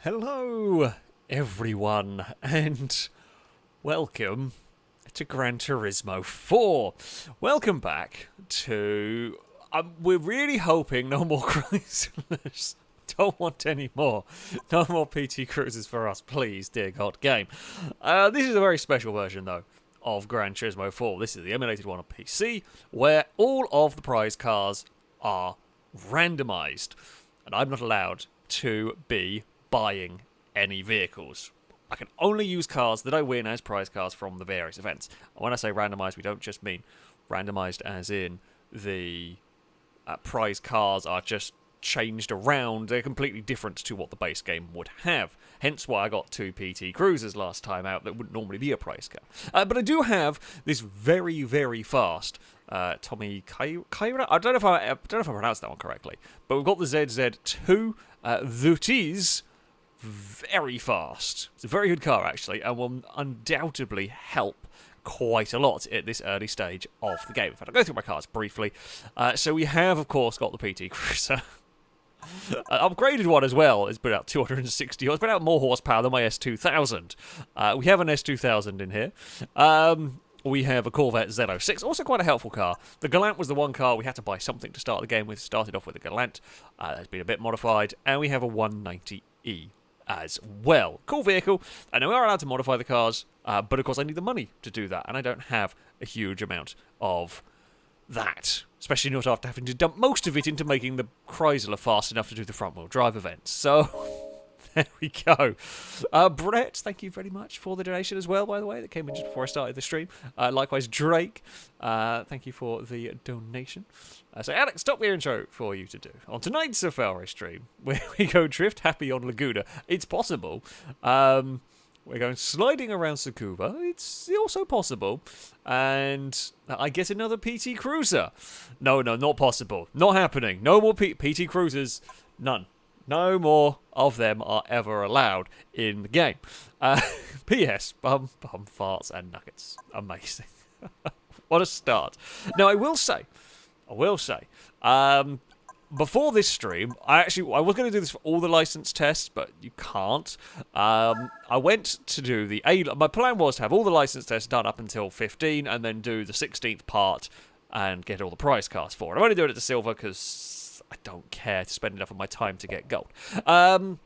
Hello, everyone, and welcome to Gran Turismo 4. Welcome back to... we're really hoping no more Chryslers. Don't want any more. No more PT Cruisers for us, please, dear God, game. This is a very special version, though, of Gran Turismo 4. This is the emulated one on PC, where all of the prize cars are randomized, and I'm not allowed to be buying any vehicles. I can only use cars that I win as prize cars from the various events. And when I say randomized, we don't just mean randomized as in the prize cars are just changed around. They're completely different to what the base game would have. Hence why I got 2 PT Cruisers last time out that wouldn't normally be a prize car. But I do have this very, very fast Tommy Kyra. I don't know if I pronounced that one correctly. But we've got the ZZ2 that is very fast. It's a very good car, actually, and will undoubtedly help quite a lot at this early stage of the game. In fact, I'll go through my cars briefly. So we have, of course, got the PT Cruiser. Upgraded one as well. It's put out 260. It's put out more horsepower than my S2000. We have an S2000 in here. We have a Corvette Z06, also quite a helpful car. The Galant was the one car we had to buy something to start the game with. Started off with a Galant. It's been a bit modified. And we have a 190E as well. Cool vehicle. And we are allowed to modify the cars, but of course I need the money to do that. And I don't have a huge amount of that. Especially not after having to dump most of it into making the Chrysler fast enough to do the front-wheel drive events. So... there we go. Brett, thank you very much for the donation as well, by the way, that came in just before I started the stream. Likewise, Drake, thank you for the donation. So, Alex, stop the intro for you to do. On tonight's FailRace stream, where we go drift happy on Laguna, it's possible. We're going sliding around Tsukuba. It's also possible. And I get another PT Cruiser. No, not possible. Not happening. No more PT Cruisers. None. No more of them are ever allowed in the game. P.S. Bum, farts, and nuggets. Amazing. What a start. Now, I will say, before this stream, I was going to do this for all the license tests, but you can't. I went to do my plan was to have all the license tests done up until 15, and then do the 16th part and get all the prize cars for it. I'm only doing it to silver because I don't care to spend enough of my time to get gold. But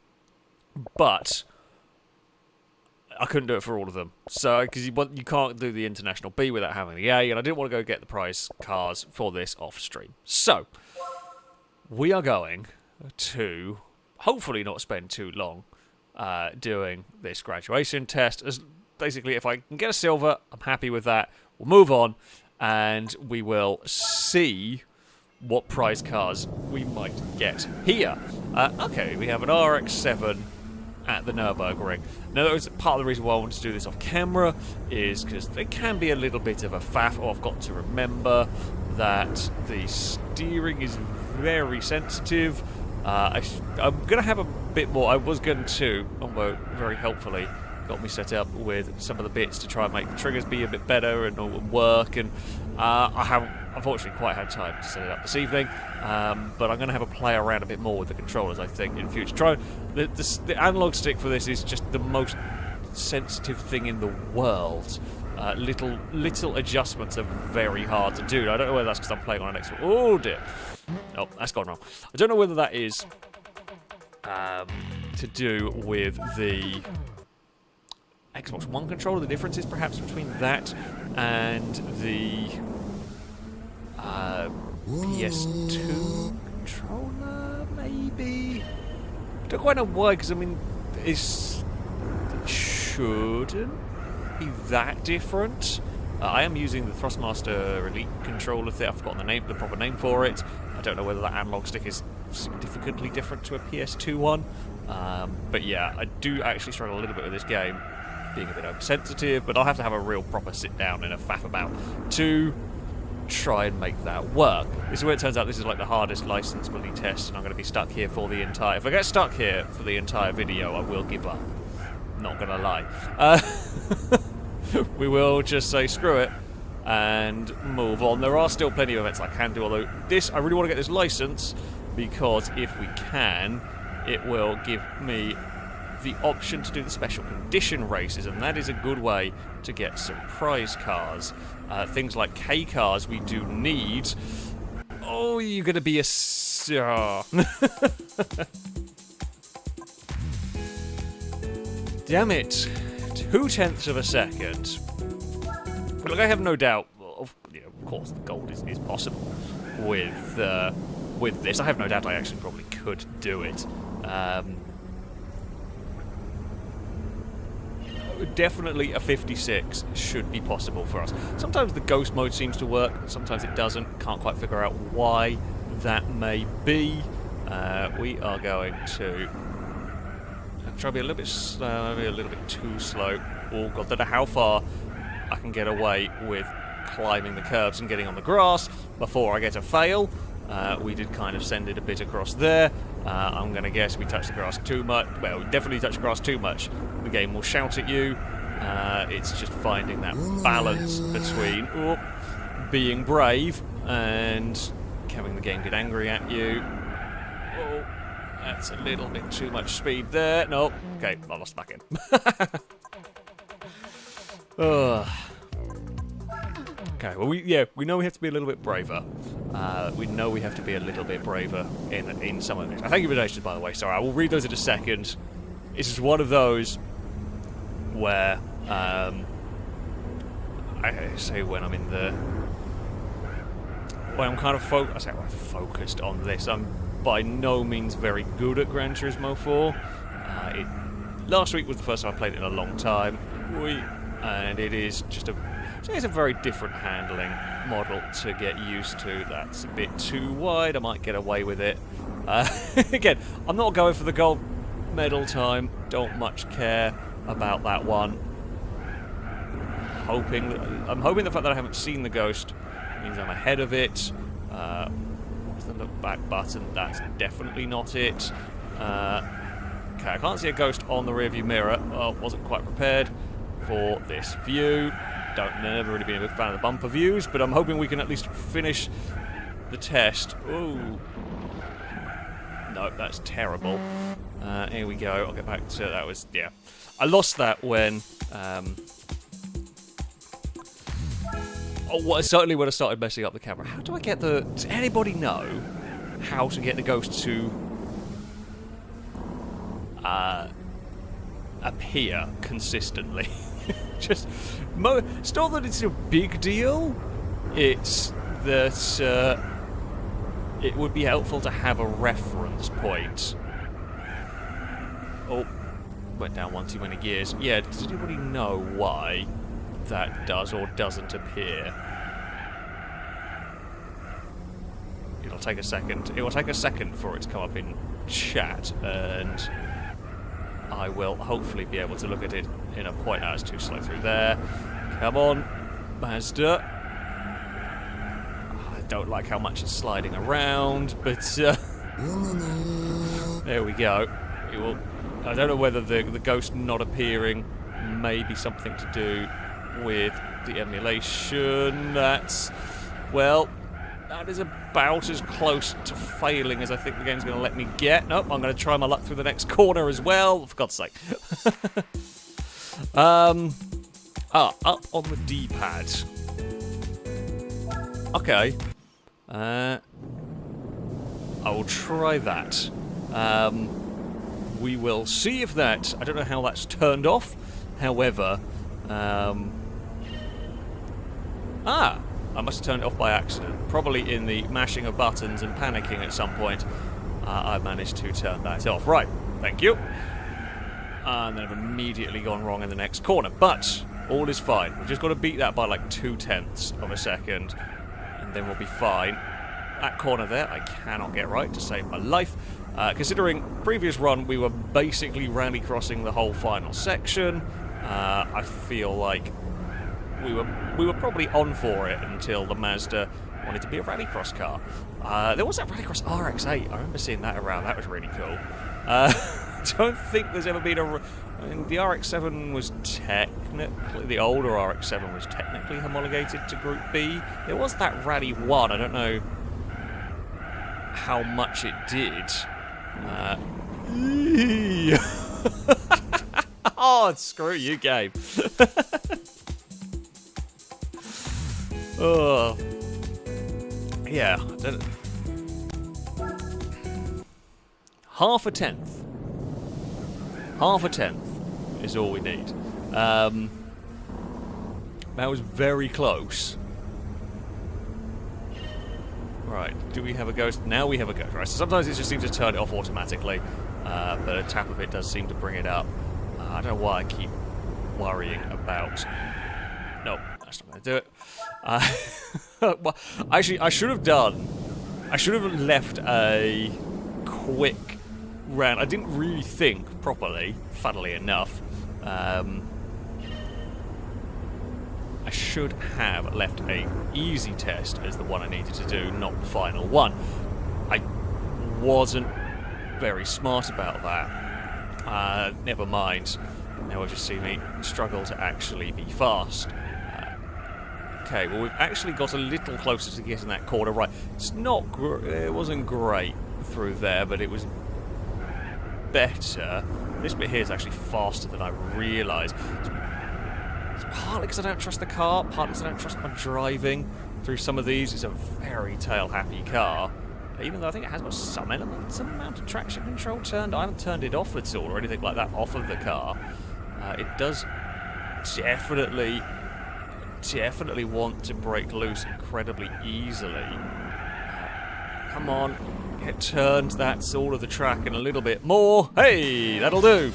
I couldn't do it for all of them. So, because you can't do the International B without having the A, and I didn't want to go get the prize cars for this off stream. So, we are going to hopefully not spend too long doing this graduation test. Basically, if I can get a silver, I'm happy with that. We'll move on, and we will see what prize cars we might get here. Okay, we have an RX-7 at the Nürburgring. Now, that was part of the reason why I wanted to do this off camera, is because there can be a little bit of a faff. I've got to remember that the steering is very sensitive. I'm going to have a bit more. I was going to, although very helpfully, got me set up with some of the bits to try and make the triggers be a bit better and all work, and I haven't unfortunately quite had time to set it up this evening, but I'm going to have a play around a bit more with the controllers, I think, in future. The analog stick for this is just the most sensitive thing in the world. Little adjustments are very hard to do. I don't know whether that's because I'm playing on an Xbox. Oh dear. Oh, that's gone wrong. I don't know whether that is to do with the Xbox One controller. The difference is perhaps between that and the PS2 controller, maybe? I don't quite know why, because I mean, it shouldn't be that different. I am using the Thrustmaster Elite controller thing. I've forgotten the proper name for it. I don't know whether that analog stick is significantly different to a PS2 one. But yeah, I do actually struggle a little bit with this game, being a bit oversensitive, but I'll have to have a real proper sit down and a faff about to try and make that work. This is where it turns out this is like the hardest license bloody test, and I'm going to be stuck here for the entire... If I get stuck here for the entire video, I will give up. Not going to lie. We will just say screw it and move on. There are still plenty of events I can do, although this, I really want to get this license, because if we can, it will give me the option to do the special condition races, and that is a good way to get some prize cars. Things like K cars we do need. Oh, you're going to be a... Damn it. 0.2 of a second. Look, I have no doubt, of course, the gold is possible with this. I have no doubt I actually probably could do it. Definitely a 56 should be possible for us. Sometimes the ghost mode seems to work, sometimes it doesn't. Can't quite figure out why that may be. We are going to try to be a little bit slow, maybe a little bit too slow. Oh god, I don't know how far I can get away with climbing the curves and getting on the grass before I get a fail. We did kind of send it a bit across there. I'm going to guess we touched the grass too much. Well, we definitely touched the grass too much. The game will shout at you. It's just finding that balance between being brave and having the game get angry at you. Oh, that's a little bit too much speed there. No, okay, I lost back in. Okay, well, we know we have to be a little bit braver. We know we have to be a little bit braver in some of these. Thank you for donations, by the way. Sorry, I will read those in a second. It's just one of those where I say when I'm in the when I'm kind of focused on this. I'm by no means very good at Gran Turismo 4. Last week was the first time I played it in a long time, and it is just it's a very different handling model to get used to. That's a bit too wide. I might get away with it. Again, I'm not going for the gold medal time. Don't much care about that one. I'm hoping the fact that I haven't seen the ghost means I'm ahead of it. What's the look back button? That's definitely not it. Okay, I can't see a ghost on the rearview mirror. Oh, wasn't quite prepared for this view. Never really been a big fan of the bumper views, but I'm hoping we can at least finish the test. Ooh. No, that's terrible. Here we go. I'll get back to that. I lost that when certainly when I started messing up the camera. How do I get does anybody know how to get the ghost to appear consistently? It's not that it's a big deal. It's that it would be helpful to have a reference point. Oh, went down one too many gears. Yeah, does anybody know why that does or doesn't appear? It'll take a second. It will take a second for it to come up in chat, and I will hopefully be able to look at it in a point. It's too slow through there. Come on, Mazda. I don't like how much it's sliding around, but there we go. I don't know whether the ghost not appearing may be something to do with the emulation. That is about as close to failing as I think the game's going to let me get. Nope, I'm going to try my luck through the next corner as well, for God's sake. Up on the D-pad. Okay. I will try that. We will see if that... I don't know how that's turned off. However... I must have turned it off by accident. Probably in the mashing of buttons and panicking at some point, I managed to turn that off. Right, thank you. And then I've immediately gone wrong in the next corner. But all is fine. We've just got to beat that by like 0.2 of a second, and then we'll be fine. That corner there, I cannot get right to save my life. Considering previous run, we were basically rally crossing the whole final section. I feel like we were probably on for it until the Mazda wanted to be a rallycross car. There was that rallycross RX-8. I remember seeing that around. That was really cool. I don't think there's ever been the RX-7 was technically... The older RX-7 was technically homologated to Group B. There was that Rally 1. I don't know how much it did. Oh, screw you, game. Oh. Yeah. Half a tenth. Half a tenth is all we need. That was very close. Right, do we have a ghost? Now we have a ghost. Right, so sometimes it just seems to turn it off automatically, but a tap of it does seem to bring it up. I don't know why I keep worrying about... No, that's not going to do it. Well, actually, I should have left a quick round. I didn't really think properly, funnily enough. I should have left a easy test as the one I needed to do, not the final one. I wasn't very smart about that. Never mind. Now we've just seen me struggle to actually be fast. Okay, well we've actually got a little closer to getting that corner right. It's not. It wasn't great through there, but it was better. This bit here is actually faster than I realised. It's partly because I don't trust the car, partly because I don't trust my driving through some of these. It's a very tail-happy car, even though I think it has got some amount of traction control turned. I haven't turned it off at all or anything like that off of the car. It does definitely want to break loose incredibly easily. Come on, get turned. That's all of the track and a little bit more. Hey, that'll do.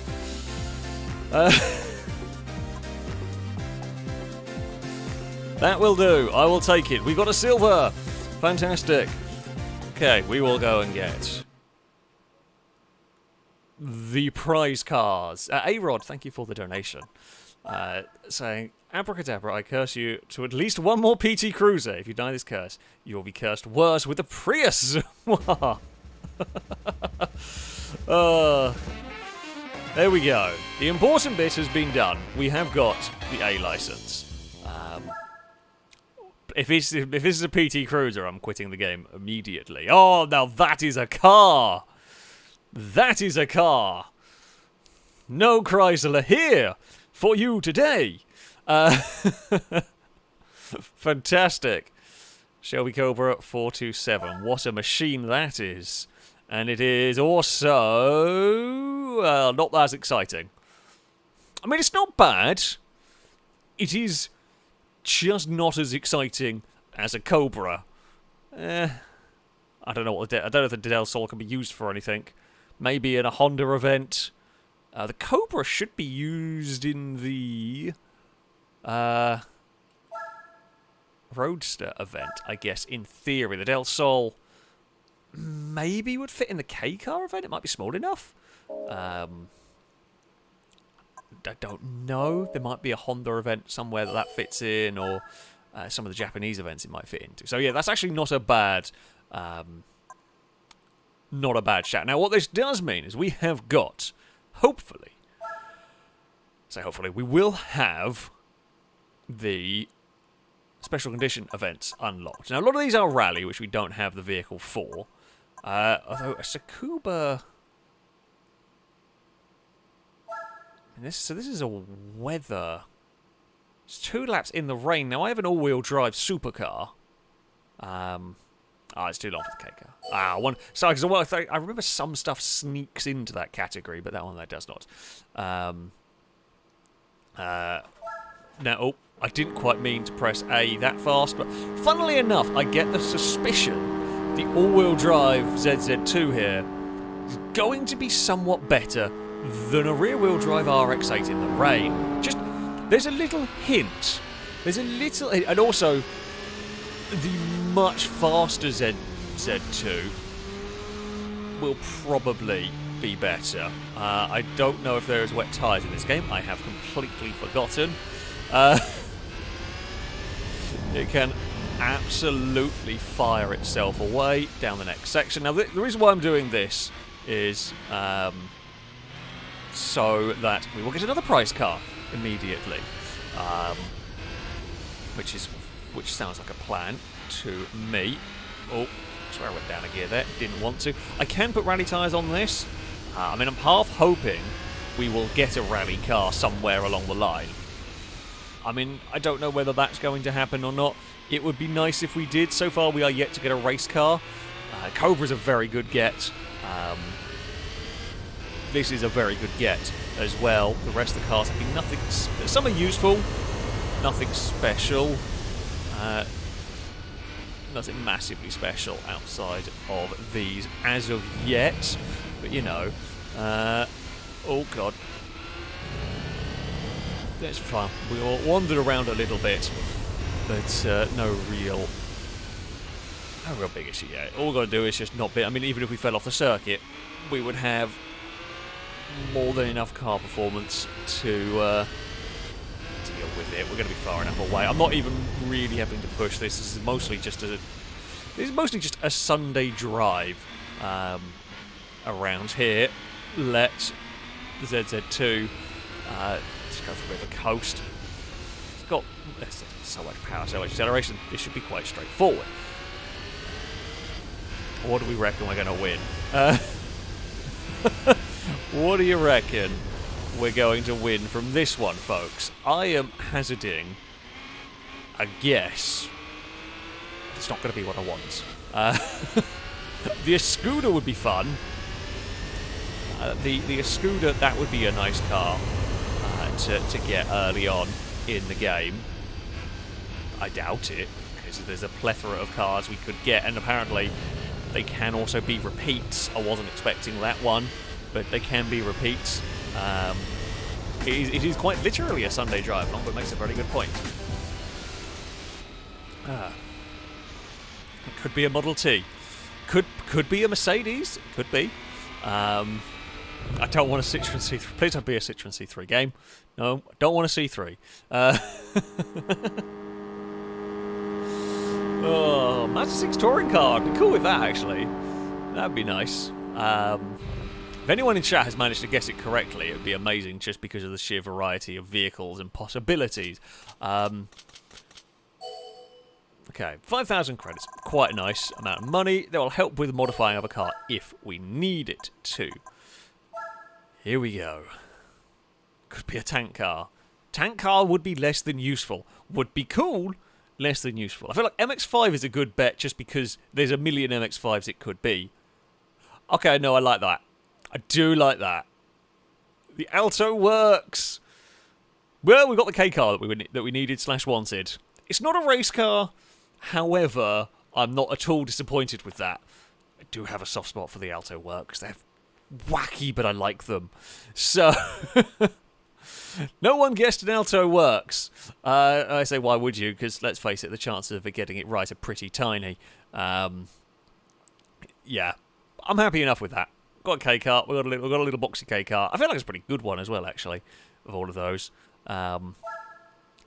That will do. I will take it. We've got a silver. Fantastic. Okay, we will go and get the prize cars. A-Rod, thank you for the donation. Saying, abracadabra, I curse you to at least one more PT Cruiser. If you die this curse, you will be cursed worse with the Prius. There we go. The important bit has been done. We have got the A license. If this is a PT Cruiser, I'm quitting the game immediately. Oh, now that is a car! That is a car! No Chrysler here for you today! Fantastic. Shelby Cobra 427. What a machine that is. And it is also... not as exciting. I mean, it's not bad. It is... just not as exciting as a Cobra. I don't know what I don't know if the Del Sol can be used for anything. Maybe in a Honda event. The Cobra should be used in the Roadster event, I guess, in theory. The Del Sol maybe would fit in the K-Car event. It might be small enough. I don't know. There might be a Honda event somewhere that fits in, or some of the Japanese events it might fit into. So yeah, that's actually not a bad shout. Now, what this does mean is we have got, hopefully, we will have the special condition events unlocked. Now, a lot of these are rally, which we don't have the vehicle for. Although a Tsukuba... So this is a weather... It's 2 laps in the rain. Now, I have an all-wheel drive supercar. It's too long for the K-car. Sorry, because I remember some stuff sneaks into that category, but that one there does not. Now, I didn't quite mean to press A that fast, but funnily enough, I get the suspicion the all-wheel drive ZZ2 here is going to be somewhat better than a rear-wheel drive RX-8 in the rain. Just, there's a little hint. There's a little... And also, the much faster ZZ2 will probably be better. I don't know if there is wet tyres in this game. I have completely forgotten. It can absolutely fire itself away down the next section. Now, the reason why I'm doing this is so that we will get another prize car immediately, which sounds like a plan to me. Oh, sorry, I went down a gear there. Didn't want to. I can put rally tyres on this. I mean, I'm half hoping we will get a rally car somewhere along the line. I mean, I don't know whether that's going to happen or not. It would be nice if we did. So far, we are yet to get a race car. Cobra's a very good get. This is a very good get as well. The rest of the cars have been nothing... Some are useful. Nothing special. Nothing massively special outside of these as of yet. But, you know... oh, God. That's fun. We all wandered around a little bit. But no real big issue yet. All we've got to do is just not be... I mean, even if we fell off the circuit, we would have more than enough car performance to deal with it. We're going to be far enough away. I'm not even really having to push this. This is mostly just a Sunday drive around here. Let the ZZ2 just go for a bit of a coast. It's got so much power, so much acceleration. This should be quite straightforward. What do we reckon we're going to win? What do you reckon we're going to win from this one, folks? I am hazarding a guess. It's not going to be what I want. The Escuda would be fun. The Escuda, that would be a nice car to get early on in the game. I doubt it, because there's a plethora of cars we could get, and apparently they can also be repeats. I wasn't expecting that one, but they can be repeats. It is quite literally a Sunday drive along, but makes a very good point. It could be a Model T. Could be a Mercedes. Could be. I don't want a Citroen C3. Please don't be a Citroen C3 game. No, I don't want a C3. Oh, Mazda 6 touring car. I'd be cool with that, actually. That'd be nice. If anyone in chat has managed to guess it correctly, it would be amazing just because of the sheer variety of vehicles and possibilities. Okay, 5,000 credits. Quite a nice amount of money. That will help with modifying of a car if we need it to. Here we go. Could be a tank car. Tank car would be less than useful. Would be cool, less than useful. I feel like MX-5 is a good bet just because there's a million MX-5s it could be. Okay, no, I like that. I do like that. The Alto works. Well, we've got the K car that we needed / wanted. It's not a race car. However, I'm not at all disappointed with that. I do have a soft spot for the Alto works. They're wacky, but I like them. So, no one guessed an Alto works. I say, why would you? Because let's face it, the chances of it getting it right are pretty tiny. Yeah, I'm happy enough with that. Got a K car. We've got a little boxy K car. I feel like it's a pretty good one as well, actually, of all of those.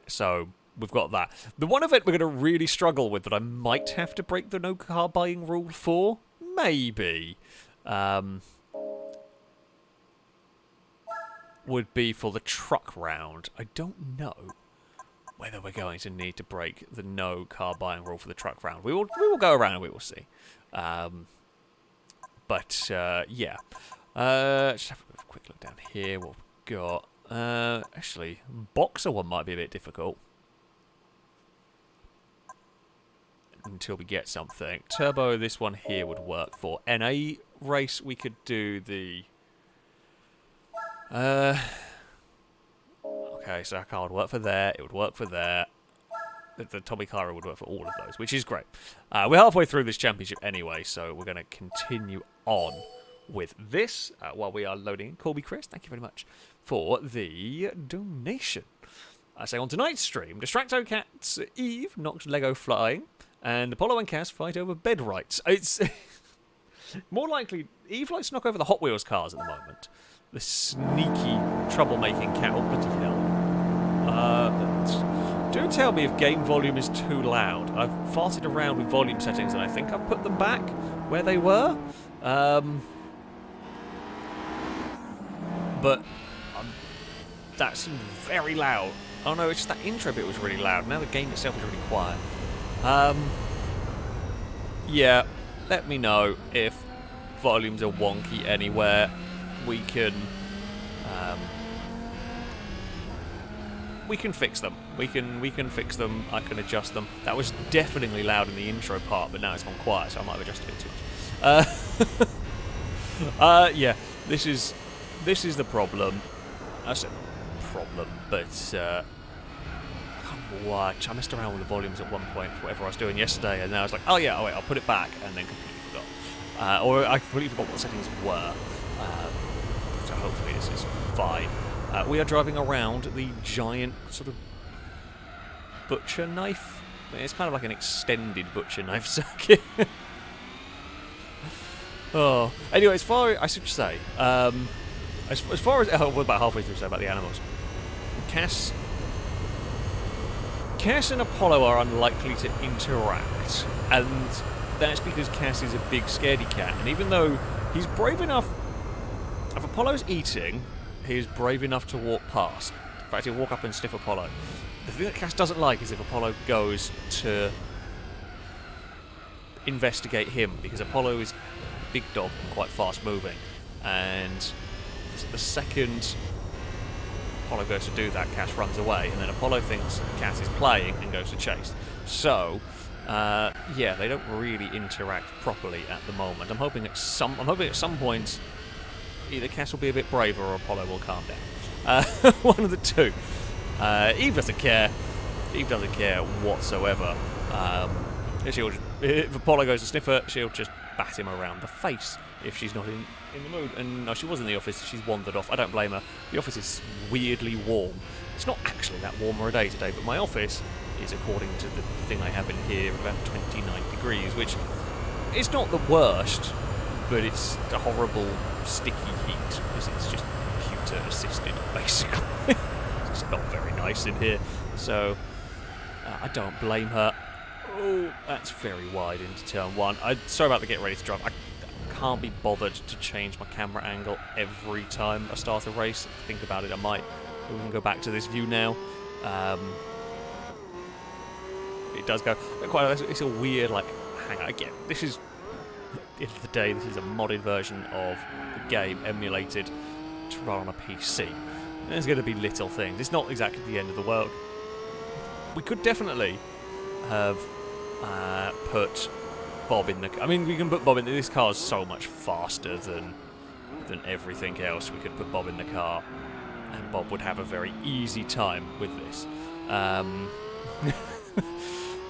So we've got that. The one event we're going to really struggle with that I might have to break the no car buying rule for, maybe, would be for the truck round. I don't know whether we're going to need to break the no car buying rule for the truck round. We will go around and we will see. But yeah. Just have a quick look down here. What we've got. Actually, Boxer one might be a bit difficult. Until we get something. Turbo, this one here would work for. NA race, we could do the... Okay, so our car would work for there. It would work for there. The Tommy Cara would work for all of those, which is great. We're halfway through this championship anyway, so we're going to continue on with this while we are loading. Colby Chris, thank you very much for the donation. I say on tonight's stream, Distracto Cats Eve knocks Lego flying, and Apollo and Cass fight over bed rights. It's more likely Eve likes to knock over the Hot Wheels cars at the moment. The sneaky troublemaking cat. Oh, bloody hell. Do tell me if game volume is too loud. I've farted around with volume settings and I think I've put them back where they were. But that's very loud. Oh no, it's just that intro bit was really loud. Now the game itself is really quiet. Yeah, let me know if volumes are wonky anywhere. We can we can fix them. We can fix them. I can adjust them. That was definitely loud in the intro part, but now it's gone quiet, so I might have adjusted it too much. Yeah, this is the problem. I said problem, but watch. I messed around with the volumes at one point, whatever I was doing yesterday, and then I was like, oh yeah, oh wait, I'll put it back, and then completely forgot. Or I completely forgot what the settings were. So hopefully this is fine. We are driving around the giant sort of butcher knife. I mean, it's kind of like an extended butcher knife circuit. Oh, anyway, as far as I should say, as far as we're about halfway through, so about the animals. Cass and Apollo are unlikely to interact, and that's because Cass is a big scaredy cat, and even though he's brave enough, if Apollo's eating, he's brave enough to walk past. In fact, he'll walk up and sniff Apollo. The thing that Cass doesn't like is if Apollo goes to investigate him, because Apollo is a big dog and quite fast moving, and the second Apollo goes to do that, Cass runs away, and then Apollo thinks Cass is playing and goes to chase. So, yeah, they don't really interact properly at the moment. I'm hoping at some point either Cass will be a bit braver or Apollo will calm down. One of the two. Eve doesn't care. Eve doesn't care whatsoever. If Apollo goes to sniff her, she'll just bat him around the face if she's not in the mood. And no, she was in the office. She's wandered off. I don't blame her. The office is weirdly warm. It's not actually that warmer a day today, but my office is, according to the thing I have in here, about 29 degrees, which is not the worst, but it's a horrible sticky heat because it's just computer assisted, basically. It's not very nice in here, so I don't blame her. Oh, that's very wide into turn one. Sorry about the get ready to drive. I can't be bothered to change my camera angle every time I start a race. If I think about it, I might. We can go back to this view now. It does go quite. It's a weird, like, hang on again. This is, at the end of the day, this is a modded version of the game emulated to run on a PC. And there's going to be little things. It's not exactly the end of the world. We could definitely have put Bob in the... I mean, we can put Bob in... This car is so much faster than everything else. We could put Bob in the car, and Bob would have a very easy time with this.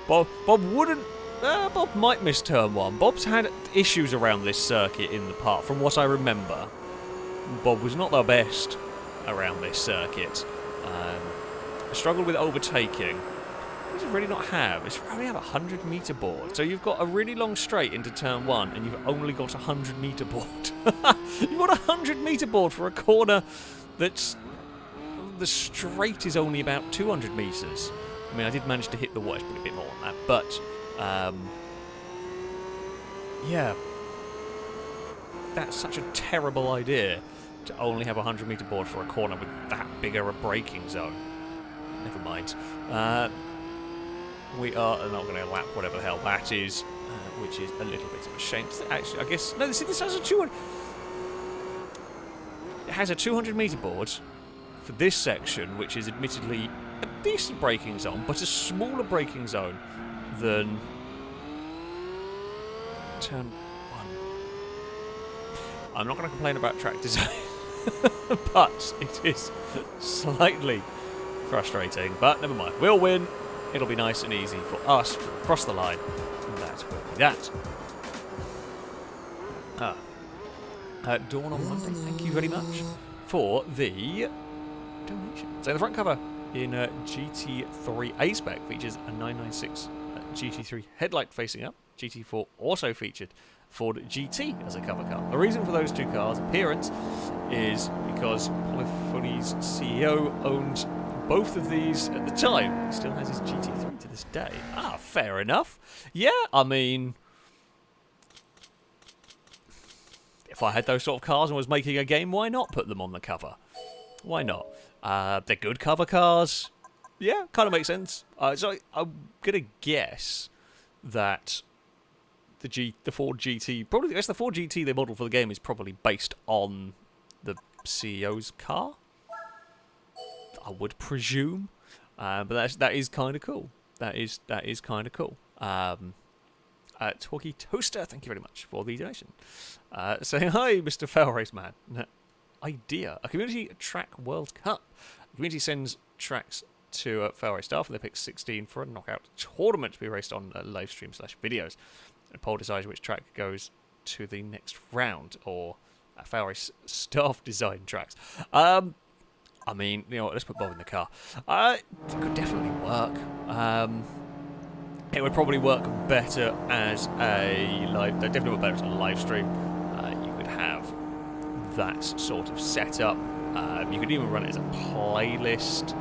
Bob wouldn't... Bob might miss turn one. Bob's had issues around this circuit in the past. From what I remember, Bob was not the best around this circuit. Struggled with overtaking. What does it really not have? It's only have a 100-meter board. So you've got a really long straight into turn one, and you've only got a 100-meter board. You've got a 100-meter board for a corner that's... The straight is only about 200 meters. I mean, I did manage to hit the watch, but a bit more than that. But, yeah. That's such a terrible idea to only have a 100-meter board for a corner with that bigger a braking zone. Never mind. We are not going to lap whatever the hell that is, which is a little bit of a shame. Actually, I guess... No, this has a 200... It has a 200-meter board for this section, which is admittedly a decent braking zone, but a smaller braking zone than turn one. I'm not going to complain about track design, but it is slightly frustrating. But never mind, we'll win. It'll be nice and easy for us to cross the line, and that will be that. Dawn on Monday, thank you very much for the donation. So the front cover in GT3 A-Spec features a 996 GT3 headlight facing up. GT4 also featured Ford GT as a cover car. The reason for those two cars' appearance is because Polyphony's CEO owned both of these at the time. He still has his GT3 to this day. Ah, fair enough. Yeah, I mean... If I had those sort of cars and was making a game, why not put them on the cover? Why not? They're good cover cars. Yeah, kind of makes sense. So I'm going to guess that the Ford GT... Probably, I guess the Ford GT they modeled for the game is probably based on the CEO's car. I would presume. But that is kind of cool. That is kind of cool. Talkie Toaster, thank you very much for the donation. Saying hi, Mr. FailRace Man. Idea: a community track World Cup. The community sends tracks to FailRace staff, and they pick 16 for a knockout tournament to be raced on live stream / videos. And poll decides which track goes to the next round, or FailRace staff design tracks. I mean, you know what, let's put Bob in the car. It could definitely work. It would probably work better as a live. Definitely work better as a live stream. You could have that sort of setup. You could even run it as a playlist.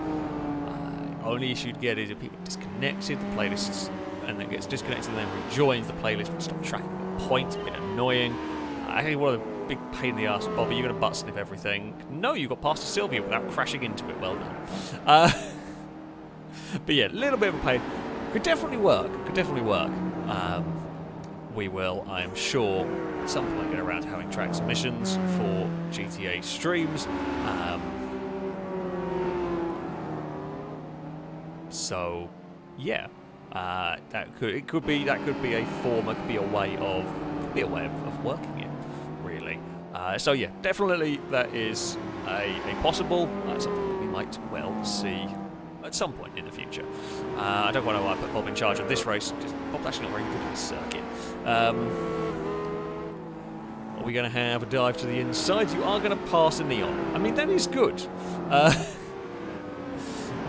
Only issue you'd get is if people disconnected, the playlist and then gets disconnected and then rejoins, the playlist would stop tracking the point. It's a bit annoying. I think one of the big pain in the ass, Bobby, you're going to butt sniff everything. No, you got past Sylvia without crashing into it. Well done. But yeah, a little bit of a pain. Could definitely work. We will, I am sure, at some point get around to having track submissions for GTA streams. So, yeah, that could be a form. It could be a way of working it, really. So yeah, definitely that is a possible something that we might well see at some point in the future. I don't want to put Bob in charge of this race because Bob's actually not very good at this circuit. Are we going to have a dive to the inside? You are going to pass a neon. I mean, that is good. I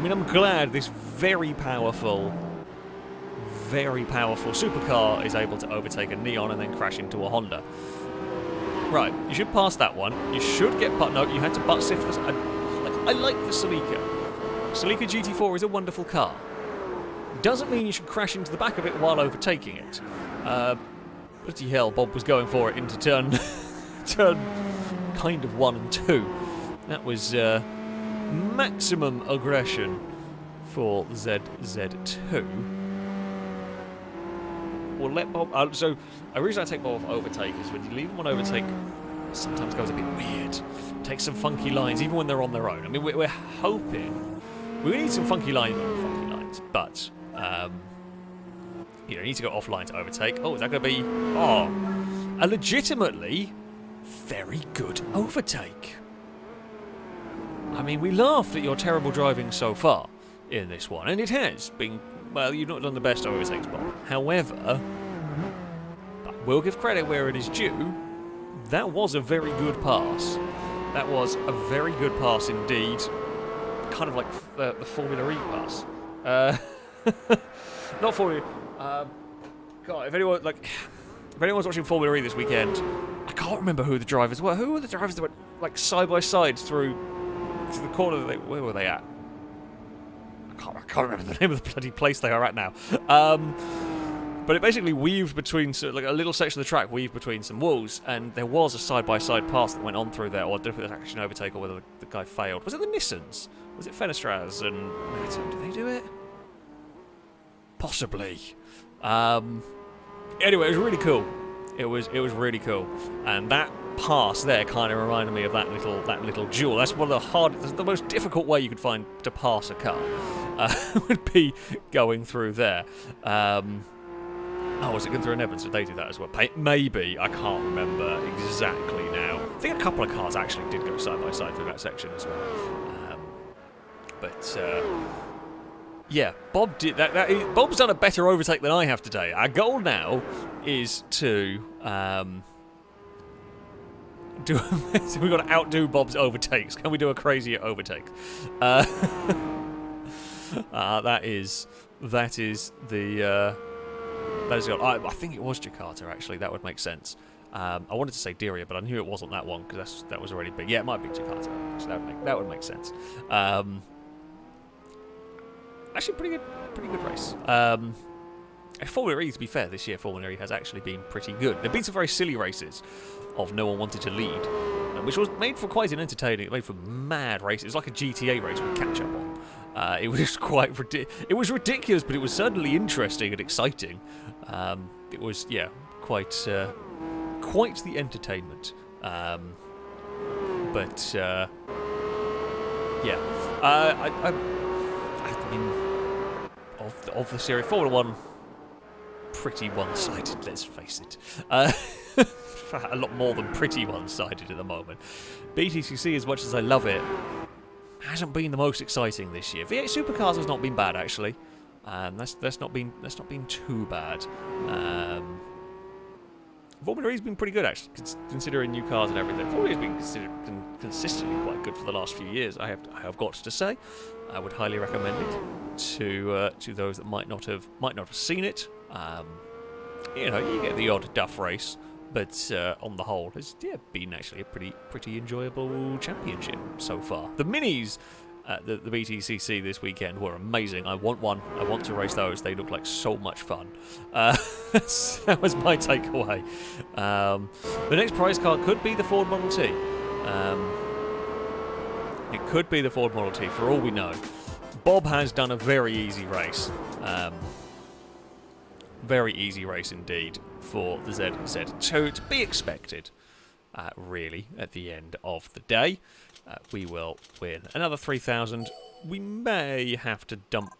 mean, I'm glad this very powerful supercar is able to overtake a neon and then crash into a Honda. Right, you should pass that one. You should get no, you had to butt sift this. I like the Celica. Celica GT4 is a wonderful car. Doesn't mean you should crash into the back of it while overtaking it. Bloody hell, Bob was going for it into turn kind of 1 and 2. That was maximum aggression for ZZ2. We'll let Bob. So, the reason I take Bob off overtake is when you leave him on overtake, it sometimes goes a bit weird. Takes some funky lines, even when they're on their own. I mean, we're hoping we need some funky lines, but you need to go offline to overtake. Oh, is that going to be a legitimately very good overtake? I mean, we laughed at your terrible driving so far in this one, and it has been. Well, you've not done the best overtakes, Bob. However, we'll give credit where it is due. That was a very good pass. That was a very good pass indeed. Kind of like the Formula E pass. Not Formula. God, if anyone's watching Formula E this weekend, I can't remember who the drivers were. Who were the drivers that went like side by side through to the corner? Where were they at? I can't remember the name of the bloody place they are at now. But it basically weaved between, like a little section of the track weaved between some walls, and there was a side-by-side pass that went on through there, or I don't know if it was actually an overtake or whether the guy failed. Was it the Nissans? Was it Fenestras and did they do it? Possibly. Anyway, it was really cool. It was really cool, and that pass there kind of reminded me of that little duel. That's one of the most difficult way you could find to pass a car. Would be going through there. Was it going through an Evans? Did they do that as well? Maybe. I can't remember exactly now. I think a couple of cars actually did go side by side through that section as well. Yeah, Bob did that. Bob's done a better overtake than I have today. Our goal now is to we've got to outdo Bob's overtakes. Can we do a crazier overtake? That is the. I think it was Jakarta, actually. That would make sense. I wanted to say Diria, but I knew it wasn't that one because that was already big. Yeah, it might be Jakarta. So that would make sense. Actually, pretty good race. Formula E, to be fair, this year Formula E has actually been pretty good. There've been some very silly races of no one wanted to lead, which was made for quite an entertaining. It made for mad races. It was like a GTA race with catch up on. It was it was ridiculous, but it was certainly interesting and exciting. It was quite the entertainment. I mean, of the series. Formula 1, pretty one-sided, let's face it. A lot more than pretty one-sided at the moment. BTCC, as much as I love it, hasn't been the most exciting this year. V8 Supercars has not been bad, actually. That's not been too bad. Formula E's been pretty good, actually, considering new cars and everything. Formula E's been consistently quite good for the last few years. I have got to say, I would highly recommend it to those that might not have seen it. You know, you get the odd duff race, but on the whole, it's been actually a pretty enjoyable championship so far. The minis at the BTCC this weekend were amazing. I want one. I want to race those. They look like so much fun. That was my takeaway. The next prize car could be the Ford Model T. It could be the Ford Model T, for all we know. Bob has done a very easy race. Very easy race indeed for the ZZ2, to be expected, really, at the end of the day. We will win another 3,000. We may have to dump...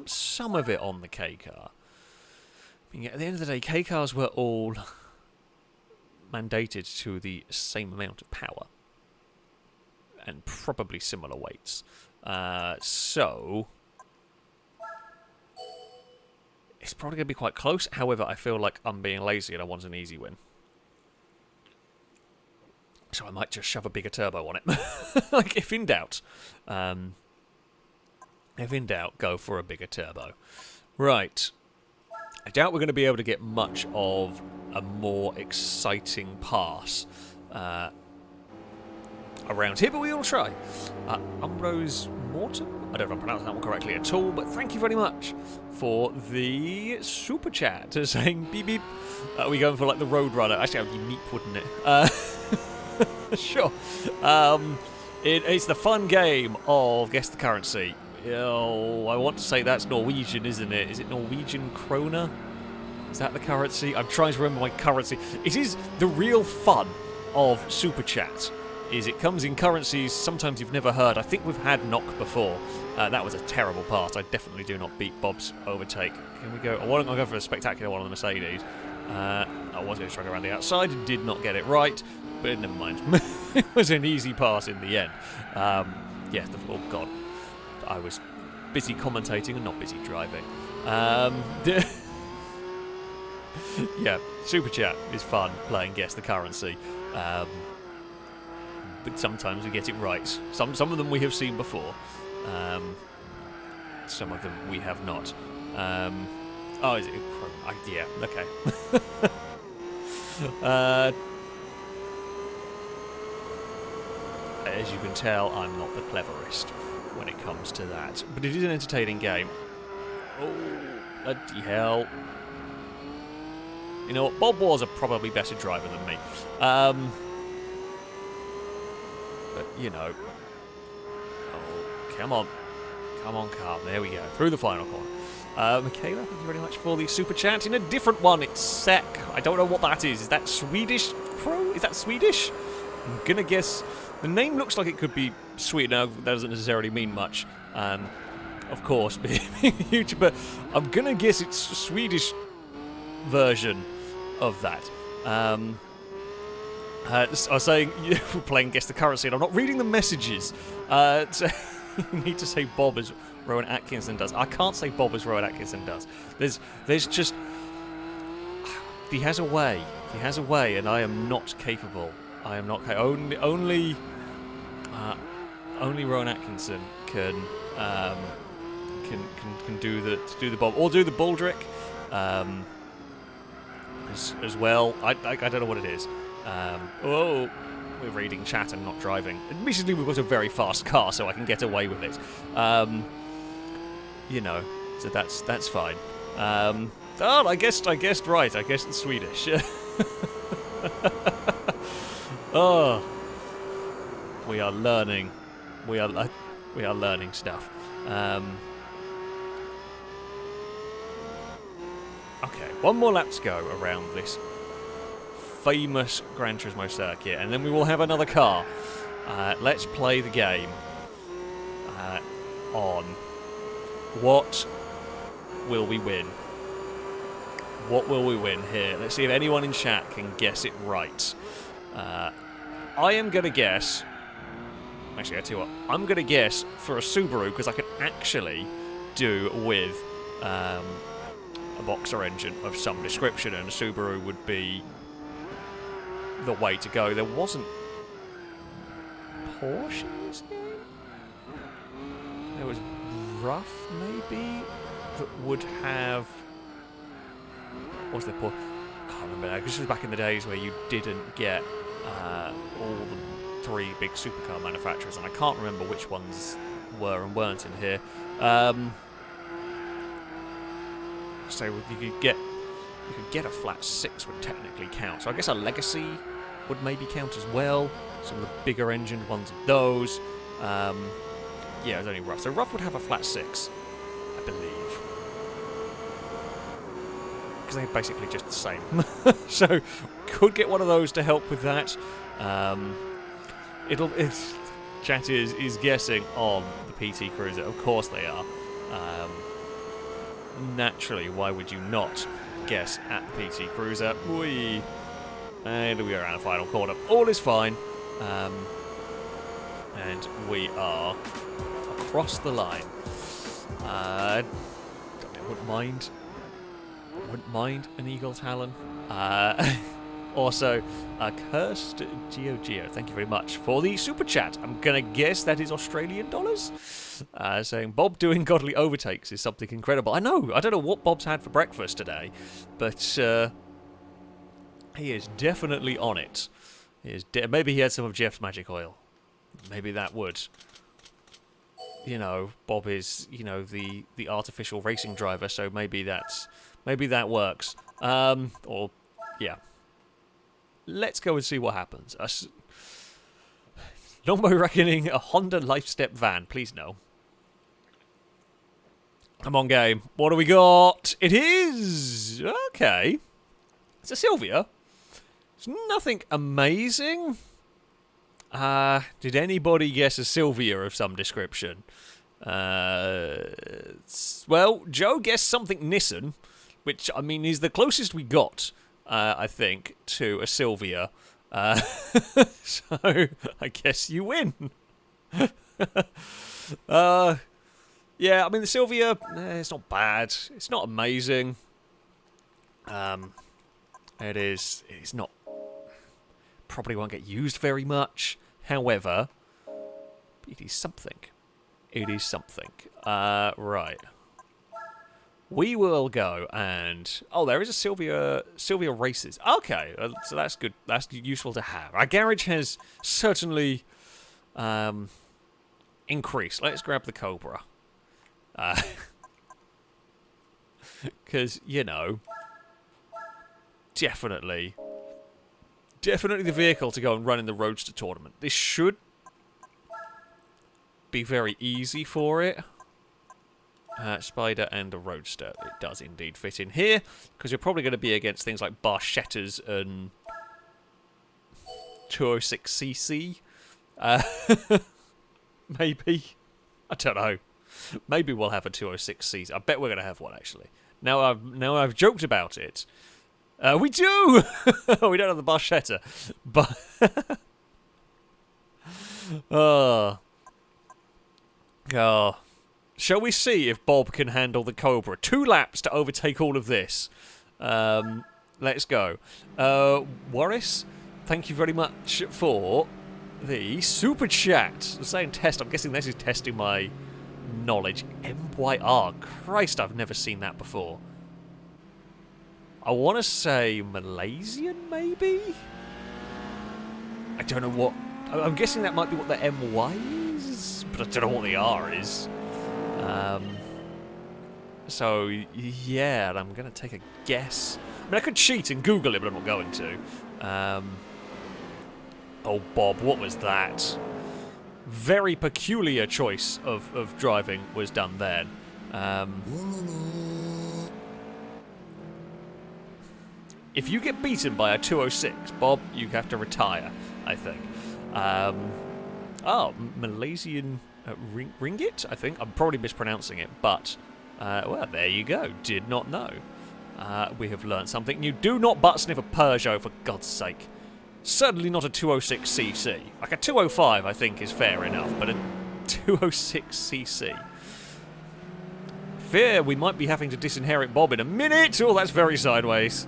some of it on the K car. I mean, at the end of the day, K cars were all mandated to the same amount of power. And probably similar weights. So... it's probably going to be quite close. However, I feel like I'm being lazy and I want an easy win. So I might just shove a bigger turbo on it. Like, if in doubt. Go for a bigger turbo. Right. I doubt we're going to be able to get much of a more exciting pass around here, but we will try. Umbrose Morton? I don't know if I'm pronouncing that one correctly at all, but thank you very much for the super chat saying beep beep. Are we going for like the Roadrunner? Actually, that would be Meep, wouldn't it? Sure. It's the fun game of Guess the Currency. Oh, I want to say that's Norwegian, isn't it? Is it Norwegian krona? Is that the currency? I'm trying to remember my currency. It is the real fun of Super Chat. Is it comes in currencies sometimes you've never heard. I think we've had knock before. That was a terrible pass. I definitely do not beat Bob's overtake. Can we go? I want to go for a spectacular one on the Mercedes. I was going to try around the outside. Did not get it right. But never mind. It was an easy pass in the end. Yeah, oh God. I was busy commentating and not busy driving. Yeah, Super Chat is fun playing Guess the Currency. But sometimes we get it right. Some of them we have seen before. Some of them we have not. Oh, is it? Yeah, okay. As you can tell, I'm not the cleverest when it comes to that. But it is an entertaining game. Oh, bloody hell. You know what? Bob was a probably better driver than me. But, you know. Oh, come on. Come on, car. There we go. Through the final corner. Michaela, thank you very much for the super chat. In a different one, it's Sek. I don't know what that is. Is that Swedish? Crow? Is that Swedish? I'm gonna guess. The name looks like it could be Sweden. Now, that doesn't necessarily mean much. Of course, being a YouTuber, I'm gonna guess it's a Swedish version of that. I was saying, we're playing Guess the Currency, and I'm not reading the messages. So you need to say Bob as Rowan Atkinson does. I can't say Bob as Rowan Atkinson does. There's just... He has a way. He has a way, and I am not capable. I am not only Rowan Atkinson can do the Bob or do the Baldrick as well. I don't know what it is. Oh, we're reading chat and not driving. Admittedly, we've got a very fast car, so I can get away with it. You know, so that's fine. Oh, I guessed right. I guessed it's Swedish. Oh, we are learning. We are learning stuff. Okay, one more lap to go around this famous Gran Turismo circuit, and then we will have another car. Let's play the game. on what will we win. What will we win here? Let's see if anyone in chat can guess it right. I am going to guess... Actually, I tell you what. I'm going to guess for a Subaru, because I can actually do with a boxer engine of some description, and a Subaru would be the way to go. There wasn't Porsche in this game? There was Rough, maybe, that would have... What's the Porsche? I can't remember now, because this was back in the days where you didn't get all the 3 big supercar manufacturers, and I can't remember which ones were and weren't in here. So you could get a flat 6 would technically count. So I guess a Legacy would maybe count as well. Some of the bigger engined ones of those. Yeah, it was only Rough. So Rough would have a flat 6, I believe. Because they're basically just the same. So could get one of those to help with that. Chat is guessing on the PT Cruiser. Of course they are. Naturally, why would you not guess at the PT Cruiser? And we are around the final corner. All is fine. And we are across the line. I wouldn't mind an Eagle Talon. Also, Cursed Geo, thank you very much for the super chat. I'm going to guess that is Australian dollars. Saying, Bob doing godly overtakes is something incredible. I know, I don't know what Bob's had for breakfast today, but he is definitely on it. Maybe he had some of Jeff's magic oil. Maybe that would. You know, Bob is, the artificial racing driver, so maybe that works. Or, yeah. Let's go and see what happens. Longbow Reckoning, a Honda Lifestep van. Please no. Come on, game. What do we got? It is... Okay. It's a Silvia. It's nothing amazing. Did anybody guess a Silvia of some description? Well, Joe guessed something Nissan, which, I mean, is the closest we got, I think, to a Silvia. So, I guess you win. Yeah, I mean, the Silvia, it's not bad. It's not amazing. It's not... Probably won't get used very much. However, it is something. It is something. Right. We will go and... Oh, there is a Silvia Races. Okay, so that's good. That's useful to have. Our garage has certainly increased. Let's grab the Cobra. Because, definitely the vehicle to go and run in the Roadster tournament. This should be very easy for it. Spider and a Roadster. It does indeed fit in here, because you're probably going to be against things like Barchettas and 206cc. Maybe. I don't know. Maybe we'll have a 206cc. I bet we're going to have one, actually. Now I've joked about it. We do! We don't have the Barchetta. But... Oh. Shall we see if Bob can handle the Cobra? 2 laps to overtake all of this. Let's go. Warris, thank you very much for the super chat. I'm saying test. I'm guessing this is testing my knowledge. MYR. Christ, I've never seen that before. I want to say Malaysian, maybe? I don't know what... I'm guessing that might be what the MY is, but I don't know what the R is. So, yeah, I'm going to take a guess. I mean, I could cheat and Google it, but I'm not going to. Oh, Bob, what was that? Very peculiar choice of driving was done then. If you get beaten by a 206, Bob, you have to retire, I think. Oh, Malaysian Ringgit, I think. I'm probably mispronouncing it, but, well, there you go. Did not know. We have learned something new. Do not butt sniff a Peugeot, for God's sake. Certainly not a 206cc. Like a 205, I think, is fair enough, but a 206cc. Fear we might be having to disinherit Bob in a minute. Oh, that's very sideways.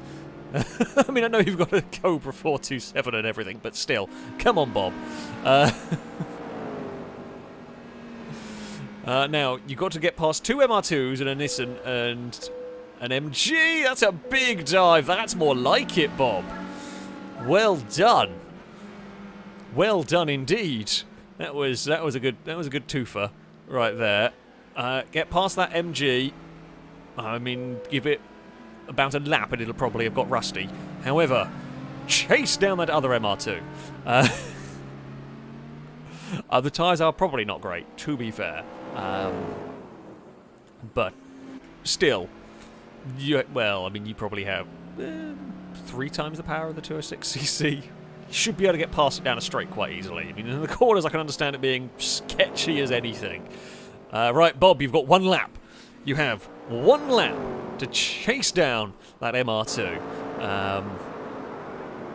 I mean, I know you've got a Cobra 427 and everything, but still. Come on, Bob. Now, you've got to get past 2 MR2s and a Nissan and an MG. That's a big dive. That's more like it, Bob. Well done. Well done indeed. That was a good twofer right there. Get past that MG. I mean, give it about a lap and it'll probably have got rusty. However, chase down that other MR2. The tyres are probably not great, to be fair. But still, well, I mean, you probably have 3 times the power of the 206cc. You should be able to get past it down a straight quite easily. I mean, in the corners, I can understand it being sketchy as anything. Right, Bob, you've got 1 lap. You have 1 lap to chase down that MR2.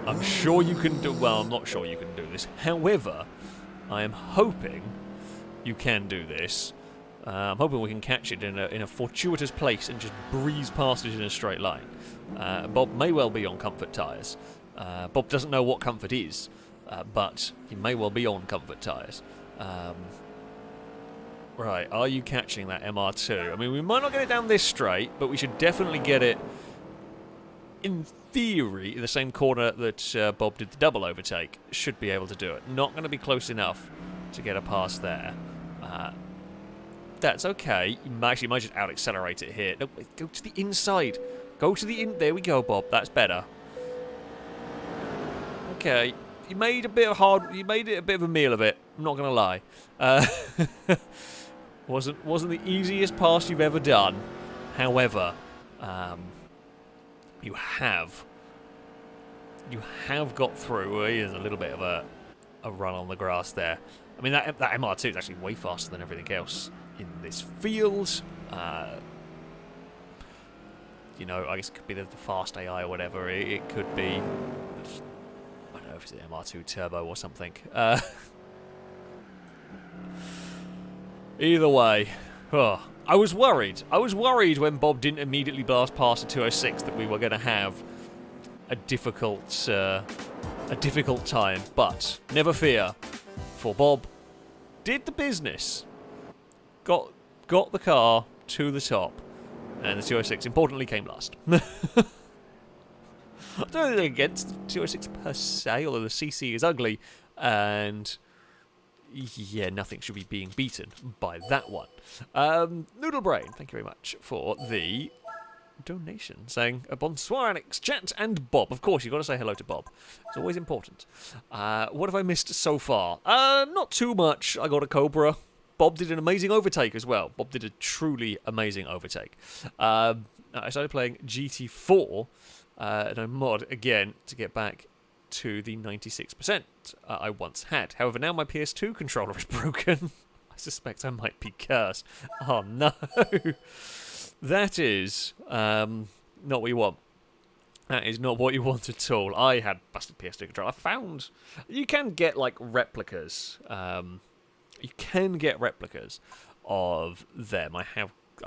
I'm sure you can do... Well, I'm not sure you can do this. However, I am hoping you can do this. I'm hoping we can catch it in a fortuitous place and just breeze past it in a straight line. Bob may well be on comfort tyres. Bob doesn't know what comfort is, but he may well be on comfort tyres. Right, are you catching that MR2? I mean, we might not get it down this straight, but we should definitely get it, in theory, in the same corner that Bob did the double overtake. Should be able to do it. Not going to be close enough to get a pass there. That's okay. You might just out-accelerate it here. No, go to the inside. Go to the in... There we go, Bob. That's better. Okay. You made a bit of You made it a bit of a meal of it. I'm not going to lie. Wasn't the easiest pass you've ever done. However, you have got through. Here's a little bit of a run on the grass there. I mean, that MR2 is actually way faster than everything else in this field. You know, I guess it could be the fast AI or whatever. It could be... I don't know if it's an MR2 Turbo or something. Either way, I was worried. I was worried when Bob didn't immediately blast past a 206 that we were going to have a difficult time. But never fear, for Bob did the business, got the car to the top, and the 206 importantly came last. I don't know anything against the 206 per se, although the CC is ugly, and yeah, nothing should be being beaten by that one. Noodlebrain, thank you very much for the donation, saying bonsoir, Alex, chat, and Bob. Of course, you've got to say hello to Bob. It's always important. What have I missed so far? Not too much. I got a Cobra. Bob did an amazing overtake as well. Bob did a truly amazing overtake. I started playing GT4, and I mod again to get back to the 96% I once had. However, now my PS2 controller is broken. I suspect I might be cursed. Oh no. That is not what you want. That is not what you want at all. I had busted PS2 controller. I found you can get like replicas. You can get replicas of them. I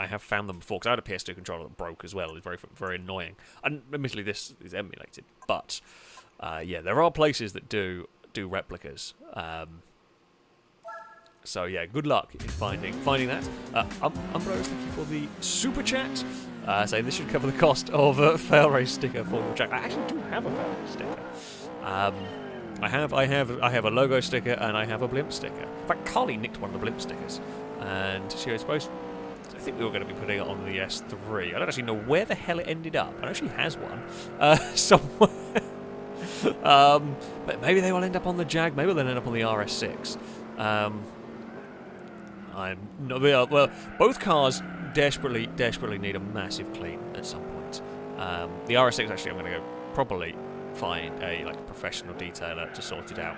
have found them before because I had a PS2 controller that broke as well. It was very, very annoying. And admittedly, this is emulated, but yeah, there are places that do replicas. So yeah, good luck in finding that. Umbro, thank you for the super chat. Saying this should cover the cost of a FailRace sticker for your jack. I actually do have a FailRace sticker. I have a logo sticker and I have a blimp sticker. In fact, Carly nicked one of the blimp stickers, and she was supposed. I think we were going to be putting it on the S3. I don't actually know where the hell it ended up. I know she has one somewhere. But maybe they will end up on the Jag. Maybe they'll end up on the RS6. Well, both cars desperately need a massive clean at some point. The RS6 actually, I'm going to go probably find a professional detailer to sort it out,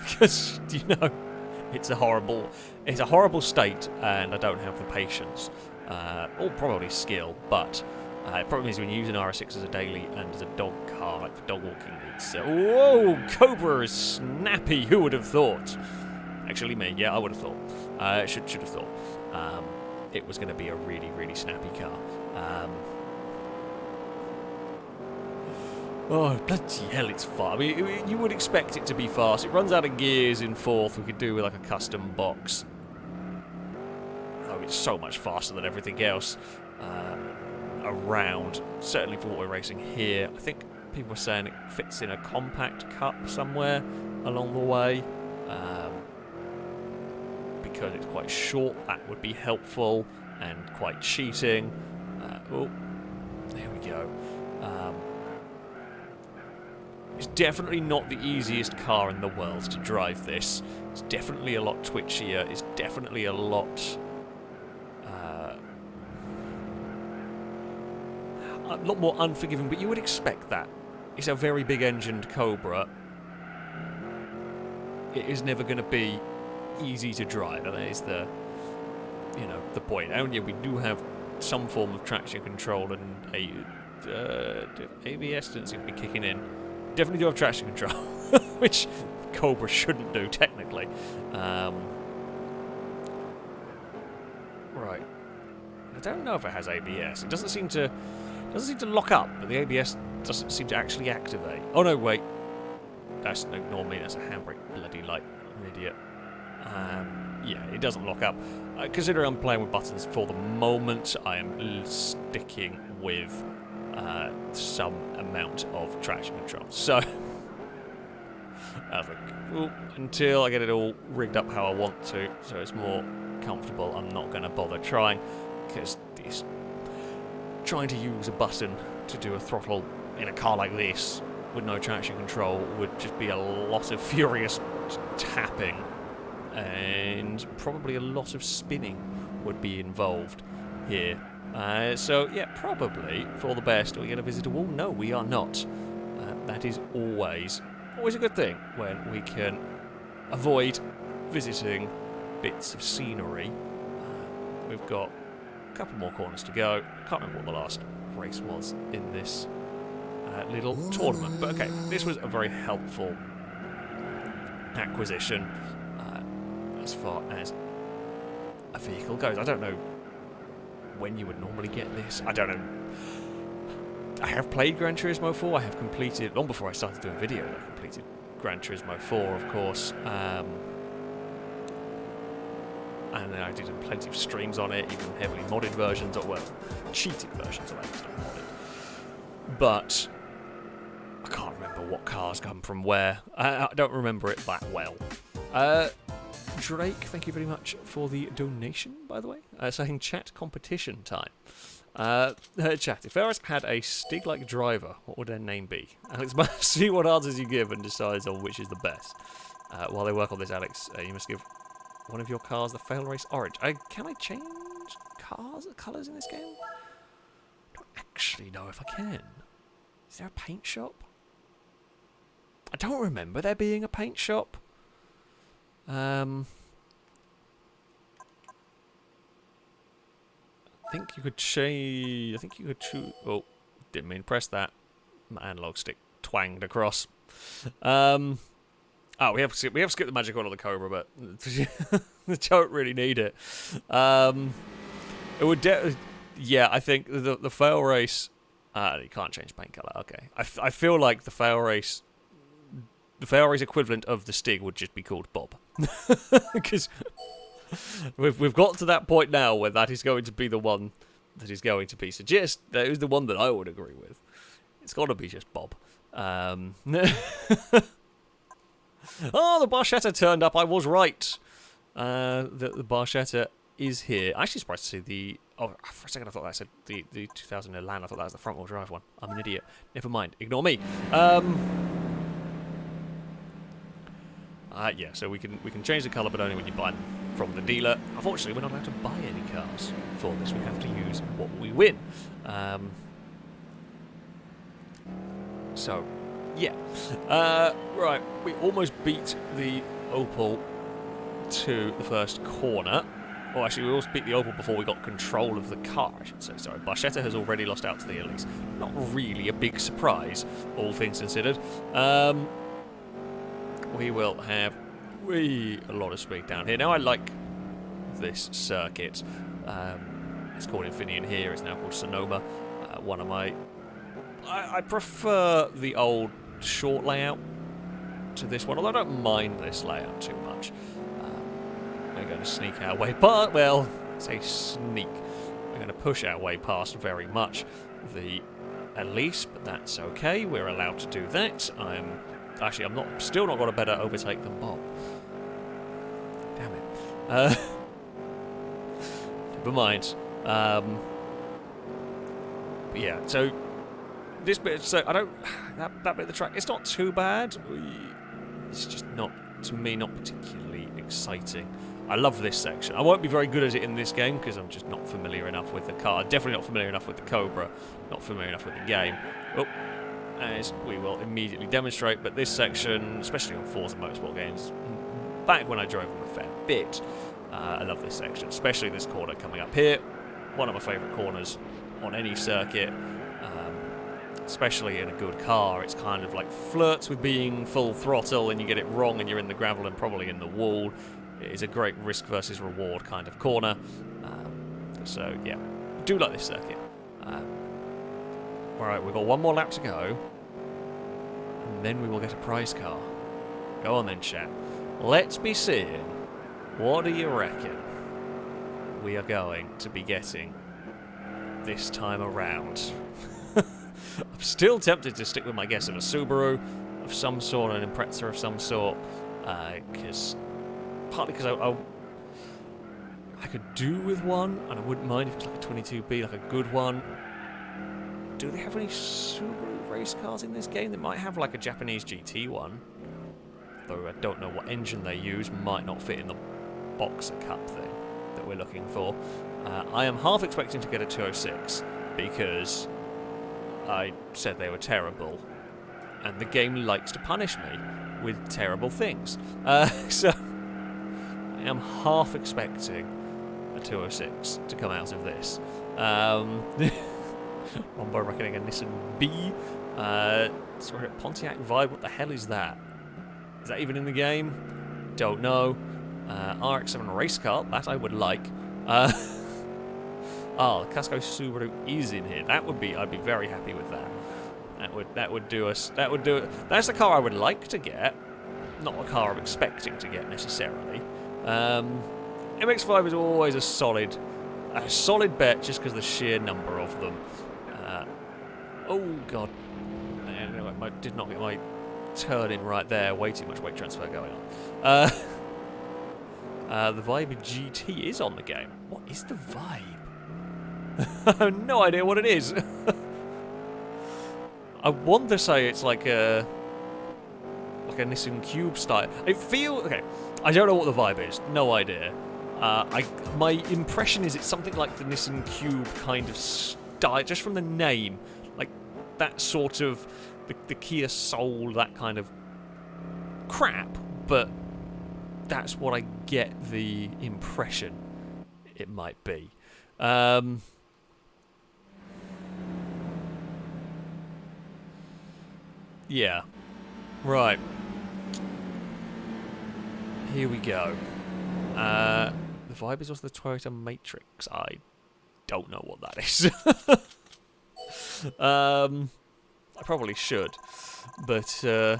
because It's a horrible state, and I don't have the patience, or probably skill, but the problem is when you use an RS6 as a daily and as a dog car, like for dog walking, it's... whoa! Cobra is snappy, who would have thought? Actually me, yeah, I would have thought. Should have thought. It was going to be a really, really snappy car. Oh, bloody hell, it's fast. I mean, you would expect it to be fast. It runs out of gears in fourth. We could do with like a custom box. Oh, it's so much faster than everything else around. Certainly for what we're racing here. I think people were saying it fits in a compact cup somewhere along the way. Because it's quite short, that would be helpful and quite cheating. Oh, there we go. It's definitely not the easiest car in the world to drive this. It's definitely a lot twitchier. It's definitely a lot more unforgiving, but you would expect that. It's a very big-engined Cobra. It is never going to be easy to drive, and that is the point. And yeah, we do have some form of traction control, and ABS doesn't seem to be kicking in. Definitely do have traction control, which Cobra shouldn't do technically. Right, I don't know if it has ABS. It doesn't seem to lock up, but the ABS doesn't seem to actually activate. Oh no, wait, ignore me. That's a handbrake bloody light. I'm an idiot. Yeah, it doesn't lock up. Considering I'm playing with buttons for the moment, I am sticking with some amount of traction control. So, I was like, until I get it all rigged up how I want to, so it's more comfortable, I'm not going to bother trying, because trying to use a button to do a throttle in a car like this with no traction control would just be a lot of furious tapping, and probably a lot of spinning would be involved here. So yeah, probably for the best we get a visitor wall. No, we are not. That is always a good thing when we can avoid visiting bits of scenery. We've got a couple more corners to go. Can't remember what the last race was in this little tournament, but okay, this was a very helpful acquisition as far as a vehicle goes. I don't know when you would normally get this. I don't know. I have played Gran Turismo 4. I have completed, long before I started doing video, I completed Gran Turismo 4, of course. And then I did plenty of streams on it, even heavily modded versions, or well, cheated versions of it, not modded. But I can't remember what cars come from where. I don't remember it that well. Drake, thank you very much for the donation, by the way. Saying chat competition time. Chat, if FailRace had a Stig-like driver, what would their name be? Alex must see what answers you give and decides on which is the best. While they work on this, Alex, you must give one of your cars the FailRace orange. Can I change colours in this game? I don't actually know if I can. Is there a paint shop? I don't remember there being a paint shop. I think you could change. I think you could choose. Oh, didn't mean to press that. My analog stick twanged across. Oh, we have skipped the magic on the Cobra, but they don't really need it. It would. Yeah, I think the FailRace. You can't change paint color. Okay, I feel like the FailRace equivalent of the Stig would just be called Bob, because we've got to that point now where that is going to be the one that is going to be suggest. That is the one that I would agree with. It's got to be just Bob. Oh, the Barchetta turned up. I was right. The Barchetta is here. I'm actually surprised to see the... Oh, for a second I thought that said the 2000 Elan. I thought that was the front-wheel drive one. I'm an idiot. Never mind. Ignore me. Yeah, so we can change the colour, but only when you buy them from the dealer. Unfortunately, we're not allowed to buy any cars for this. We have to use what we win. So... yeah. Right, we almost beat the Opel to the first corner. Oh, actually, we also beat the Opel before we got control of the car, I should say. Sorry, Barchetta has already lost out to the Elise. Not really a big surprise, all things considered. We will have a lot of speed down here. Now, I like this circuit. It's called Infineon here. It's now called Sonoma. One of my... I prefer the old short layout to this one, although I don't mind this layout too much. We're going to sneak our way past, well, say sneak. We're going to push our way past very much the Elise, but that's okay. We're allowed to do that. I'm still not got a better overtake than Bob. Damn it. Never mind. But yeah, so this bit, so I don't, that bit of the track, it's not too bad. It's just not, to me, not particularly exciting. I love this section. I won't be very good at it in this game because I'm just not familiar enough with the car. Definitely not familiar enough with the Cobra. Not familiar enough with the game. Oh, as we will immediately demonstrate. But this section, especially on Forza Motorsport games, back when I drove them a fair bit, I love this section. Especially this corner coming up here. One of my favourite corners on any circuit. Especially in a good car. It's kind of like flirts with being full throttle and you get it wrong and you're in the gravel and probably in the wall. It is a great risk versus reward kind of corner. So, yeah, do like this circuit. Alright, we've got one more lap to go. And then we will get a prize car. Go on then, chat. Let's be seeing. What do you reckon we are going to be getting this time around? I'm still tempted to stick with my guess of a Subaru of some sort, an Impreza of some sort. Partly because I could do with one, and I wouldn't mind if it's like a 22B, like a good one. Do they have any Subaru race cars in this game? They might have like a Japanese GT one, though I don't know what engine they use. Might not fit in the Boxer Cup thing that we're looking for. I am half expecting to get a 206 because I said they were terrible, and the game likes to punish me with terrible things. So I am half expecting a 206 to come out of this. One by reckoning a Nissan B. Sorry, Pontiac Vibe. What the hell is that? Is that even in the game? Don't know. RX-7 race car. That I would like. Oh, Casco Subaru is in here. That would be. I'd be very happy with that. That would do us. That would do it. That's the car I would like to get. Not a car I'm expecting to get necessarily. MX-5 is always a solid bet just because the sheer number of them. Oh god, I did not get my turn in right there. Way too much weight transfer going on. The Vibe GT is on the game. What is the Vibe? I have no idea what it is. I want to say it's like a Nissan Cube style. Okay, I don't know what the Vibe is. No idea. My impression is it's something like the Nissan Cube kind of style, just from the name, like that sort of the Kia Soul, that kind of crap. But that's what I get the impression it might be. Yeah. Right. Here we go. The Vibe is also the Toyota Matrix. I don't know what that is. I probably should. But, do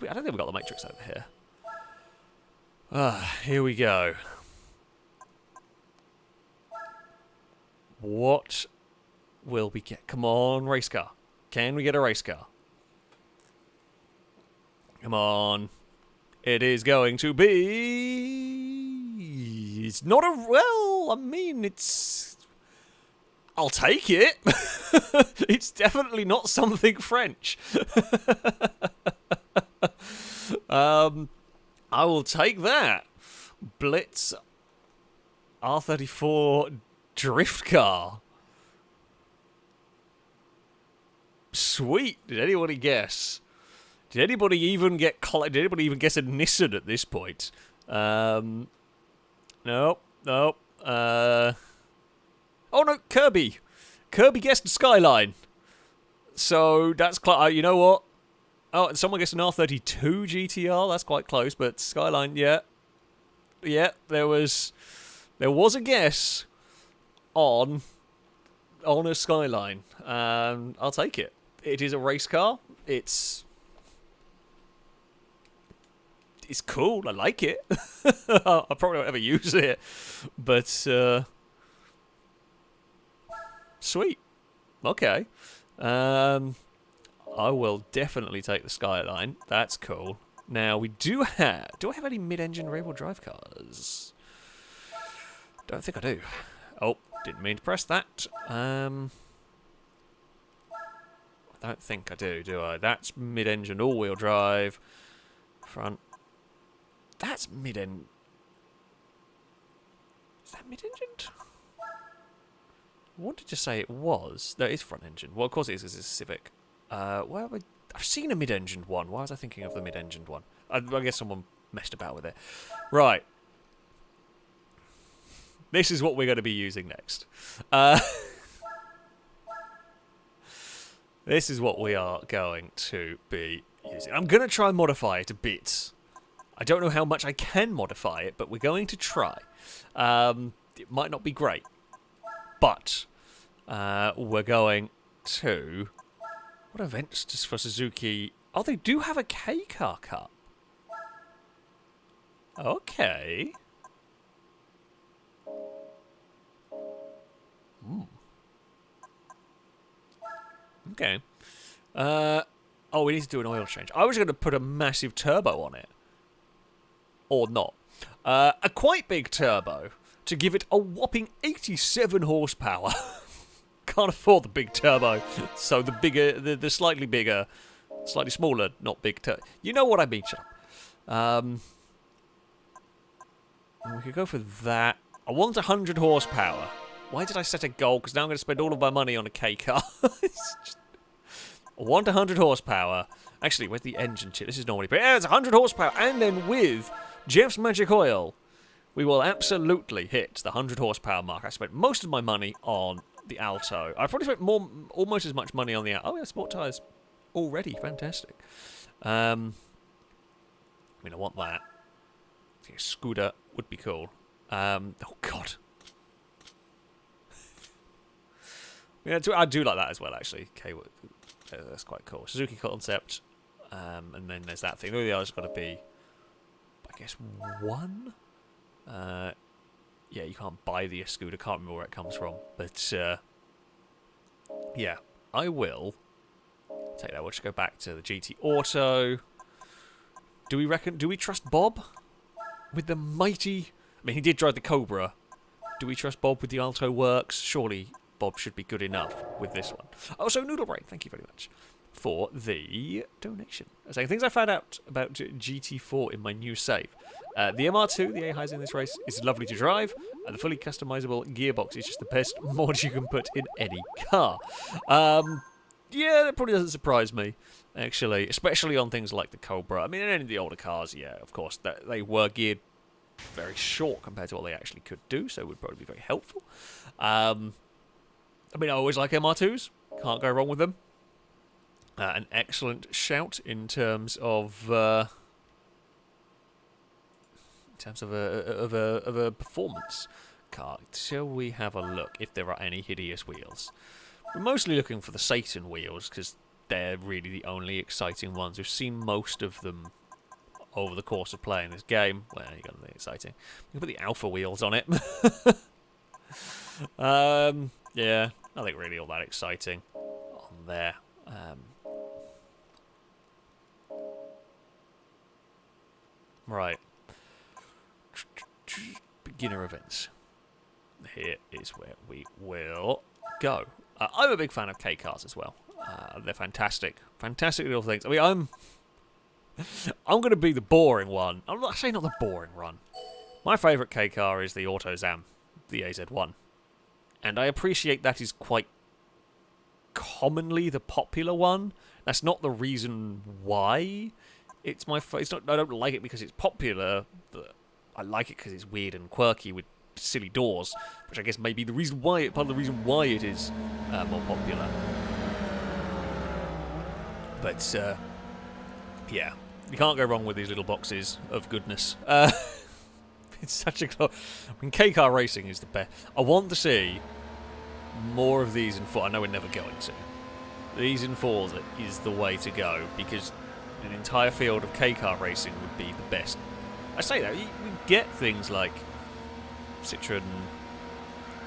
we? I don't think we've got the Matrix over here. Here we go. What will we get? Come on, race car. Can we get a race car? Come on. It is going to be... It's not a... Well, I mean, it's... I'll take it. It's definitely not something French. I will take that. Blitz R34 drift car. Sweet. Did anybody guess? Did anybody even get a Nissan at this point? Nope. Oh no, Kirby. Kirby guessed Skyline. So that's you know what? Oh, and someone gets an R32 GTR. That's quite close, but Skyline, yeah, there was a guess on a Skyline. I'll take it. It is a race car. It's cool. I like it. I probably won't ever use it, but sweet. Okay. I will definitely take the Skyline. That's cool. Now we do have. Do I have any mid-engine rear-wheel drive cars? Don't think I do. Oh, didn't mean to press that. I don't think I do I? That's mid-engine all-wheel drive. Front. That's mid-engine. Is that mid-engined? I wanted to say it was. No, it is front-engine. Well, of course it is because it's a Civic. Where have I've seen a mid-engined one. Why was I thinking of the mid-engined one? I guess someone messed about with it. Right. This is what we're going to be using next. This is what we are going to be using. I'm going to try and modify it a bit. I don't know how much I can modify it, but we're going to try. It might not be great, but we're going to... What events just for Suzuki? Oh, they do have a K-Car Cup. Okay. Okay. Oh, we need to do an oil change. I was going to put a massive turbo on it. Or not. A quite big turbo to give it a whopping 87 horsepower. Can't afford the big turbo. So the bigger, the slightly bigger, slightly smaller, not big turbo. You know what I mean, shut up. We could go for that. I want 100 horsepower. Why did I set a goal? Because now I'm going to spend all of my money on a K car. I want 100 horsepower. Actually, where's the engine chip? This is normally... Yeah, it's 100 horsepower. And then with Jeff's Magic Oil, we will absolutely hit the 100 horsepower mark. I spent most of my money on the Alto. I probably spent almost as much money on the Alto. Oh, yeah, sport tyres already. Fantastic. I mean, I want that. I think a scooter would be cool. Oh, God. Yeah, I do like that as well, actually. Okay, that's quite cool. Suzuki concept. And then there's that thing. The other's got to be, I guess, one? Yeah, you can't buy the scooter. Can't remember where it comes from. But, yeah, I will take that. We'll just go back to the GT Auto. Do we trust Bob with the mighty... I mean, he did drive the Cobra. Do we trust Bob with the Alto Works? Surely Bob should be good enough with this one. Also, Noodle Brain, thank you very much for the donation. Saying things I found out about GT4 in my new save. The MR2, the A-Highs in this race, is lovely to drive, and the fully customizable gearbox is just the best mod you can put in any car. Yeah, that probably doesn't surprise me, actually, especially on things like the Cobra. I mean, in any of the older cars, yeah, of course, they were geared very short compared to what they actually could do, so it would probably be very helpful. I mean, I always like MR2s. Can't go wrong with them. An excellent shout in terms of a performance car. Shall we have a look if there are any hideous wheels? We're mostly looking for the Satan wheels because they're really the only exciting ones. We've seen most of them over the course of playing this game. Well, you got nothing exciting. You can put the Alpha wheels on it. Yeah, nothing really all that exciting on there. Right. Beginner events. Here is where we will go. I'm a big fan of K-cars as well. They're fantastic. Fantastic little things. I mean, I'm going to be the boring one. I'm not saying not the boring one. My favourite K-car is the AutoZam, the AZ1. And I appreciate that is quite commonly the popular one. That's not the reason why it's my it's not. I don't like it because it's popular. But I like it because it's weird and quirky with silly doors, which I guess may be the reason why part of the reason why it is more popular. But yeah, you can't go wrong with these little boxes of goodness. It's such a I mean, K-car racing is the best. I want to see more of these in 4. I know we're never going to. These in 4s is the way to go, because an entire field of K-car racing would be the best. I say that, we get things like Citroen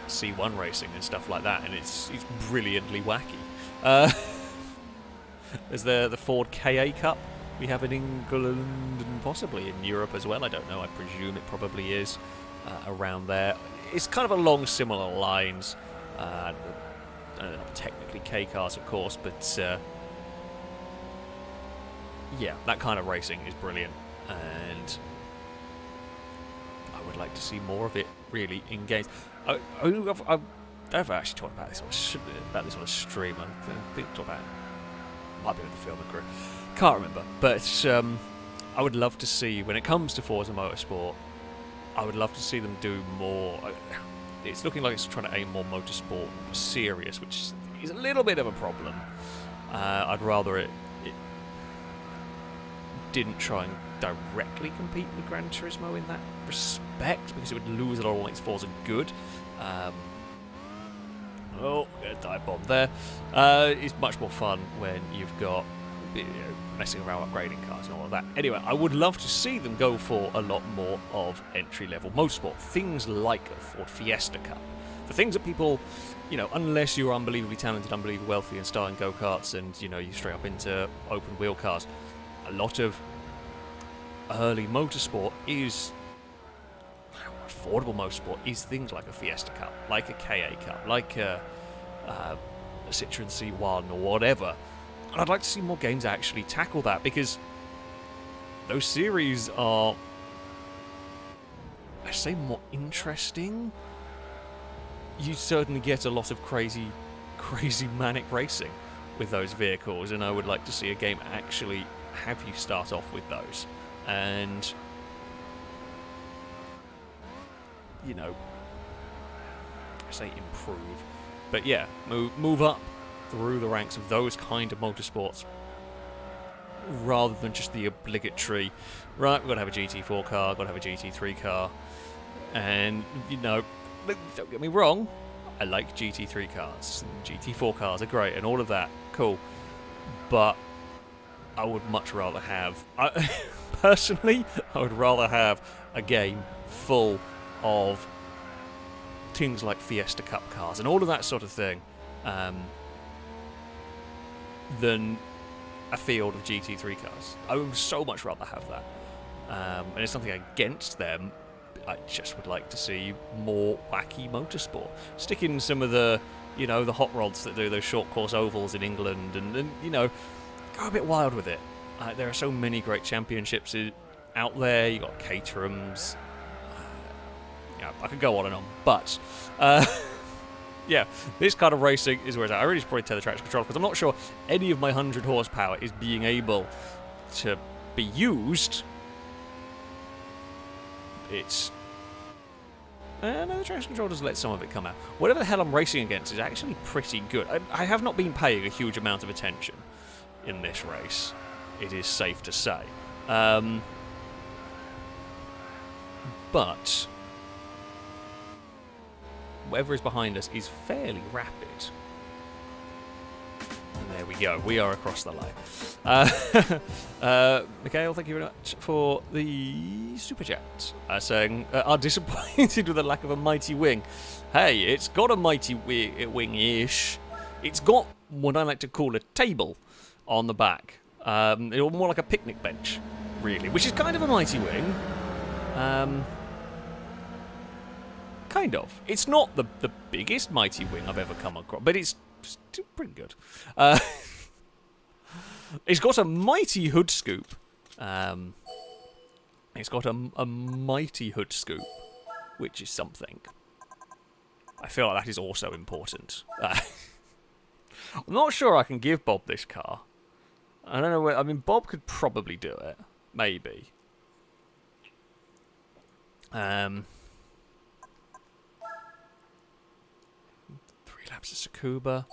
C1 racing and stuff like that, and it's brilliantly wacky. There's the Ford KA Cup we have in England and possibly in Europe as well. I don't know. I presume it probably is around there. It's kind of along similar lines. Not technically K-cars, of course, but yeah, that kind of racing is brilliant, and I would like to see more of it really in games. I've actually talked about this on a stream. I think talked about it. Might be with the filming crew. Can't remember, but I would love to see, when it comes to Forza Motorsport, I would love to see them do more. It's looking like it's trying to aim more motorsport serious, which is a little bit of a problem. I'd rather it didn't try and directly compete with Gran Turismo in that respect, because it would lose a lot of what makes Forza good. Oh, a dive bomb there. It's much more fun when you've got messing around upgrading cars and all of that. Anyway, I would love to see them go for a lot more of entry-level motorsport. Things like a Ford Fiesta Cup. The things that people, unless you're unbelievably talented, unbelievably wealthy and starting go-karts and, you straight up into open-wheel cars, a lot of early motorsport is... affordable motorsport is things like a Fiesta Cup, like a KA Cup, like a Citroen C1 or whatever. And I'd like to see more games actually tackle that, because those series are, I say, more interesting. You certainly get a lot of crazy manic racing with those vehicles, and I would like to see a game actually have you start off with those. And I say improve, but yeah, move up through the ranks of those kind of motorsports, rather than just the obligatory, right, we've got to have a GT4 car, got to have a GT3 car, and, don't get me wrong, I like GT3 cars, and GT4 cars are great, and all of that, cool, but I would much rather have, personally, I would rather have a game full of things like Fiesta Cup cars and all of that sort of thing, than a field of GT3 cars. I would so much rather have that. And it's nothing against them. I just would like to see more wacky motorsport. Stick in some of the, the hot rods that do those short course ovals in England, and go a bit wild with it. There are so many great championships out there. You got Caterhams. I could go on and on, but yeah, this kind of racing is where it's at. I really should probably tell the traction control, because I'm not sure any of my 100 horsepower is being able to be used. It's... no, the traction control does let some of it come out. Whatever the hell I'm racing against is actually pretty good. I have not been paying a huge amount of attention in this race, it is safe to say. But whatever is behind us is fairly rapid. And there we go. We are across the line. Mikhail, thank you very much for the super chat. Saying, are disappointed with the lack of a mighty wing. Hey, it's got a mighty wing-ish. It's got what I like to call a table on the back. It's more like a picnic bench, really, which is kind of a mighty wing. Kind of. It's not the biggest mighty wing I've ever come across, but it's still pretty good. It's got a mighty hood scoop. It's got a mighty hood scoop, which is something. I feel like that is also important. I'm not sure I can give Bob this car. I don't know. I mean, Bob could probably do it. Maybe. 3 laps at Tsukuba.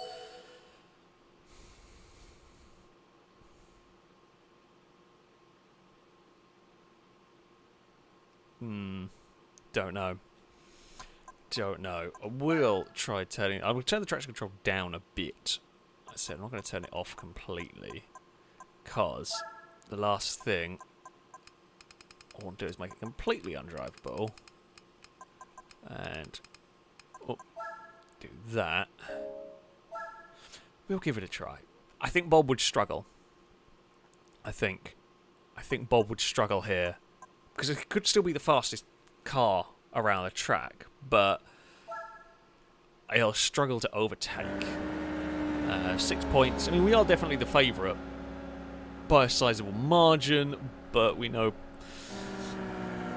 Don't know. Don't know. I will try turning... I will turn the traction control down a bit. I said I'm not going to turn it off completely. Because the last thing I want to do is make it completely undrivable. And... oh, do that. We'll give it a try. I think Bob would struggle. I think Bob would struggle here. Because it could still be the fastest car around the track, but he'll struggle to overtake. 6 points. I mean, we are definitely the favourite by a sizable margin, but we know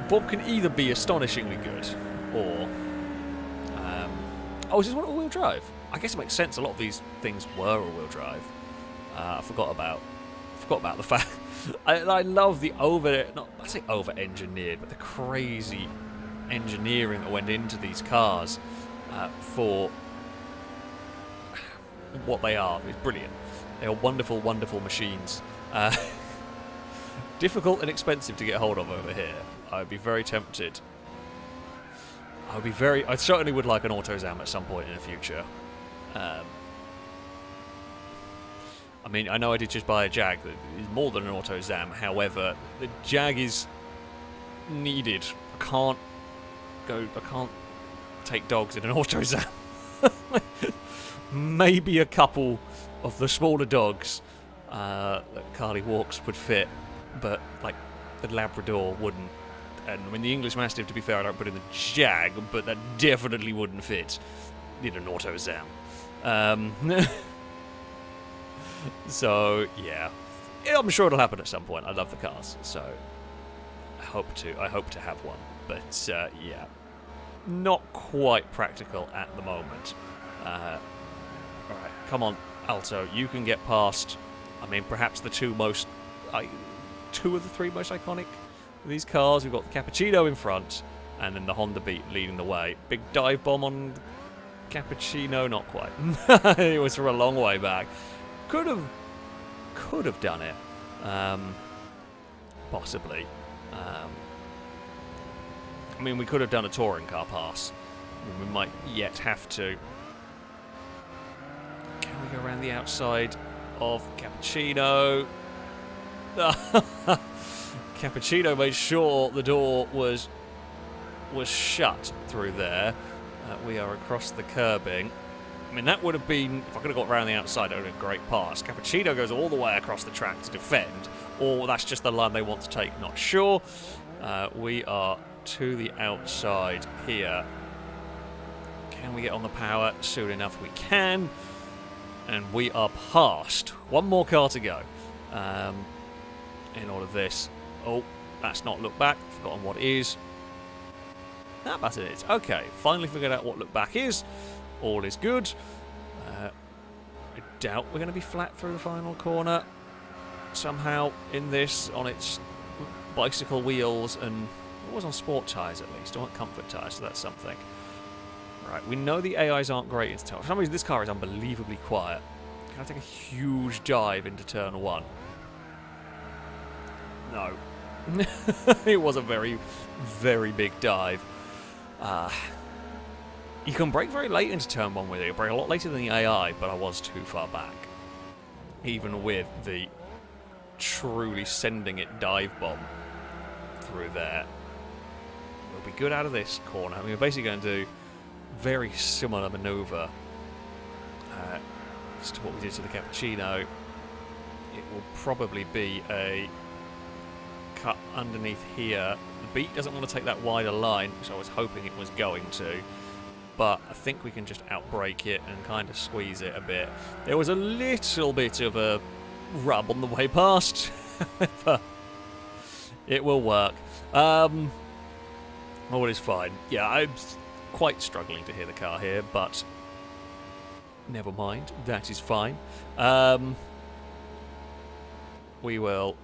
Bob can either be astonishingly good or... oh, is this one all-wheel drive? I guess it makes sense. A lot of these things were all-wheel drive. I forgot about the fact. I love the I say over-engineered, but the crazy engineering that went into these cars for what they are. It's brilliant. They are wonderful, wonderful machines. Difficult and expensive to get hold of over here. I would be very tempted. I certainly would like an AutoZam at some point in the future. I mean, I know I did just buy a Jag that is more than an AutoZam. However, the Jag is needed. I can't take dogs in an AutoZam. Maybe a couple of the smaller dogs that Carly Walks would fit, but like the Labrador wouldn't. And I mean, the English Mastiff, to be fair, I don't put in the Jag, but that definitely wouldn't fit in an AutoZam. So yeah, I'm sure it'll happen at some point. I love the cars, so I hope to have one. But yeah, not quite practical at the moment. All right, come on, Alto, you can get past. I mean, perhaps the two of the three most iconic of these cars. We've got the Cappuccino in front, and then the Honda Beat leading the way. Big dive bomb on Cappuccino, not quite. It was from a long way back. Could have done it, possibly. I mean, we could have done a touring car pass. I mean, we might yet have to. Can we go around the outside of Cappuccino? Cappuccino made sure the door was shut through there. We are across the curbing. I mean, that would have been, if I could have got around the outside, that would have been a great pass. Cappuccino goes all the way across the track to defend, or that's just the line they want to take, not sure. We are to the outside here. Can we get on the power? Soon enough we can. And we are past. One more car to go. In all of this. Oh, that's not look back. Forgotten what it is. That's it. Okay, finally figured out what look back is. All is good. I doubt we're going to be flat through the final corner somehow in this on its bicycle wheels, and it was on sport tyres at least. I want comfort tyres, so that's something. Right, we know the AIs aren't great in turn. For some reason, this car is unbelievably quiet. Can I take a huge dive into turn one? No. It was a very, very big dive. You can brake very late into turn one with it. You brake a lot later than the AI, but I was too far back. Even with the truly sending it dive bomb through there. We'll be good out of this corner. I mean, we're basically going to do very similar manoeuvre as to what we did to the Cappuccino. It will probably be a cut underneath here. The Beat doesn't want to take that wider line, which I was hoping it was going to. But I think we can just outbrake it and kind of squeeze it a bit. There was a little bit of a rub on the way past. But it will work. All is fine. Yeah, I'm quite struggling to hear the car here, but Never mind. That is fine. We will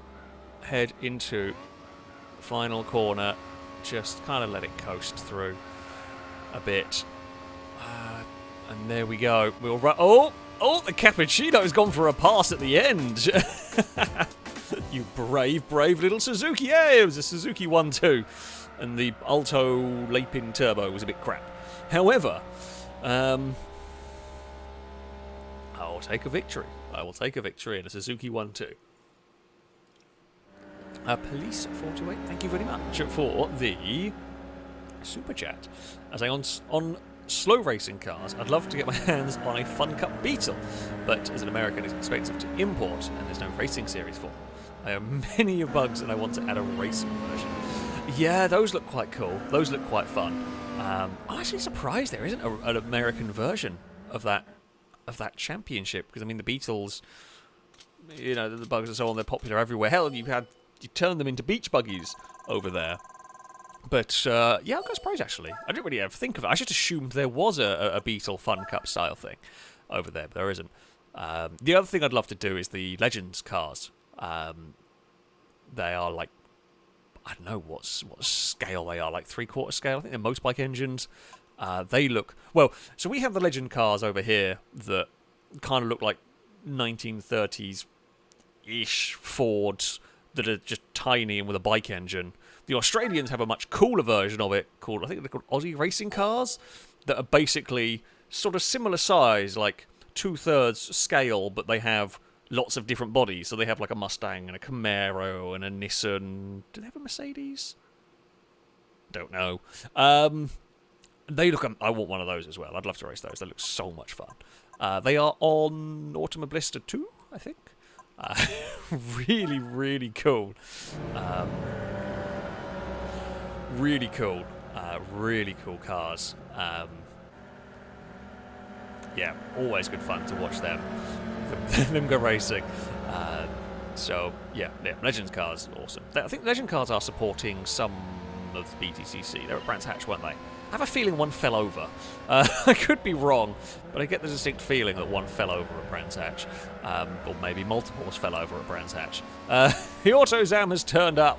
head into final corner. Just kind of let it coast through a bit. And there we go. We'll run. Oh, the Cappuccino's gone for a pass at the end. You brave little Suzuki. Yeah, it was a Suzuki 1-2. And the Alto Lapin Turbo was a bit crap. However, I will take a victory. I will take a victory in a Suzuki 1-2. Police 428, thank you very much for the super chat. As I on slow racing cars, I'd love to get my hands on a Fun Cup Beetle, but as an American, it's expensive to import, and there's no racing series for them. I have many bugs, and I want to add a racing version. Yeah, those look quite cool. Those look quite fun. I'm actually surprised there isn't an American version of that championship, because I mean the Beetles, you know, the bugs and so on, they're popular everywhere. Hell, you turn them into beach buggies over there. But yeah, I'm quite surprised actually. I didn't really ever think of it. I just assumed there was a Beetle Fun Cup style thing over there, but there isn't. The other thing I'd love to do is the Legends cars. They are like, I don't know what scale they are, like 3/4 scale. I think they're most bike engines. They look well. So we have the Legend cars over here that kind of look like 1930s-ish Fords that are just tiny and with a bike engine. The Australians have a much cooler version of it called, I think they're called Aussie racing cars, that are basically sort of similar size, like 2/3 scale, but they have lots of different bodies. So they have like a Mustang and a Camaro and a Nissan. Do they have a Mercedes? Don't know. They look. I want one of those as well. I'd love to race those. They look so much fun. They are on Automobilista 2, I think. Really, really cool. Really cool. Really cool cars. Yeah, always good fun to watch them go racing. So, yeah, Legends cars, awesome. I think Legend cars are supporting some of the BTCC. They're at Brands Hatch, weren't they? I have a feeling one fell over. I could be wrong, but I get the distinct feeling that one fell over at Brands Hatch. Or maybe multiples fell over at Brands Hatch. The AutoZam has turned up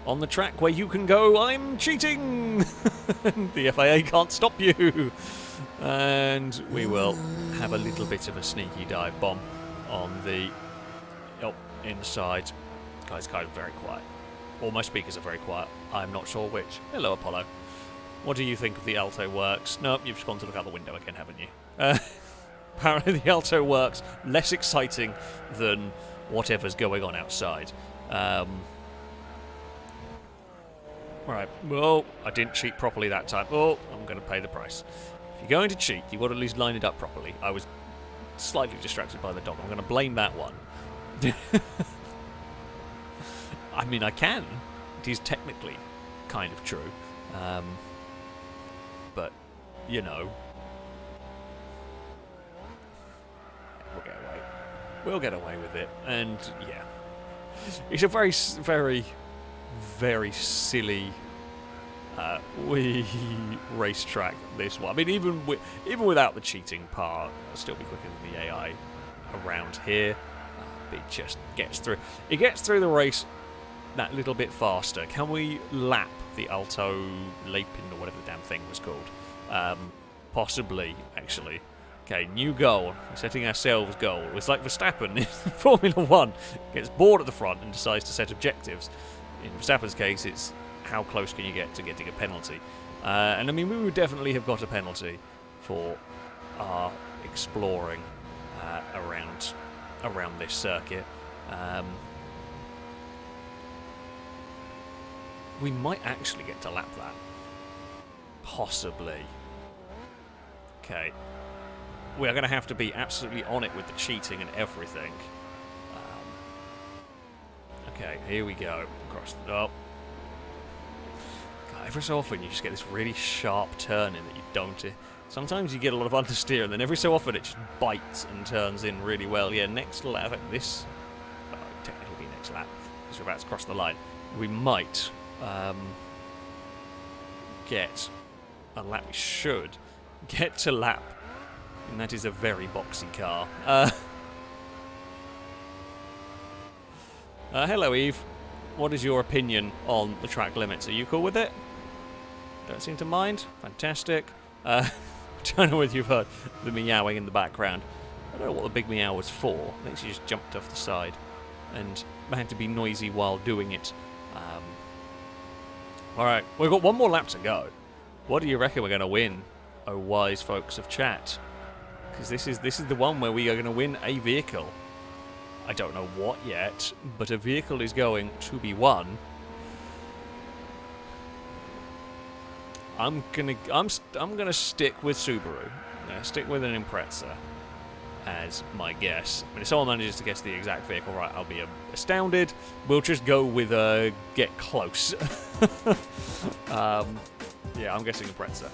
on the track where you can go, I'm cheating! The FIA can't stop you! And we will have a little bit of a sneaky dive bomb on the inside. Guys, kind of very quiet. All my speakers are very quiet. I'm not sure which. Hello, Apollo. What do you think of the Alto Works? Nope, you've just gone to look out the window again, haven't you? Apparently the Alto Works, less exciting than whatever's going on outside. Right, well, I didn't cheat properly that time. Oh, I'm going to pay the price. If you're going to cheat, you've got to at least line it up properly. I was slightly distracted by the dog. I'm going to blame that one. I mean, I can. It is technically kind of true. But, you know, we'll get away with it. And, yeah. It's a very, very, very silly wee racetrack, this one. I mean, even without the cheating part, it'll still be quicker than the AI around here. It just gets through. It gets through the race that little bit faster. Can we lap the Alto Lapin or whatever the damn thing was called? Possibly, actually. Okay, new goal. We're setting ourselves goal. It's like Verstappen in Formula 1. Gets bored at the front and decides to set objectives. In Verstappen's case, it's how close can you get to getting a penalty. And I mean, we would definitely have got a penalty for our exploring around this circuit. We might actually get to lap that. Possibly. Okay. We are going to have to be absolutely on it with the cheating and everything. Okay, here we go. Across the... Oh. God, every so often you just get this really sharp turn in that you don't... Sometimes you get a lot of understeer, and then every so often it just bites and turns in really well. Yeah, next lap... This... Oh, technically be next lap, because we're about to cross the line. We might... get a lap. We should get to lap And that is a very boxy car. Hello, Eve. What is your opinion on the track limits? Are you cool with it? Don't seem to mind. Fantastic. I don't know whether you've heard the meowing in the background. I don't know what the big meow was for. I think she just jumped off the side and had to be noisy while doing it. Alright, we've got one more lap to go. What do you reckon we're going to win, oh wise folks of chat? Because this is the one where we are going to win a vehicle. I don't know what yet, but a vehicle is going to be won. I'm gonna stick with Subaru. I'm gonna stick with an Impreza as my guess. But if someone manages to guess the exact vehicle right, I'll be astounded. We'll just go with get close. Yeah, I'm guessing Impreza.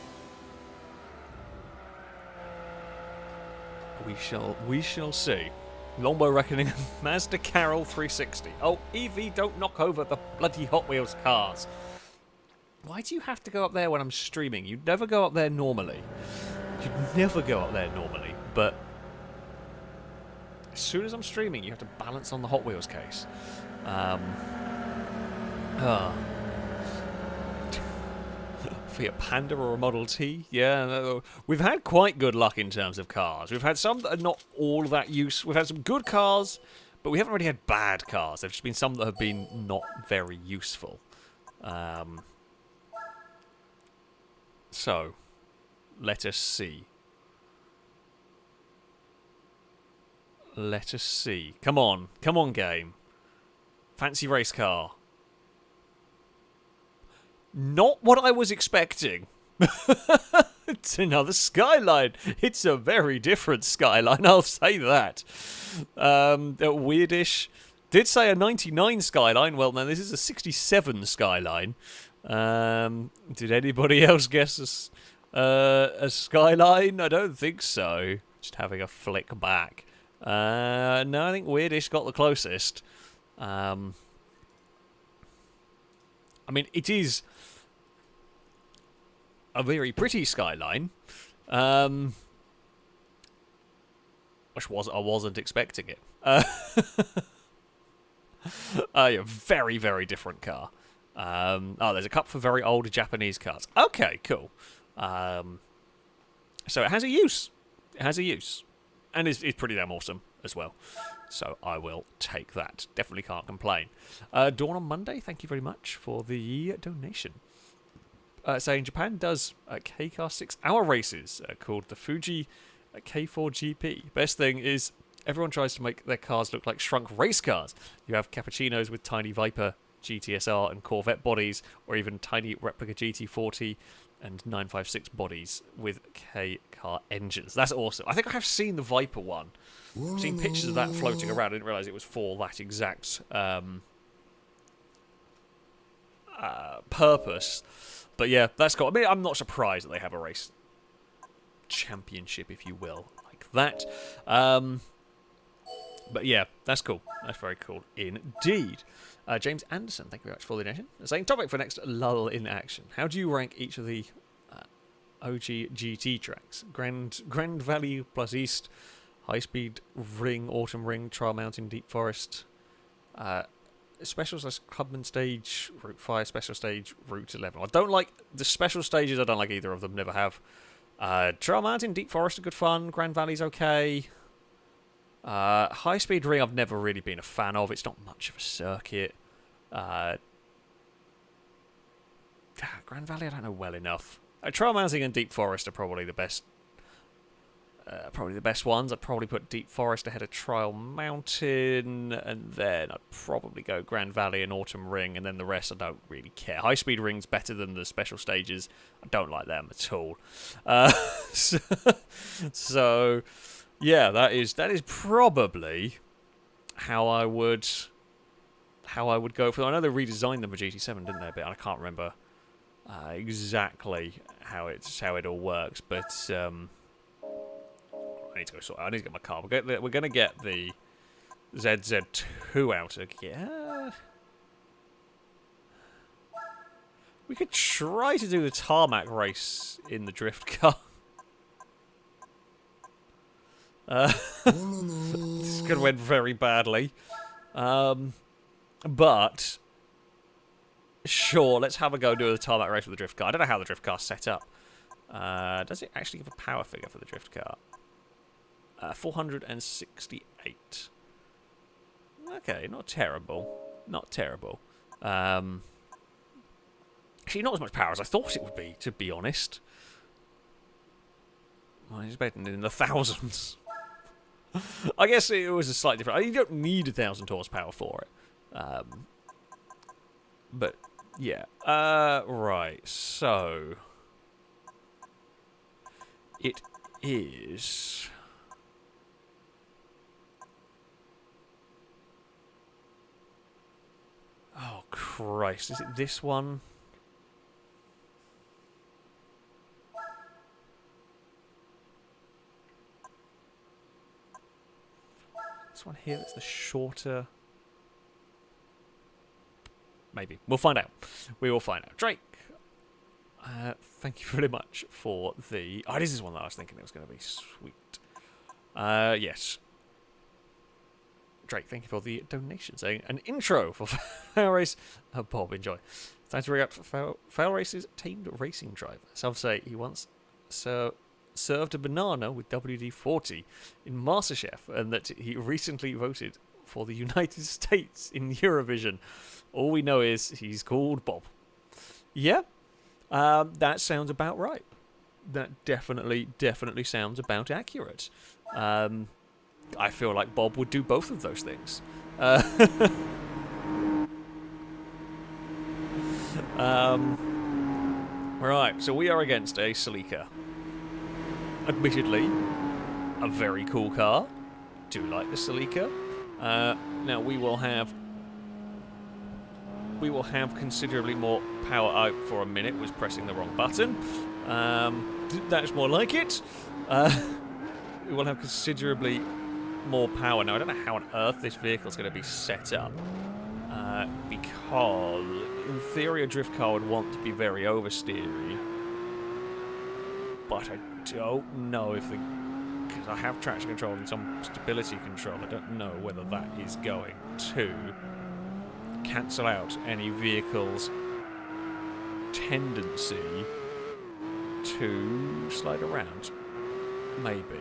We shall see. Longbow Reckoning, Mazda Carol 360. Oh, EV, don't knock over the bloody Hot Wheels cars. Why do you have to go up there when I'm streaming? You'd never go up there normally. You'd never go up there normally, but as soon as I'm streaming, you have to balance on the Hot Wheels case. Fiat Panda or a Model T? Yeah, no, we've had quite good luck in terms of cars. We've had some that are not all that use. We've had some good cars, but we haven't really had bad cars. There've just been some that have been not very useful. So, let us see. Let us see. Come on. Come on, game. Fancy race car. Not what I was expecting. It's another Skyline. It's a very different Skyline, I'll say that. Weirdish. Did say a 99 Skyline. Well, now this is a 67 Skyline. Did anybody else guess a Skyline? I don't think so. Just having a flick back. No, I think Weirdish got the closest. I mean, it is a very pretty Skyline. Which I wasn't expecting it. Yeah, very, very different car. Oh, there's a cup for very old Japanese cars. Okay, cool. So it has a use. It has a use. And it's pretty damn awesome as well. So I will take that. Definitely can't complain. Dawn on Monday, thank you very much for the donation. Saying Japan does K-Car 6-hour races called the Fuji K4GP. Best thing is everyone tries to make their cars look like shrunk race cars. You have cappuccinos with tiny Viper GTSR and Corvette bodies, or even tiny replica GT40 and 956 bodies with K-car engines. That's awesome. I think I have seen the Viper one. I've seen pictures of that floating around. I didn't realise it was for that exact purpose. But yeah, that's cool. I mean, I'm not surprised that they have a race championship, if you will, like that. But yeah, that's cool. That's very cool indeed. James Anderson, thank you very much for the donation. Saying, topic for next lull in action. How do you rank each of the OG GT tracks? Grand Valley plus East, High Speed Ring, Autumn Ring, Trial Mountain, Deep Forest, Special Clubman Stage, Route 5, Special Stage, Route 11. I don't like the special stages. I don't like either of them. Never have. Trial Mountain, Deep Forest are good fun. Grand Valley's okay. High Speed Ring I've never really been a fan of. It's not much of a circuit. Grand Valley I don't know well enough. Trial Mountain and Deep Forest are probably the best. Probably the best ones. I'd probably put Deep Forest ahead of Trial Mountain, and then I'd probably go Grand Valley and Autumn Ring, and then the rest I don't really care. High Speed Ring's better than the special stages. I don't like them at all. So yeah, that is probably how I would go for them. I know they redesigned them for GT7, didn't they? But I can't remember exactly how it all works. But I need to go sort out. I need to get my car. We're going to get the ZZ2 out again. We could try to do the tarmac race in the drift car. This could have went very badly. But sure, let's have a go do the tarmac race with the drift car. I don't know how the drift car's set up. Does it actually give a power figure for the drift car? 468. Okay, not terrible. Not terrible. Actually, not as much power as I thought it would be, to be honest. Well, I was betting in the thousands. I guess it was a slightly different. You don't need 1,000 horsepower for it. But, yeah. Right, so... It is... Oh, Christ. Is it this one? This one here that's the shorter... Maybe. We'll find out. We will find out. Drake, thank you very much for the... Oh, this is one that I was thinking it was going to be sweet. Yes. Drake, thank you for the donation. Saying an intro for FailRace. Bob, enjoy. Time to ring up for FailRace's tamed racing driver. Some say he once served a banana with WD-40 in MasterChef, and that he recently voted for the United States in Eurovision. All we know is he's called Bob. Yeah, that sounds about right. That definitely sounds about accurate. I feel like Bob would do both of those things. Right, so we are against a Celica. Admittedly, a very cool car. Do like the Celica. Now we will have considerably more power out for a minute. Was pressing the wrong button. That's more like it. We will have considerably more power. Now I don't know how on earth this vehicle is going to be set up, because in theory a drift car would want to be very oversteery, but I don't know if because I have traction control and some stability control, I don't know whether that is going to cancel out any vehicle's tendency to slide around. Maybe.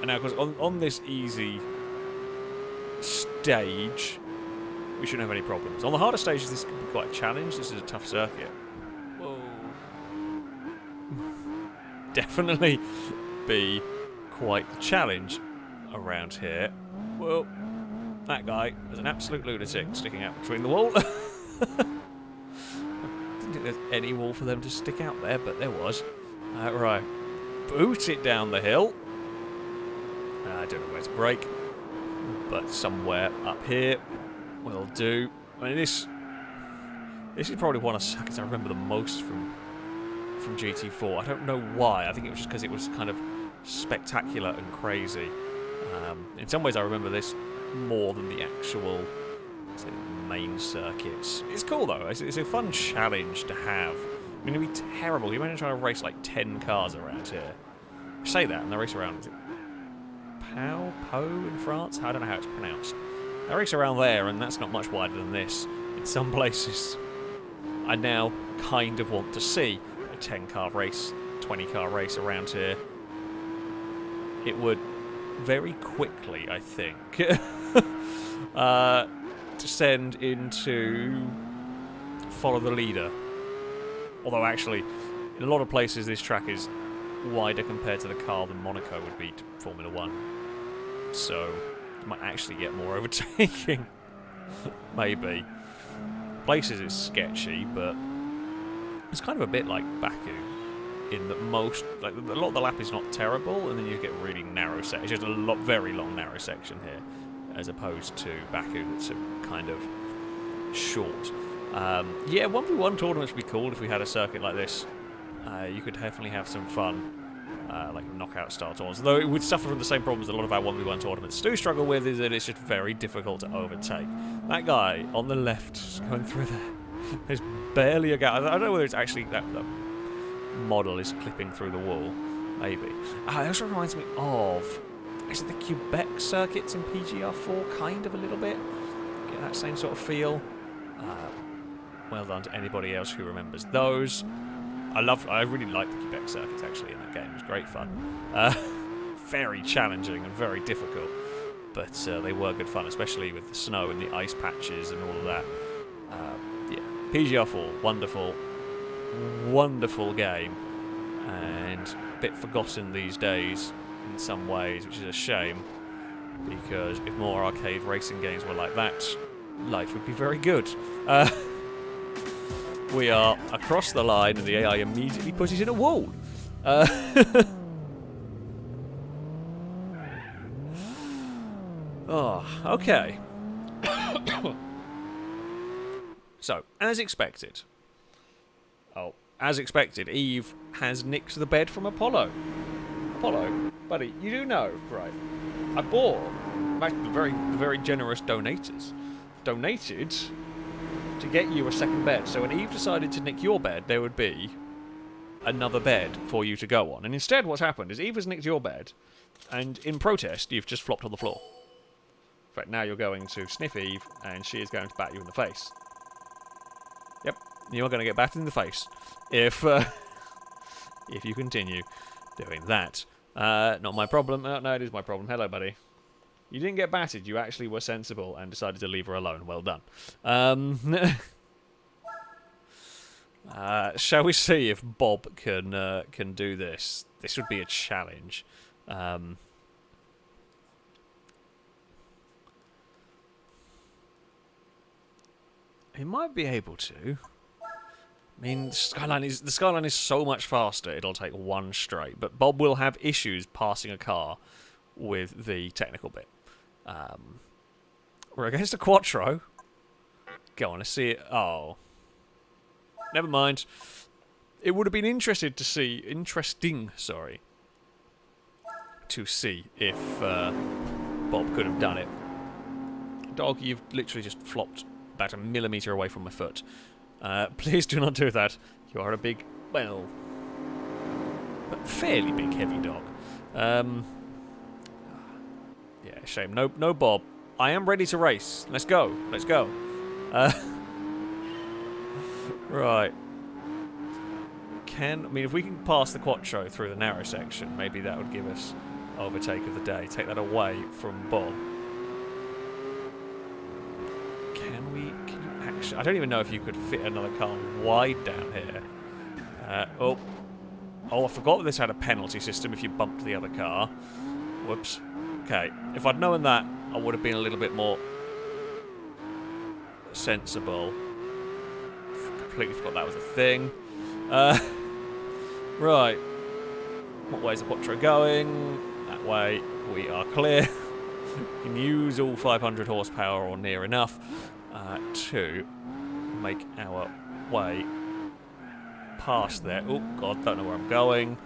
And now, because on this easy stage, we shouldn't have any problems. On the harder stages, this could be quite a challenge. This is a tough circuit. Whoa. Definitely be quite the challenge around here. Well, that guy is an absolute lunatic sticking out between the wall. I didn't think there's any wall for them to stick out there, but there was. Right. Boot it down the hill. I don't know where to brake, but somewhere up here will do. I mean, this is probably one of the circuits I remember the most from GT4. I don't know why. I think it was just because it was kind of spectacular and crazy. In some ways, I remember this more than the actual main circuits. It's cool though. It's a fun challenge to have. I mean, it'd be terrible. You imagine trying to race like 10 cars around here. I say that, and they race around. Is it Po in France? I don't know how it's pronounced. They race around there, and that's not much wider than this. In some places, I now kind of want to see a 10-car race, 20-car race around here. It would very quickly, I think, descend into follow the leader. Although actually, in a lot of places this track is wider compared to the car than Monaco would be to Formula 1. So, you might actually get more overtaking. Maybe. Places it's sketchy, but it's kind of a bit like Baku. In that most, like, a lot of the lap is not terrible, and then you get really narrow section. It's just a very long narrow section here, as opposed to Baku that's a kind of short. Yeah, 1v1 tournaments would be cool if we had a circuit like this. You could definitely have some fun, like knockout style tournaments. Though it would suffer from the same problems a lot of our 1v1 tournaments do struggle with, is that it's just very difficult to overtake. That guy on the left, just going through there, there's barely a gap. I don't know whether it's actually that the model is clipping through the wall. Maybe. It also reminds me of... Is it the Quebec circuits in PGR4? Kind of a little bit. Get that same sort of feel. Well done to anybody else who remembers those. I really liked the Quebec circuits actually in that game. It was great fun. Very challenging and very difficult, but they were good fun, especially with the snow and the ice patches and all of that. Yeah, PGR4, wonderful, wonderful game, and a bit forgotten these days in some ways, which is a shame, because if more arcade racing games were like that, life would be very good. We are across the line, and the AI immediately put it in a wall. Oh, okay. So, as expected. As expected, Eve has nicked the bed from Apollo. Apollo, buddy, you do know, right? I bought, very generous donators, donated to get you a second bed. So when Eve decided to nick your bed, there would be another bed for you to go on. And instead what's happened is Eve has nicked your bed, and in protest, you've just flopped on the floor. In fact, now you're going to sniff Eve, and she is going to bat you in the face. Yep, you're going to get batted in the face if you continue doing that. Not my problem. No, it is my problem. Hello, buddy. You didn't get batted. You actually were sensible and decided to leave her alone. Well done. Shall we see if Bob can do this? This would be a challenge. He might be able to. I mean, the Skyline is so much faster. It'll take one straight, but Bob will have issues passing a car with the technical bit. We're against a Quattro. Go on, let's see it. Oh, never mind. It would have been interesting to see if Bob could have done it. Dog, you've literally just flopped about a millimetre away from my foot. Please do not do that. You are a big, well, but fairly big, heavy dog. Yeah, shame. No, Bob. I am ready to race. Let's go. Let's go. Right. I mean, if we can pass the Quattro through the narrow section, maybe that would give us overtake of the day. Take that away from Bob. Can you actually... I don't even know if you could fit another car wide down here. Oh, I forgot this had a penalty system if you bumped the other car. Whoops. Okay, if I'd known that, I would have been a little bit more sensible. Completely forgot that was a thing. Right. What way is the Quattro going? That way. We are clear. We can use all 500 horsepower or near enough to make our way past there. Oh, God, don't know where I'm going.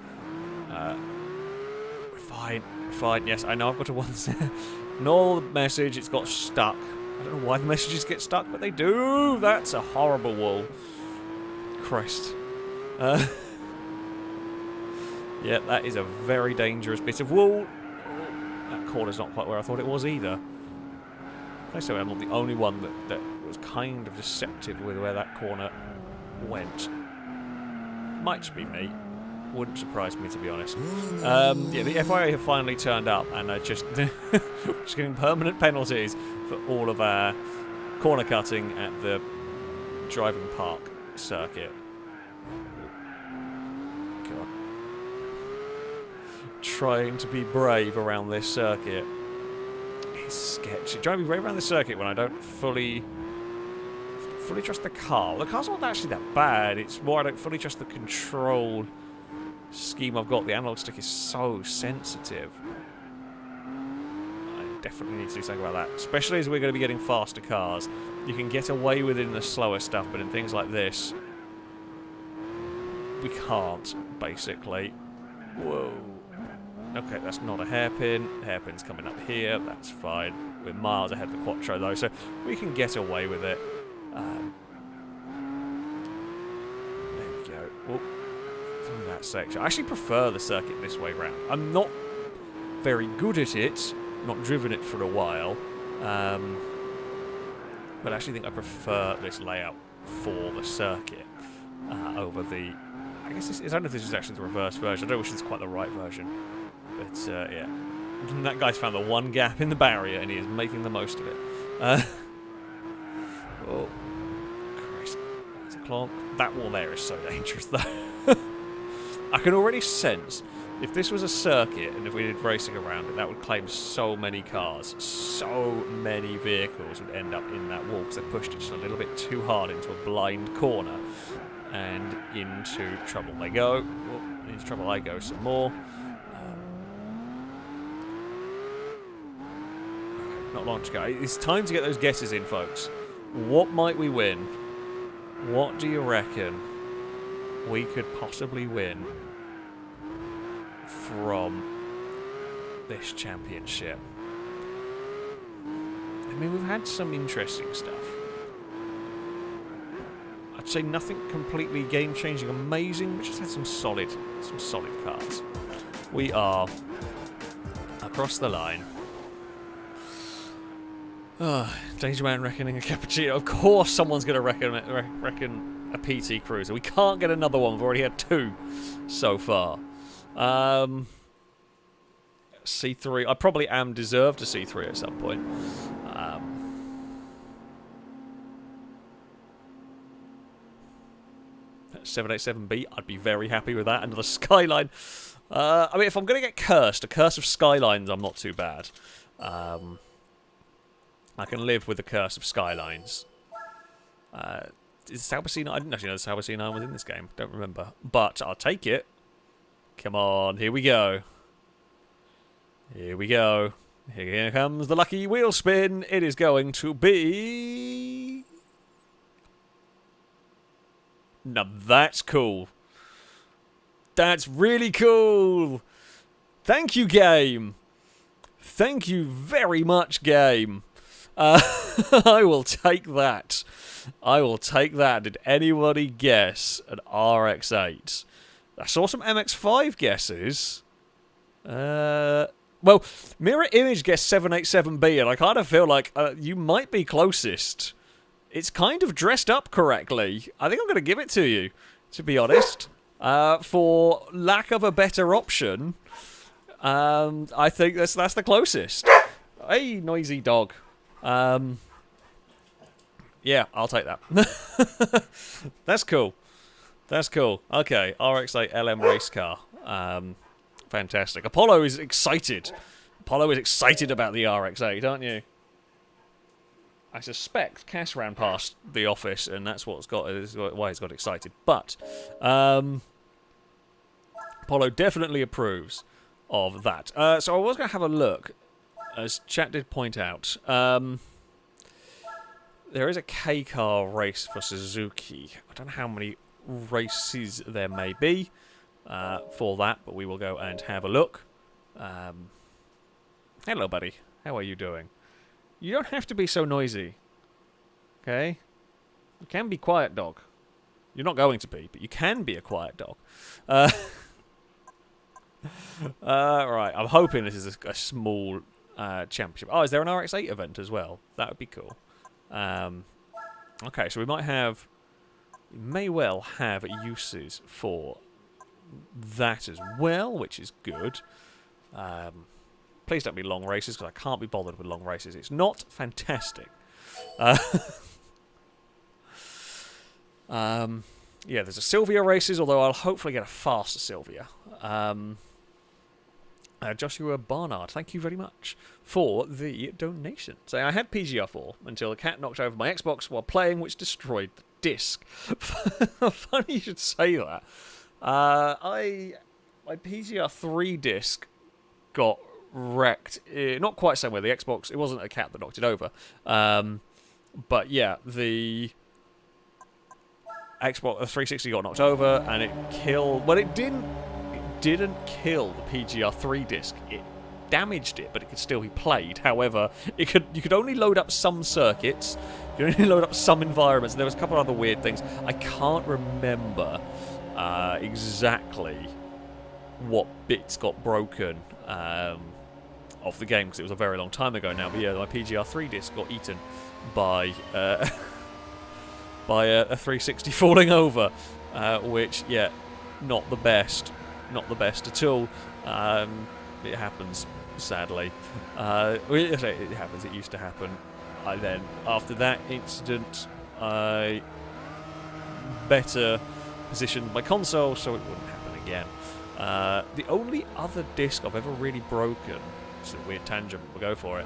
We're fine. Fine, yes, I know I've got to one set. Ignore the message, it's got stuck. I don't know why the messages get stuck, but they do. That's a horrible wall. Christ. Yeah, that is a very dangerous bit of wall. That corner's not quite where I thought it was either. I say I'm not the only one that was kind of deceptive with where that corner went. Might just be me. Wouldn't surprise me, to be honest. Yeah, the FIA have finally turned up and are just getting permanent penalties for all of our corner cutting at the driving park circuit. God. Trying to be brave around this circuit is sketchy. Trying to be brave around this circuit when I don't fully trust the car. The car's not actually that bad. It's more I don't fully trust the control scheme I've got. The analog stick is so sensitive. I definitely need to do something about that, especially as we're going to be getting faster cars. You can get away with it in the slower stuff, but in things like this we can't, basically. Whoa. Okay, that's not a hairpin. Hairpin's coming up here. That's fine. We're miles ahead of the Quattro though, so we can get away with it. There we go. Whoop. That section. I actually prefer the circuit this way round. I'm not very good at it. Not driven it for a while. But I actually think I prefer this layout for the circuit over the... I guess I don't know if this is actually the reverse version. I don't know if it's quite the right version. But, yeah. That guy's found the one gap in the barrier, and he is making the most of it. Oh, Christ. It's a clonk. That wall there is so dangerous, though. I can already sense, if this was a circuit, and if we did racing around it, that would claim so many cars. So many vehicles would end up in that wall, because they pushed it just a little bit too hard into a blind corner. And into trouble they go. Oh, into trouble I go some more. Not long to go. It's time to get those guesses in, folks. What might we win? What do you reckon we could possibly win from this championship? I mean, we've had some interesting stuff. I'd say nothing completely game-changing, amazing, but just had some solid cars. We are across the line. Danger Man reckoning a cappuccino. Of course someone's going to reckon a PT Cruiser. We can't get another one. We've already had 2 so far. C3. I probably am deserved a C3 at some point. 787B. I'd be very happy with that. Another Skyline. I mean, if I'm going to get cursed, a curse of Skylines, I'm not too bad. I can live with the curse of Skylines. Is Sauber C9? I didn't actually know the Sauber C9 was in this game. Don't remember. But I'll take it. Come on, here we go. Here we go. Here comes the lucky wheel spin. It is going to be... Now that's cool. That's really cool. Thank you, game. Thank you very much, game. I will take that. I will take that. Did anybody guess an RX-8? I saw some MX-5 guesses. Well, Mirror Image guessed 787B, and I kind of feel like you might be closest. It's kind of dressed up correctly. I think I'm going to give it to you, to be honest. For lack of a better option, I think that's the closest. Hey, noisy dog. Yeah, I'll take that. That's cool. That's cool. Okay, RX-8 LM race car. Fantastic. Apollo is excited. Apollo is excited about the RX-8, aren't you? I suspect Cass ran past the office, and that's why he's got excited. But Apollo definitely approves of that. So I was going to have a look, as chat did point out. There is a K-car race for Suzuki. I don't know how many races there may be for that, but we will go and have a look. Hello, buddy. How are you doing? You don't have to be so noisy. Okay? You can be quiet, dog. You're not going to be, but you can be a quiet dog. Right, I'm hoping this is a small championship. Oh, is there an RX-8 event as well? That would be cool. Okay, so we may well have uses for that as well, which is good. Please don't be long races, because I can't be bothered with long races. It's not fantastic. Yeah, there's a Sylvia races, although I'll hopefully get a faster Sylvia. Joshua Barnard, thank you very much for the donation. So I had PGR4 until the cat knocked over my Xbox while playing, which destroyed the disc. Funny you should say that. My PGR3 disc got wrecked. Not quite the same way. The Xbox, it wasn't a cat that knocked it over. But yeah, the Xbox 360 got knocked over, and it killed... Well, it didn't kill the PGR3 disc. It damaged it, but it could still be played. However, you could only load up some circuits. You could only load up some environments. And there was a couple of other weird things. I can't remember exactly what bits got broken. of the game because it was a very long time ago now. But yeah, my PGR3 disc got eaten by by a 360 falling over, which yeah, not the best at all. It happens, sadly. It happens. It used to happen. Then after that incident, I better positioned my console so it wouldn't happen again. The only other disc I've ever really broken, it's a weird tangent, but we'll go for it,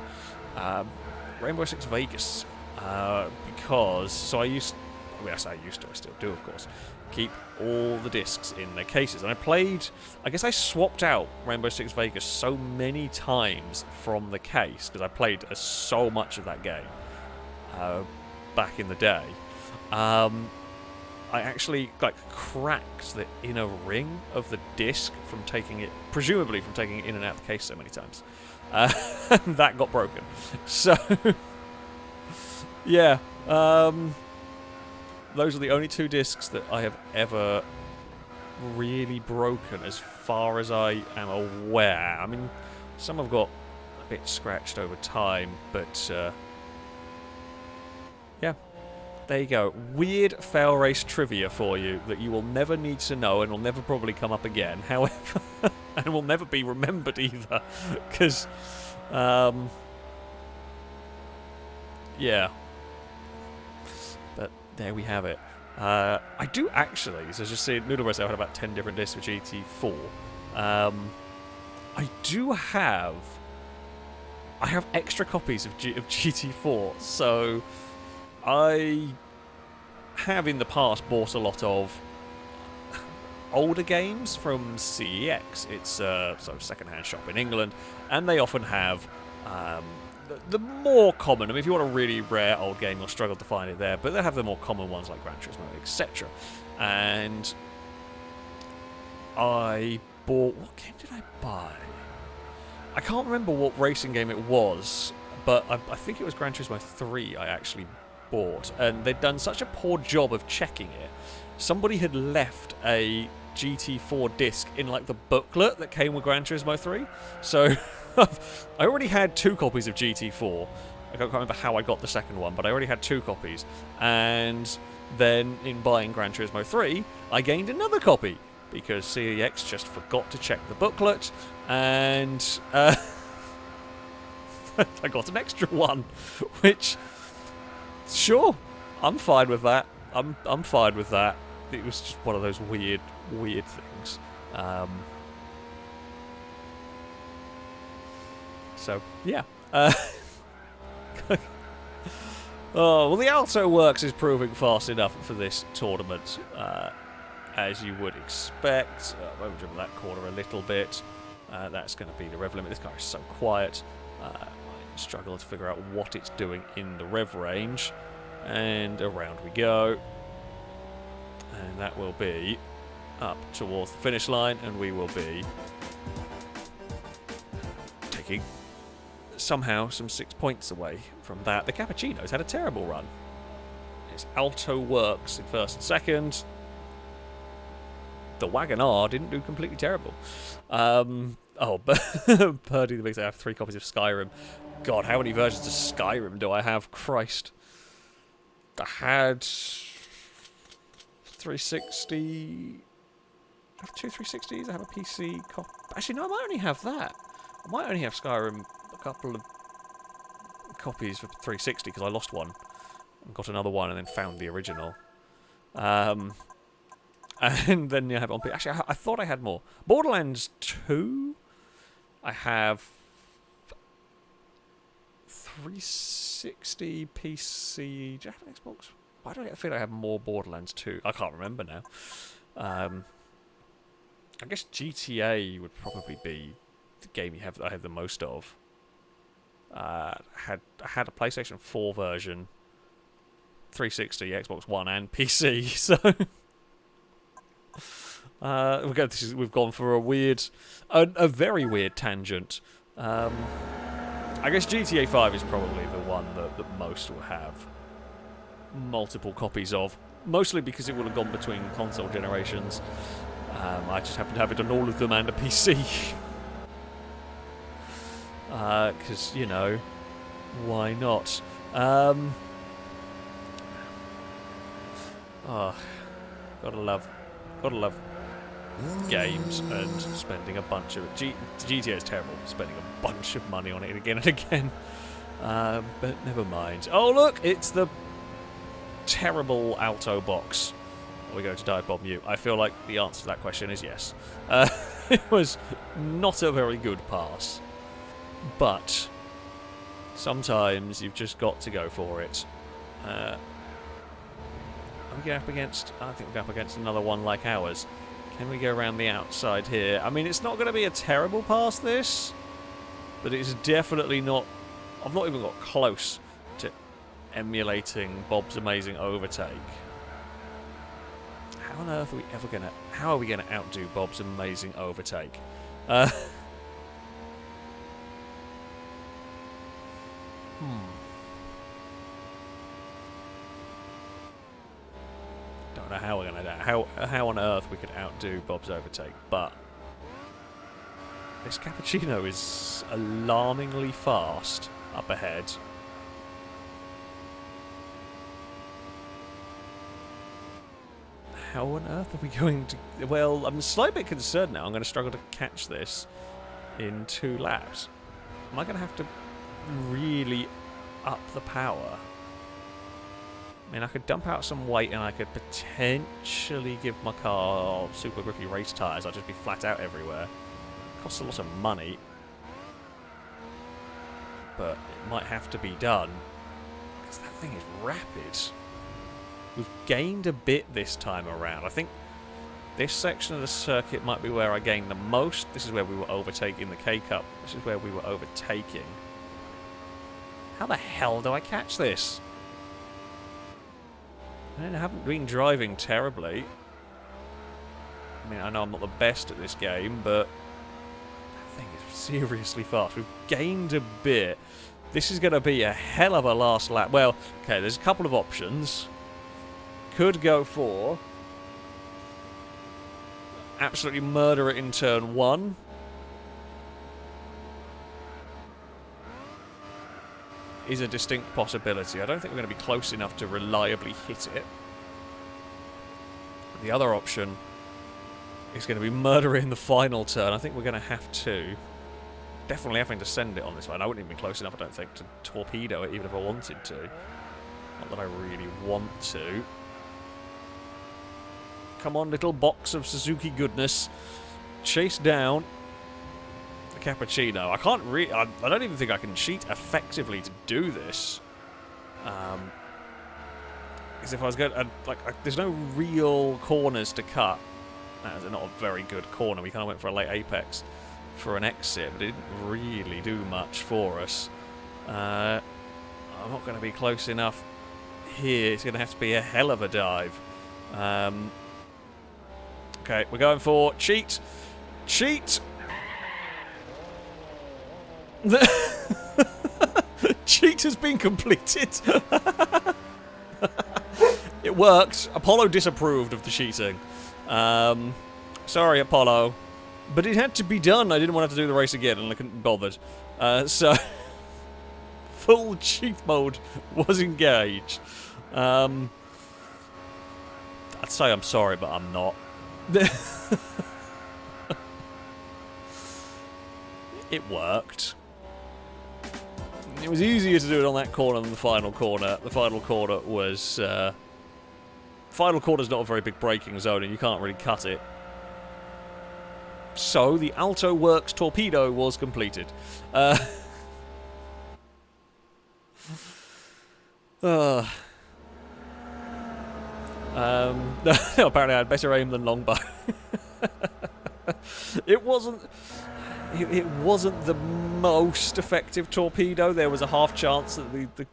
Rainbow Six Vegas, because, I still do of course, keep all the discs in their cases. And I guess I swapped out Rainbow Six Vegas so many times from the case, because I played so much of that game back in the day. I actually cracked the inner ring of the disc from presumably from taking it in and out of the case so many times. That got broken. So, yeah, those are the only 2 discs that I have ever really broken as far as I am aware. I mean, some have got a bit scratched over time, but yeah. There you go. Weird FailRace trivia for you that you will never need to know and will never probably come up again. However, and will never be remembered either. Because, yeah. But there we have it. I do actually, so just see, Noodle Rest, I had about 10 different discs for GT4. I have extra copies of GT4, so I have in the past bought a lot of older games from CEX. It's a sort of second-hand shop in England, and they often have the more common. I mean, if you want a really rare old game, you'll struggle to find it there, but they have the more common ones like Gran Turismo, etc. And I bought... What game did I buy? I can't remember what racing game it was, but I think it was Gran Turismo 3 I actually bought, and they'd done such a poor job of checking it. Somebody had left a GT4 disc in the booklet that came with Gran Turismo 3, so I already had 2 copies of GT4. I can't remember how I got the second one, but I already had 2 copies, and then in buying Gran Turismo 3 I gained another copy because CEX just forgot to check the booklet, and I got an extra one, which, sure, I'm fine with that. I'm fine with that. It was just one of those weird things. So yeah. Oh well, the Alto Works is proving fast enough for this tournament, as you would expect. I'll jump that corner a little bit. That's going to be the rev limit. This car is so quiet. I struggle to figure out what it's doing in the rev range. And around we go. And that will be up towards the finish line, and we will be taking somehow some 6 points away from that. The Cappuccino's had a terrible run. It's Alto Works in first and second. The Wagon R didn't do completely terrible. But Purdy the Big, I have 3 copies of Skyrim. God, how many versions of Skyrim do I have? Christ. I had 360. I have 2 360s. I have a PC copy. Actually, no, I might only have that. I might only have Skyrim, a couple of copies for 360 because I lost one and got another one and then found the original. And then you have on PC. Actually, I thought I had more. Borderlands 2. I have 360 PC. Do you have an Xbox? Why do I feel I have more Borderlands 2? I can't remember now. I guess GTA would probably be the game I have the most of. I had a PlayStation 4 version, 360, Xbox One, and PC. So we've gone for a very weird tangent. I guess GTA 5 is probably the one that most will have multiple copies of, mostly because it would have gone between console generations. I just happen to have it on all of them and a PC. Because, you know, why not? Oh, gotta love games and spending a bunch of GTA is terrible. Spending a bunch of money on it again and again. But never mind. Oh look, it's the terrible Alto box. Are we going to dive bomb you? I feel like the answer to that question is yes. It was not a very good pass, but sometimes you've just got to go for it. Are we going up against? I think we're up against another one like ours. Can we go around the outside here? I mean, it's not going to be a terrible pass, this, but it's definitely not. I've not even got close to emulating Bob's amazing overtake. How on earth are we ever going to... How are we going to outdo Bob's amazing overtake? Don't know how we're going to... How on earth we could outdo Bob's overtake, but... This cappuccino is alarmingly fast up ahead. How on earth are we going to... Well, I'm a slight bit concerned now. I'm going to struggle to catch this in 2 laps. Am I going to have to really up the power? I mean, I could dump out some weight and I could potentially give my car super grippy race tyres. I'd just be flat out everywhere. Costs a lot of money. But it might have to be done. Because that thing is rapid. We've gained a bit this time around. I think this section of the circuit might be where I gained the most. This is where we were overtaking the K-Cup. This is where we were overtaking. How the hell do I catch this? I haven't been driving terribly. I mean, I know I'm not the best at this game, but that thing is seriously fast. We've gained a bit. This is going to be a hell of a last lap. Well, okay, there's a couple of options. Could go for absolutely murder it in turn 1. Is a distinct possibility. I don't think we're going to be close enough to reliably hit it. The other option is going to be murder it in the final turn. I think we're going to have to. Definitely having to send it on this one. I wouldn't even be close enough, I don't think, to torpedo it, even if I wanted to. Not that I really want to. Come on, little box of Suzuki goodness. Chase down the cappuccino. I can't really... I don't even think I can cheat effectively to do this. Because if I was going... there's no real corners to cut. That's not a very good corner. We kind of went for a late apex for an exit, but it didn't really do much for us. I'm not going to be close enough here. It's going to have to be a hell of a dive. Okay, we're going for cheat. Cheat! Cheat has been completed. It worked. Apollo disapproved of the cheating. Sorry, Apollo. But it had to be done. I didn't want to have to do the race again, and I couldn't be bothered. So, full cheat mode was engaged. I'd say I'm sorry, but I'm not. It worked. It was easier to do it on that corner than the final corner. The final corner was... final corner's not a very big braking zone, and you can't really cut it. So, the Alto Works torpedo was completed. Apparently I had better aim than Longbow. It wasn't the most effective torpedo. There was a half chance that the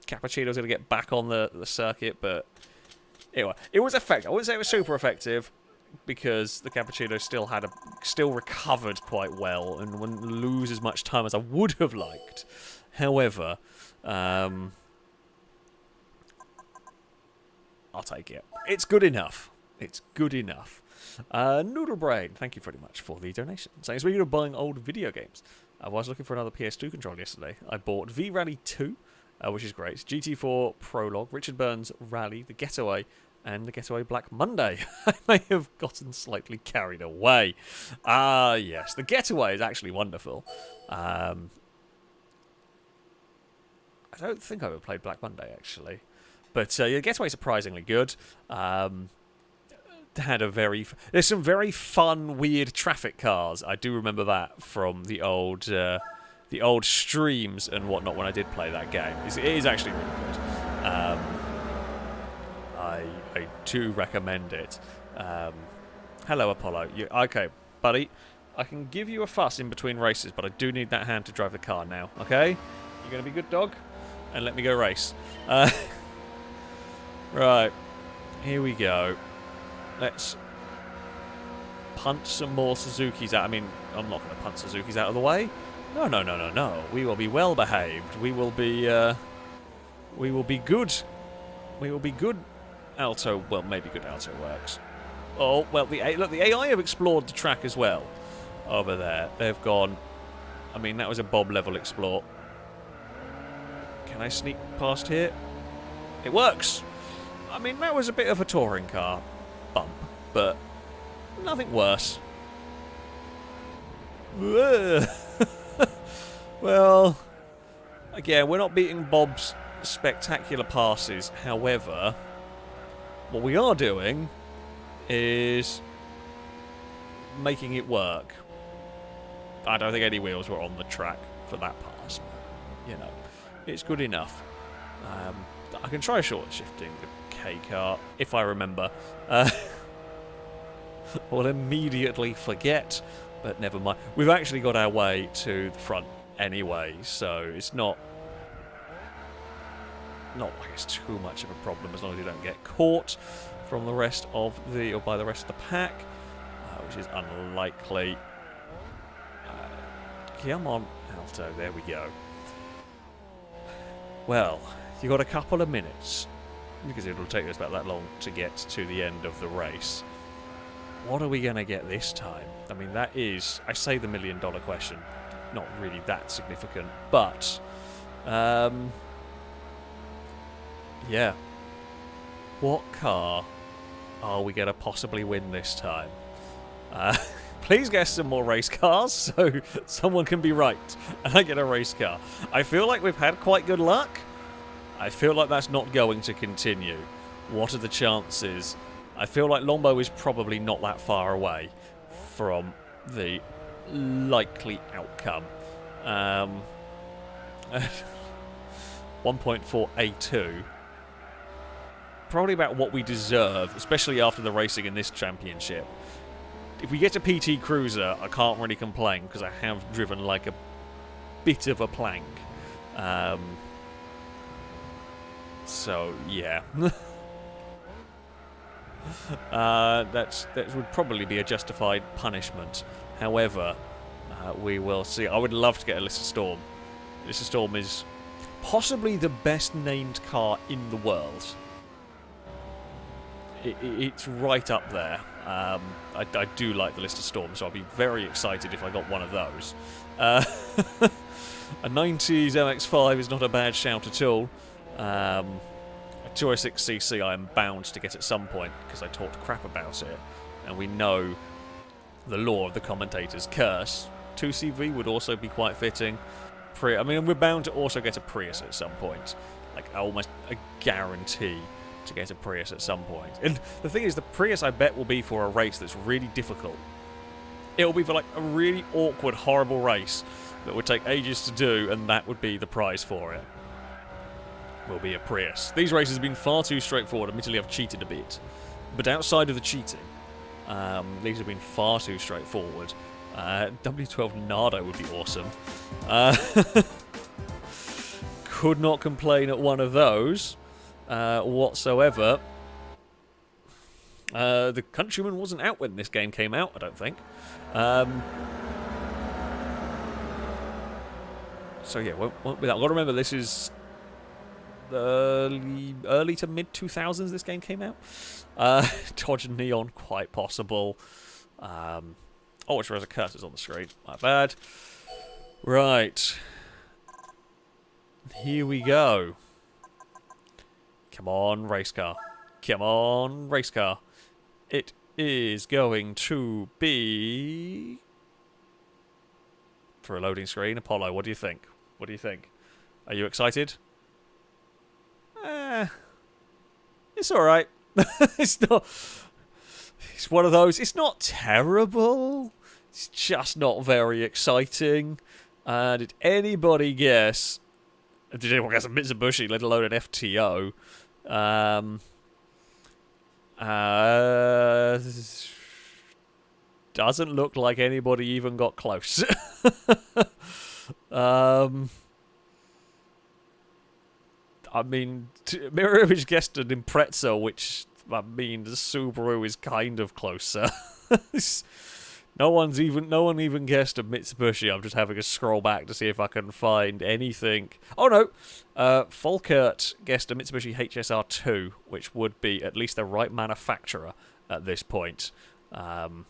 Cappuccino was going to get back on the circuit, but anyway, it was effective. I wouldn't say it was super effective because the Cappuccino still recovered quite well and wouldn't lose as much time as I would have liked. However, I'll take it. It's good enough. It's good enough. Noodle Brain, thank you very much for the donation. So, speaking of buying old video games, I was looking for another PS2 controller yesterday. I bought V-Rally 2, which is great. GT4 Prologue, Richard Burns Rally, The Getaway, and The Getaway Black Monday. I may have gotten slightly carried away. Yes, The Getaway is actually wonderful. I don't think I've ever played Black Monday, actually. But yeah, Getaway surprisingly good. There's some very fun, weird traffic cars. I do remember that from the old streams and whatnot when I did play that game. It is actually really good. I do recommend it. Hello, Apollo. Okay, buddy. I can give you a fuss in between races, but I do need that hand to drive the car now. Okay? You gonna be a good dog? And let me go race. Right. Here we go. Let's punt some more Suzukis out. I mean, I'm not going to punt Suzukis out of the way. No. We will be well behaved. We will be good. We will be good. Alto. Well, maybe good Alto works. Oh well. The AI have explored the track as well. Over there, they've gone. I mean, that was a Bob level explore. Can I sneak past here? It works. I mean, that was a bit of a touring car bump, but nothing worse. Well, again, we're not beating Bob's spectacular passes. However, what we are doing is making it work. I don't think any wheels were on the track for that pass, but, you know, it's good enough. I can try short shifting the K car if I remember. I'll immediately forget, but never mind. We've actually got our way to the front anyway, so it's not like it's too much of a problem as long as you don't get caught from the rest of by the rest of the pack, which is unlikely. Come on, Alto. There we go. Well, you got a couple of minutes, because it'll take us about that long to get to the end of the race. What are we going to get this time? I mean, that is, I say the $1 million question, not really that significant, but, yeah. What car are we going to possibly win this time? Please guess some more race cars so someone can be right and I get a race car. I feel like we've had quite good luck. I feel like that's not going to continue. What are the chances? I feel like Lombo is probably not that far away from the likely outcome. 1.4A2. Probably about what we deserve, especially after the racing in this championship. If we get a PT Cruiser, I can't really complain because I have driven like a bit of a plank. So yeah, that would probably be a justified punishment. However, we will see. I would love to get a Lister Storm. Lister Storm is possibly the best named car in the world. It's right up there. I do like the Lister Storm, so I'll be very excited if I got one of those. A 90s MX-5 is not a bad shout at all. A 206cc I am bound to get at some point because I talked crap about it, and we know the law of the commentator's curse. 2CV would also be quite fitting. I mean, we're bound to also get a Prius at some point. Like, almost a guarantee to get a Prius at some point. And the thing is, the Prius, I bet, will be for a race that's really difficult. It'll be for, like, a really awkward, horrible race that would take ages to do, and that would be the prize for it. Will be a Prius. These races have been far too straightforward. Admittedly, I've cheated a bit. But outside of the cheating, these have been far too straightforward. W12 Nardo would be awesome. Could not complain at one of those whatsoever. The Countryman wasn't out when this game came out, I don't think. So yeah, won't be that. I've got to remember this is early to mid 2000s. This game came out. Dodge Neon, quite possible. Oh, which there's a cursors on the screen. My bad. Right. Here we go. Come on, race car. Come on, race car. It is going to be... For a loading screen. Apollo, what do you think? What do you think? Are you excited? It's alright. It's not... It's one of those... It's not terrible. It's just not very exciting. Did anybody guess... Did anyone guess a Mitsubishi, let alone an FTO? Doesn't look like anybody even got close. I mean, Mirror Image guessed an Impreza, which, I mean, the Subaru is kind of closer. No one even guessed a Mitsubishi. I'm just having a scroll back to see if I can find anything. Oh no, Folkert guessed a Mitsubishi HSR2, which would be at least the right manufacturer at this point. So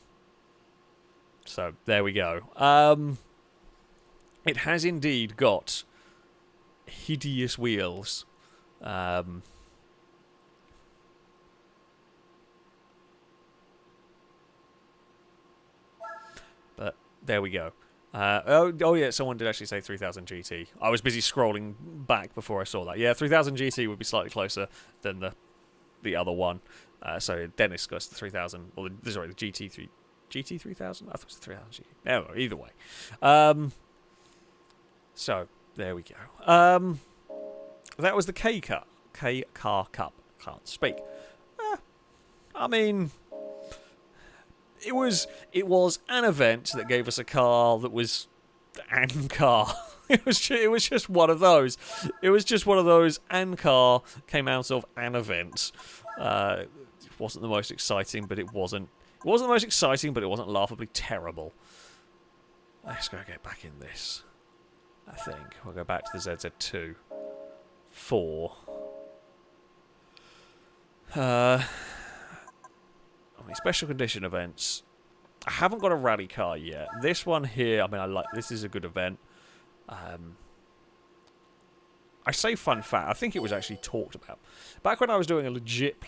there we go. It has indeed got hideous wheels. But there we go. Oh yeah, someone did actually say 3000 GT. I was busy scrolling back before I saw that. Yeah, 3000 GT would be slightly closer than the other one. So Dennis goes to 3000. Well, sorry, the GT3000. I thought it was 3000 GT. No, either way. So there we go. That was the K Car Cup. Can't speak. I mean, it was an event that gave us a car that was an car. It was just one of those. It was just one of those. An car came out of an event. It wasn't the most exciting, but it wasn't. It wasn't the most exciting, but it wasn't laughably terrible. Let's go get back in this. I think we'll go back to the ZZ2. 4. I mean, special condition events. I haven't got a rally car yet. This one here, I mean, this is a good event. I say fun fact, I think it was actually talked about. Back when I was doing a more legit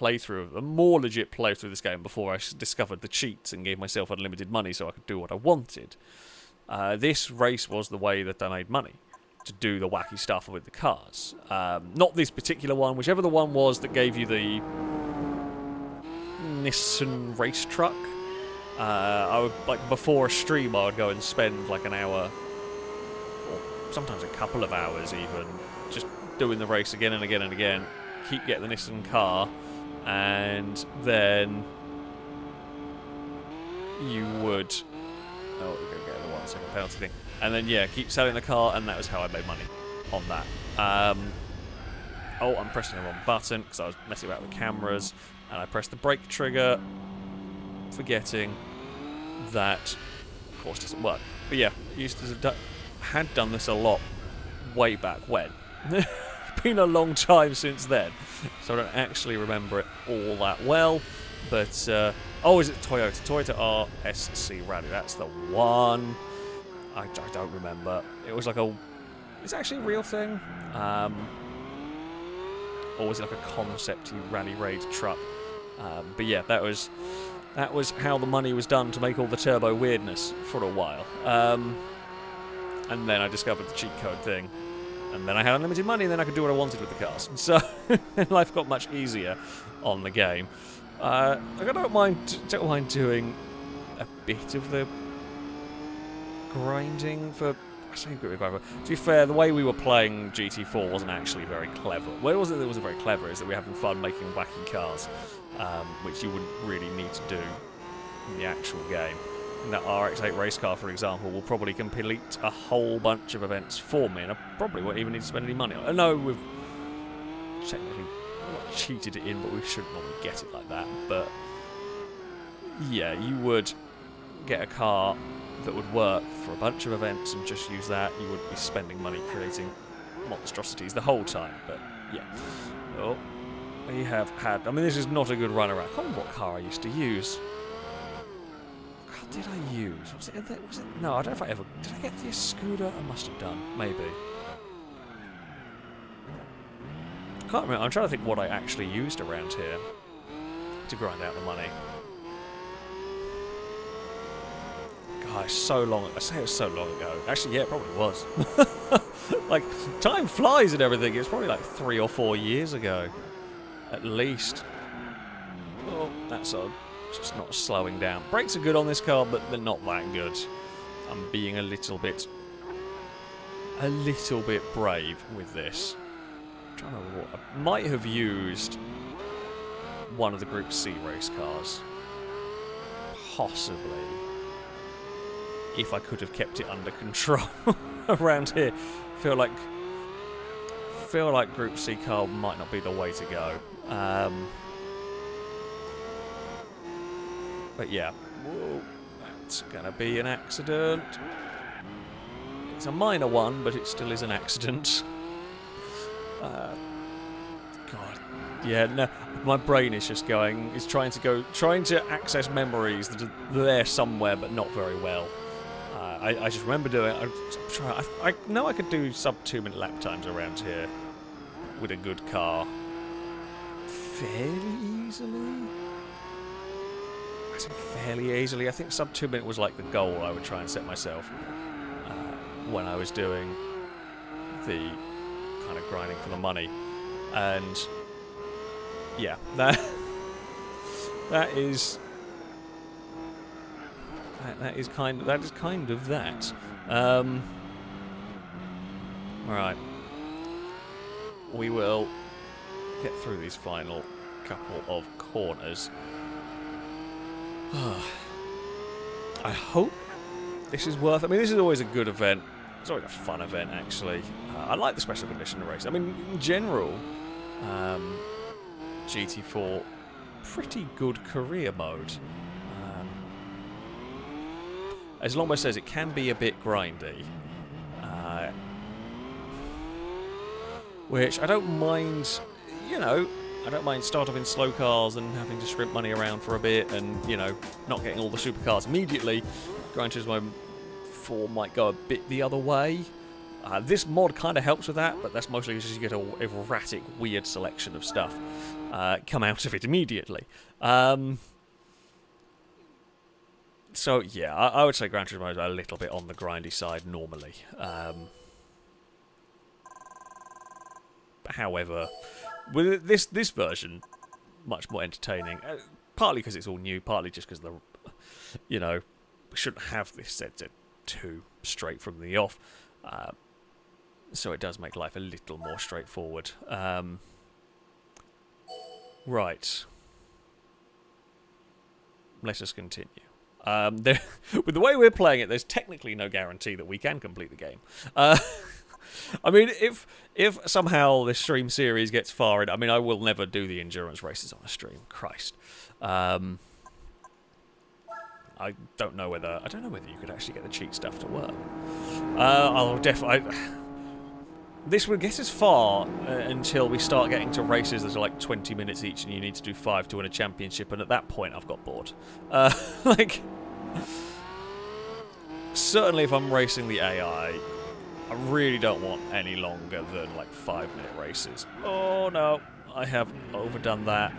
playthrough of this game before I discovered the cheats and gave myself unlimited money so I could do what I wanted, this race was the way that I made money, to do the wacky stuff with the cars. Not this particular one, whichever the one was that gave you the Nissan race truck. I would, like, before a stream, I would go and spend like an hour, or sometimes a couple of hours even, just doing the race again and again and again, keep getting the Nissan car, and then you would... Oh, we're going to get the 1 second penalty thing. And then, yeah, keep selling the car, and that was how I made money on that. Oh, I'm pressing the wrong button, because I was messing about with cameras, and I pressed the brake trigger, forgetting that, of course, doesn't work. But yeah, had done this a lot way back when. Been a long time since then, so I don't actually remember it all that well. But oh, is it Toyota? Toyota RSC Rally. That's the one. I don't remember. It was like it's actually a real thing. Or was it like a concept rally raid truck? But yeah, that was how the money was done to make all the turbo weirdness for a while. And then I discovered the cheat code thing. And then I had unlimited money, and then I could do what I wanted with the cars. So life got much easier on the game. I don't mind doing a bit of the grinding for... To be fair, the way we were playing GT4 wasn't actually very clever. Well, it wasn't that it wasn't very clever, is that we were having fun making wacky cars, which you wouldn't really need to do in the actual game. And that RX-8 race car, for example, will probably complete a whole bunch of events for me, and I probably won't even need to spend any money on it. I know we've technically not cheated it in, but we shouldn't normally get it like that. But yeah, you would get a car that would work for a bunch of events and just use that. You would be spending money creating monstrosities the whole time. But yeah. Oh, we have had... I mean, this is not a good run around. I can't remember what car I used to use. did I use? Was it? No, I don't know if I ever... Did I get the scooter? I must have done. Maybe. I can't remember. I'm trying to think what I actually used around here to grind out the money. God, so long. I say it was so long ago. Actually, yeah, it probably was. Like, time flies and everything. It's probably like 3 or 4 years ago. At least. Oh, that's odd. Just not slowing down. Brakes are good on this car, but they're not that good. I'm being a little bit brave with this. I'm trying to remember what I might have used one of the Group C race cars. Possibly. If I could have kept it under control around here. Feel like Group C car might not be the way to go. But yeah, whoa, that's gonna be an accident. It's a minor one, but it still is an accident. God, yeah, no, my brain is just going. Is trying to access memories that are there somewhere, but not very well. I just remember doing. I know I could do sub 2-minute lap times around here with a good car fairly easily. I say fairly easily. I think sub 2 minute was like the goal I would try and set myself when I was doing the kind of grinding for the money, and yeah, that is kind of that. Right, we will get through these final couple of corners. I hope this is worth it. I mean, this is always a good event. It's always a fun event, actually. I like the special condition race. I mean, in general, GT4, pretty good career mode. As Longbow says, it can be a bit grindy. Which I don't mind, you know, I don't mind start off in slow cars and having to scrimp money around for a bit and, you know, not getting all the supercars immediately. Gran Turismo 4 might go a bit the other way. This mod kind of helps with that, but that's mostly because you get a erratic, weird selection of stuff come out of it immediately. So, yeah, I would say Gran Turismo is a little bit on the grindy side normally. However, with this version, much more entertaining. Partly because it's all new, partly just because you know, we shouldn't have this set to 2 straight from the off. So it does make life a little more straightforward. Right. Let us continue. With the way we're playing it, there's technically no guarantee that we can complete the game. I mean, if somehow this stream series gets far in, I mean, I will never do the endurance races on a stream. Christ. I don't know whether you could actually get the cheat stuff to work. This will get us far until we start getting to races that are like 20 minutes each, and you need to do 5 to win a championship. And at that point, I've got bored. Like, certainly, if I'm racing the AI, I really don't want any longer than like 5-minute races. Oh no, I have overdone that.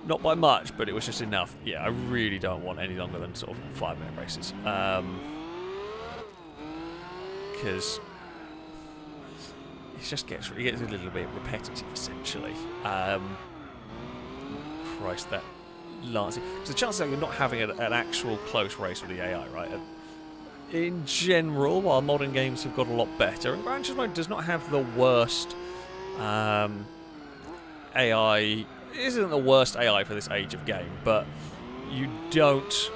Not by much, but it was just enough. Yeah, I really don't want any longer than sort of 5-minute races. Because it gets a little bit repetitive, essentially. Christ, that Lancing. Because the chances are you're not having an actual close race with the AI, right? In general, while modern games have got a lot better, and Gran Turismo does not have the worst AI. It isn't the worst AI for this age of game, but you don't.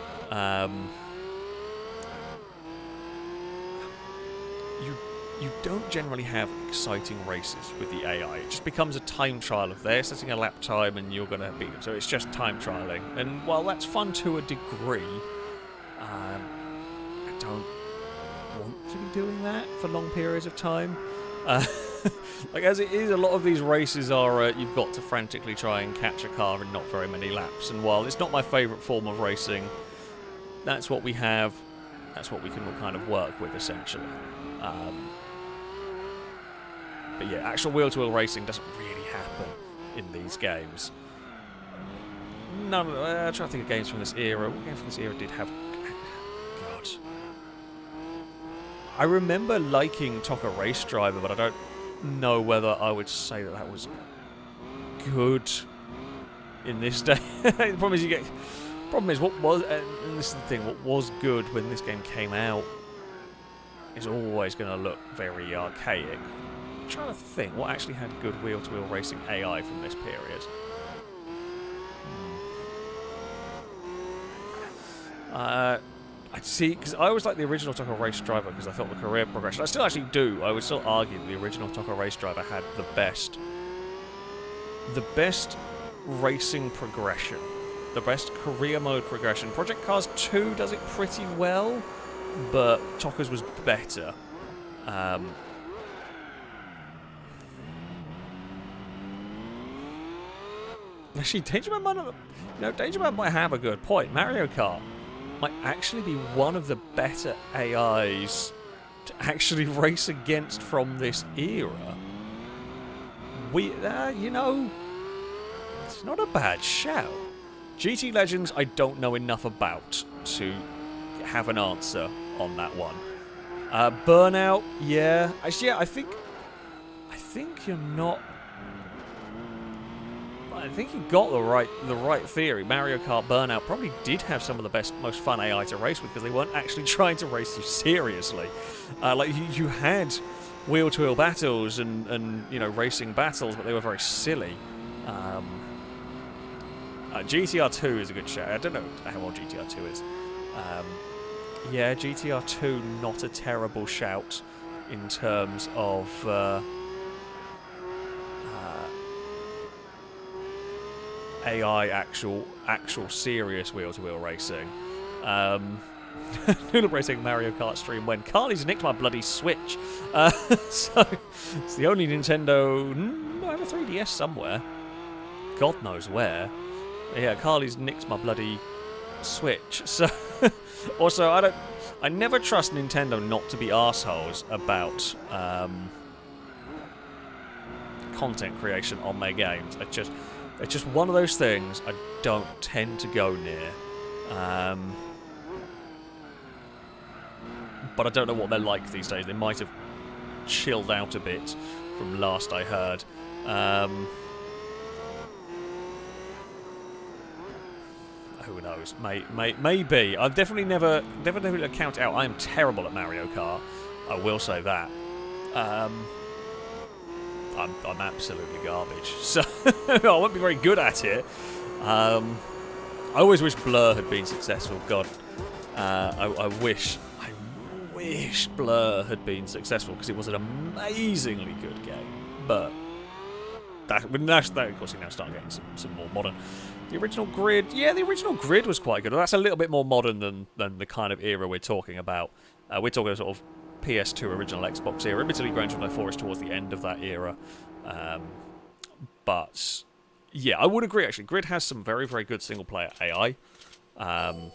You don't generally have exciting races with the AI. It just becomes a time trial of they're setting a lap time and you're going to beat them. So it's just time trialing. And while that's fun to a degree, I don't want to be doing that for long periods of time. Like, as it is, a lot of these races are you've got to frantically try and catch a car in not very many laps. And while it's not my favourite form of racing, that's what we have. That's what we can kind of work with, essentially. But yeah, actual wheel-to-wheel racing doesn't really happen in these games. None. I'm trying to think of games from this era. What games from this era did have? God. I remember liking Toca Race Driver, but I don't know whether I would say that that was good in this day. The problem is what was, and this is the thing, what was good when this game came out is always going to look very archaic. I'm trying to think what actually had good wheel-to-wheel racing AI from this period. I'd see, because I always liked the original Toca Race Driver because I thought the career progression, I still actually do, I would still argue that the original Toca Race Driver had the best racing progression, the best career mode progression. Project Cars 2 does it pretty well, but Toca's was better. Actually, Danger Man might have a good point. Mario Kart might actually be one of the better AIs to actually race against from this era. It's not a bad shout. GT Legends, I don't know enough about to have an answer on that one. Burnout, yeah. Actually, yeah, I think you're not. I think you got the right theory. Mario Kart Burnout probably did have some of the most fun AI to race with because they weren't actually trying to race you seriously. Like you had wheel-to-wheel battles and racing battles, but they were very silly. GTR 2 is a good shout. I don't know how old GTR 2 is. Yeah, GTR 2 not a terrible shout in terms of. AI actual serious wheel-to-wheel racing. Noodle Racing Mario Kart stream when Carly's nicked my bloody Switch. So it's the only Nintendo. I have a 3DS somewhere. God knows where. Yeah, Carly's nicked my bloody Switch. So also I never trust Nintendo not to be arseholes about content creation on their games. It's just one of those things I don't tend to go near. But I don't know what they're like these days. They might have chilled out a bit from last I heard. Who knows? Maybe. I've definitely never count out. I am terrible at Mario Kart. I will say that. I'm absolutely garbage, so I won't be very good at it. I always wish Blur had been successful. God, I wish Blur had been successful because it was an amazingly good game. But that of course, you now start getting some more modern. The original Grid, yeah, the original Grid was quite good. That's a little bit more modern than the kind of era we're talking about. We're talking sort of PS2 original Xbox era. Admittedly, Gran Turismo 4 is towards the end of that era. But yeah, I would agree actually. Grid has some very, very good single player AI. But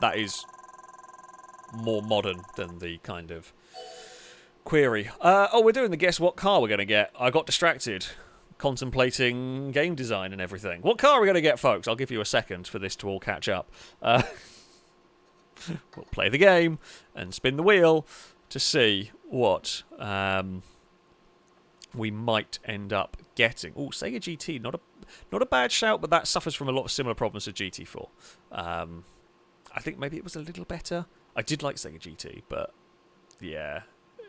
that is more modern than the kind of query. We're doing the guess what car we're going to get. I got distracted contemplating game design and everything. What car are we going to get, folks? I'll give you a second for this to all catch up. We'll play the game and spin the wheel to see what we might end up getting. Oh, Sega GT, not a bad shout, but that suffers from a lot of similar problems to GT4. I think maybe it was a little better. I did like Sega GT, but yeah,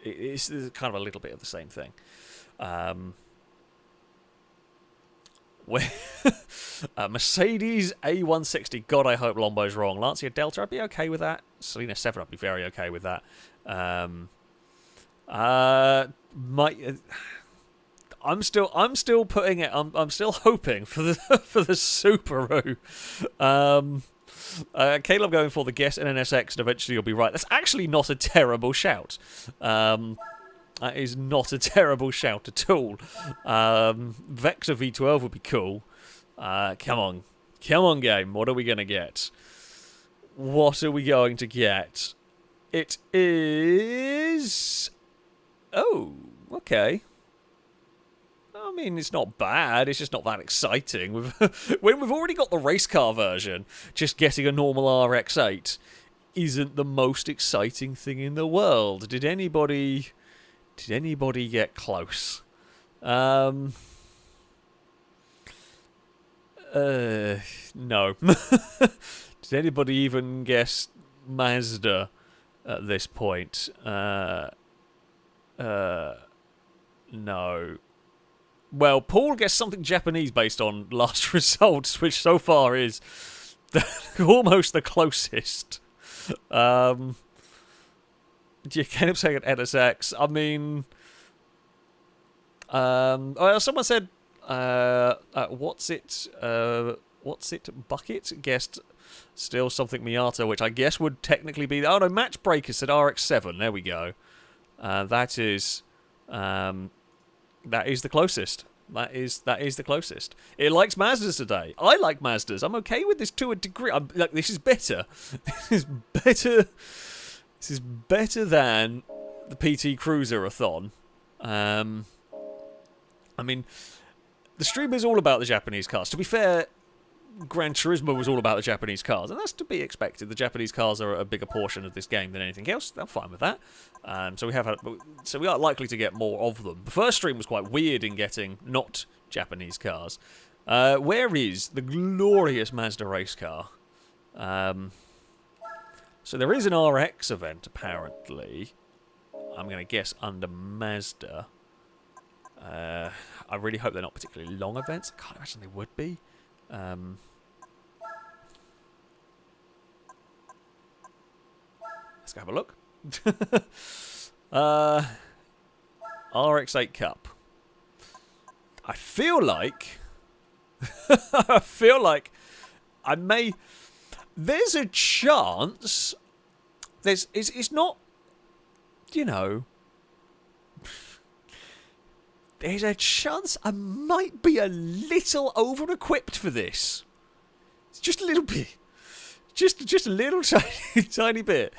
it's kind of a little bit of the same thing. Mercedes A160. God, I hope Lombo's wrong. Lancia Delta, I'd be okay with that. Selena 7, I'd be very okay with that. I'm still putting it. I'm still hoping for the Subaru. Caleb going for the guess in NSX, and eventually you'll be right. That's actually not a terrible shout. That is not a terrible shout at all. Vector V12 would be cool. Come on. Come on, game. What are we going to get? What are we going to get? It is... Oh, okay. I mean, it's not bad. It's just not that exciting. When we've already got the race car version, just getting a normal RX-8 isn't the most exciting thing in the world. Did anybody get close? No. Did anybody even guess Mazda at this point? No. Well, Paul guessed something Japanese based on last results, which so far is almost the closest. You can up saying an NSX. I mean, someone said, what's it bucket? Guessed still something Miata, which I guess would technically be. Oh no, Matchbreaker said RX-7. There we go. That is the closest. That is the closest. It likes Mazdas today. I like Mazdas. I'm okay with this to a degree. This is better. This is better than the PT Cruiser-a-thon. I mean, the stream is all about the Japanese cars. To be fair, Gran Turismo was all about the Japanese cars, and that's to be expected. The Japanese cars are a bigger portion of this game than anything else. I'm fine with that. So we are likely to get more of them. The first stream was quite weird in getting not Japanese cars. Where is the glorious Mazda race car? So there is an RX event apparently. I'm going to guess under Mazda. I really hope they're not particularly long events. I can't imagine they would be. Let's go have a look. RX-8 Cup. I feel like I may. There's a chance. It's not. You know. There's a chance I might be a little over-equipped for this. It's just a little bit. Just a little tiny bit.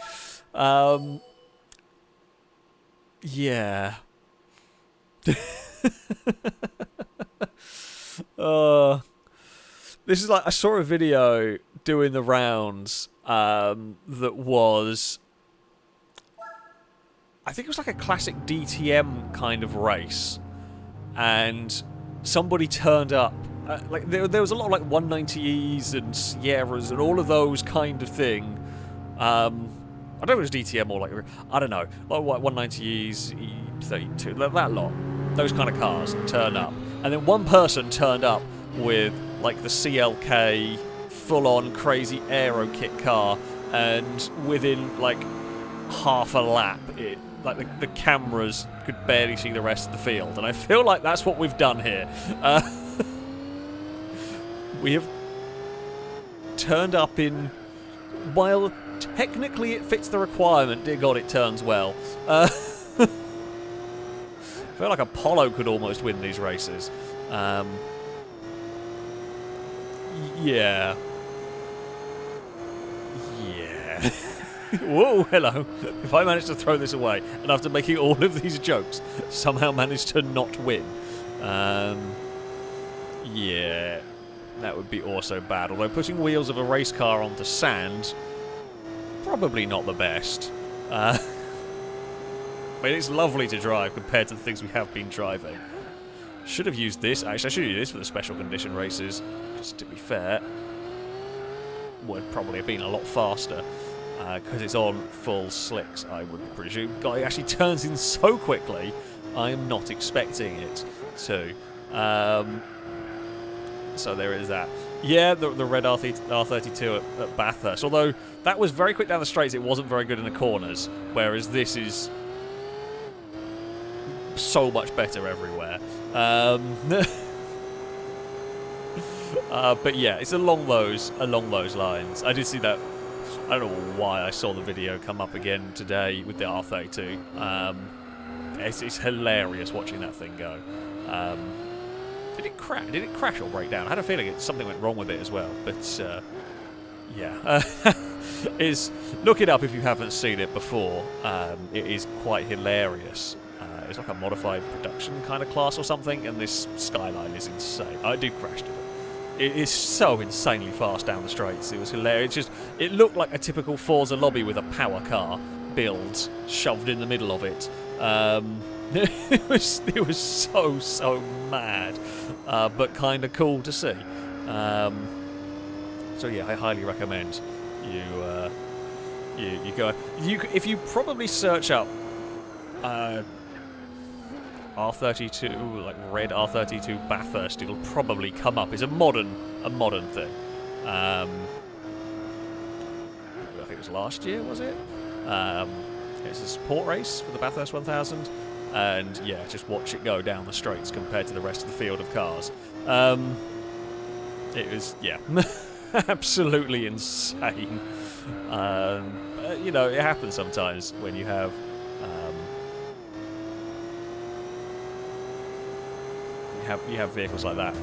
Yeah. This is like, I saw a video doing the rounds that was... I think it was like a classic DTM kind of race. And somebody turned up, like there was a lot of like 190Es and Sierras and all of those kind of thing. I don't know if it was DTM or like, I don't know, like what 190Es, E32, that lot, those kind of cars turned up. And then one person turned up with like the CLK full-on crazy aero kit car, and within like half a lap, like the cameras could barely see the rest of the field, and I feel like that's what we've done here. We have turned up in, while technically it fits the requirement, dear God, it turns well. I feel like Apollo could almost win these races. Yeah. Yeah. Whoa, hello. If I manage to throw this away, and after making all of these jokes, somehow manage to not win. Yeah. That would be also bad. Although putting wheels of a race car onto sand, probably not the best. I mean, it's lovely to drive compared to the things we have been driving. Should have used this. Actually, I should have used this for the special condition races. Just to be fair, would probably have been a lot faster. Because it's on full slicks, I would presume. God, it actually turns in so quickly, I am not expecting it to. So there is that. Yeah, the red R32 at Bathurst. Although, that was very quick down the straights, it wasn't very good in the corners. Whereas this is so much better everywhere. But yeah, it's along those lines. I did see that. I don't know why I saw the video come up again today with the R32. It's hilarious watching that thing go. Did it crash? Did it crash or break down? I had a feeling something went wrong with it as well. But yeah, look it up if you haven't seen it before. It is quite hilarious. It's like a modified production kind of class or something, and this Skyline is insane. I did crash to it. It is so insanely fast down the straights. It was hilarious. It looked like a typical Forza lobby with a power car build shoved in the middle of it. It was so mad, but kind of cool to see. So yeah, I highly recommend you go. If you probably search up R32, like red R32 Bathurst, it'll probably come up. It's a modern thing. I think it was last year, was it? It's a support race for the Bathurst 1000, and yeah, just watch it go down the straights compared to the rest of the field of cars. It was, yeah, absolutely insane. You know, it happens sometimes when you have you have vehicles like that.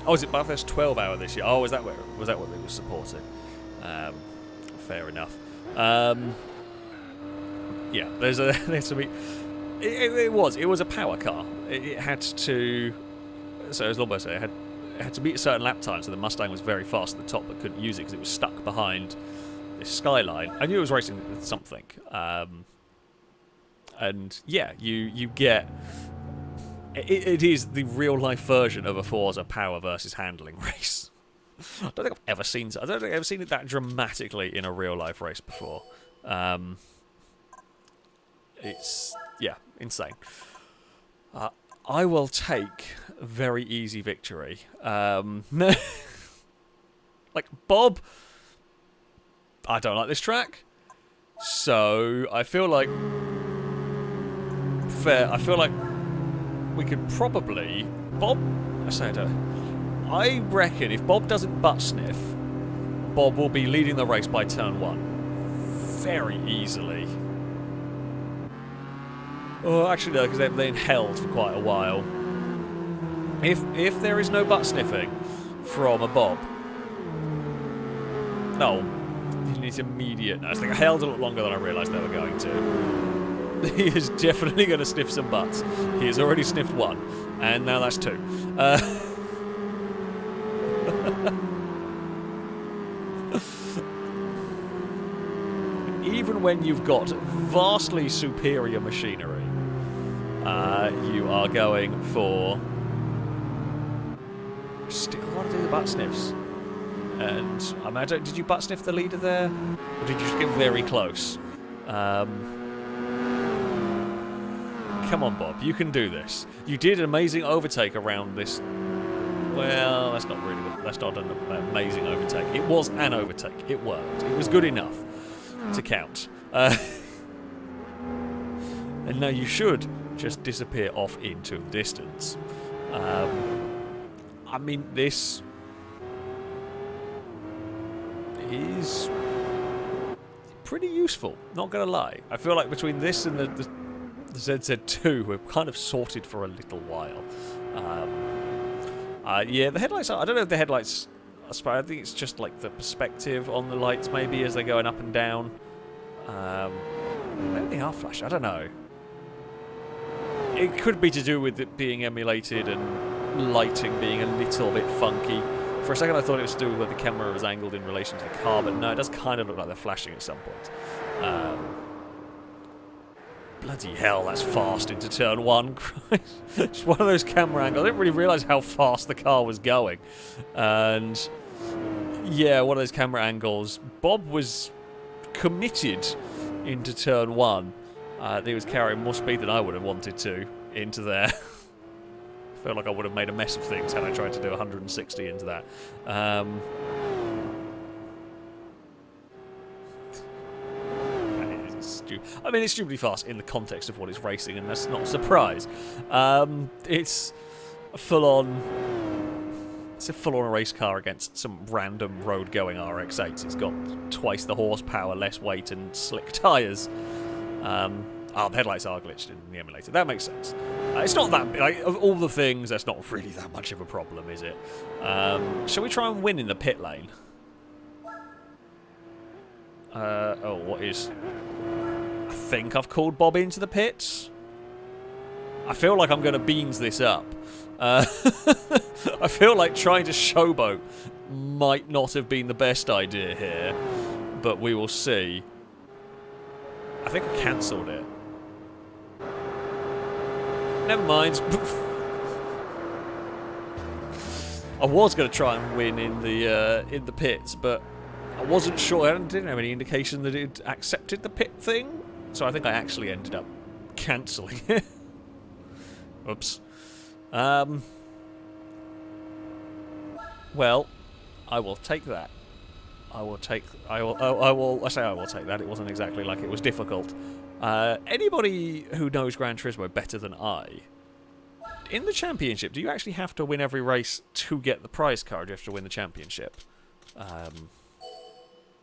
Oh, is it Bathurst 12 hour this year? Oh, was that what they were supporting? Fair enough. Yeah, there's to be. It was a power car. It had to. So as Lombo said, it had to meet a certain lap time. So the Mustang was very fast at the top, but couldn't use it because it was stuck behind this Skyline. I knew it was racing with something. And yeah, you get. It is the real life version of a Forza power versus handling race. I don't think I've ever seen it that dramatically in a real life race before. It's, yeah, insane. I will take a very easy victory. Like Bob, I don't like this track, so I feel like we could probably I reckon if Bob doesn't butt sniff, Bob will be leading the race by turn 1 very easily. Oh, actually no, because they've been held for quite a while. If there is no butt sniffing from a Bob, no, he needs immediate. No, I think I held a lot longer than I realised they were going to. He is definitely going to sniff some butts. He has already sniffed 1, and now that's 2. Even when you've got vastly superior machinery, you are going for. Still want to do the butt sniffs. And I imagine, did you butt sniff the leader there, or did you just get very close? Come on, Bob, you can do this. You did an amazing overtake around this. Well, that's not an amazing overtake. It was an overtake. It worked. It was good enough to count. And now you should just disappear off into the distance. I mean, this is pretty useful, not gonna lie. I feel like between this and the ZZ2, we're kind of sorted for a little while. Yeah, the headlights I don't know if the headlights, I think it's just like the perspective on the lights maybe as they're going up and down. Maybe they are flash, I don't know. It could be to do with it being emulated and lighting being a little bit funky. For a second I thought it was to do with where the camera was angled in relation to the car, but no, it does kind of look like they're flashing at some point. Bloody hell, that's fast into turn 1. Just one of those camera angles. I didn't really realise how fast the car was going. And yeah, one of those camera angles. Bob was committed into turn 1. He was carrying more speed than I would have wanted to into there. I felt like I would have made a mess of things had I tried to do 160 into that. I mean, it's stupidly fast in the context of what it's racing, and that's not a surprise. It's a full-on race car against some random road-going RX-8s. It's got twice the horsepower, less weight, and slick tyres. Oh, the headlights are glitched in the emulator. That makes sense. It's not that... Like, of all the things, that's not really that much of a problem, is it? Shall we try and win in the pit lane? Oh, what is... I think I've called Bob into the pits. I feel like I'm going to beans this up. I feel like trying to showboat might not have been the best idea here, but we will see. I think I cancelled it. Never mind. I was going to try and win in the pits, but I wasn't sure. I didn't have any indication that it accepted the pit thing, so I think I actually ended up cancelling it. Oops. Well, I will take that. I will take that. It wasn't exactly like it was difficult. Anybody who knows Gran Turismo better than I, in the championship, do you actually have to win every race to get the prize card? You have to win the championship.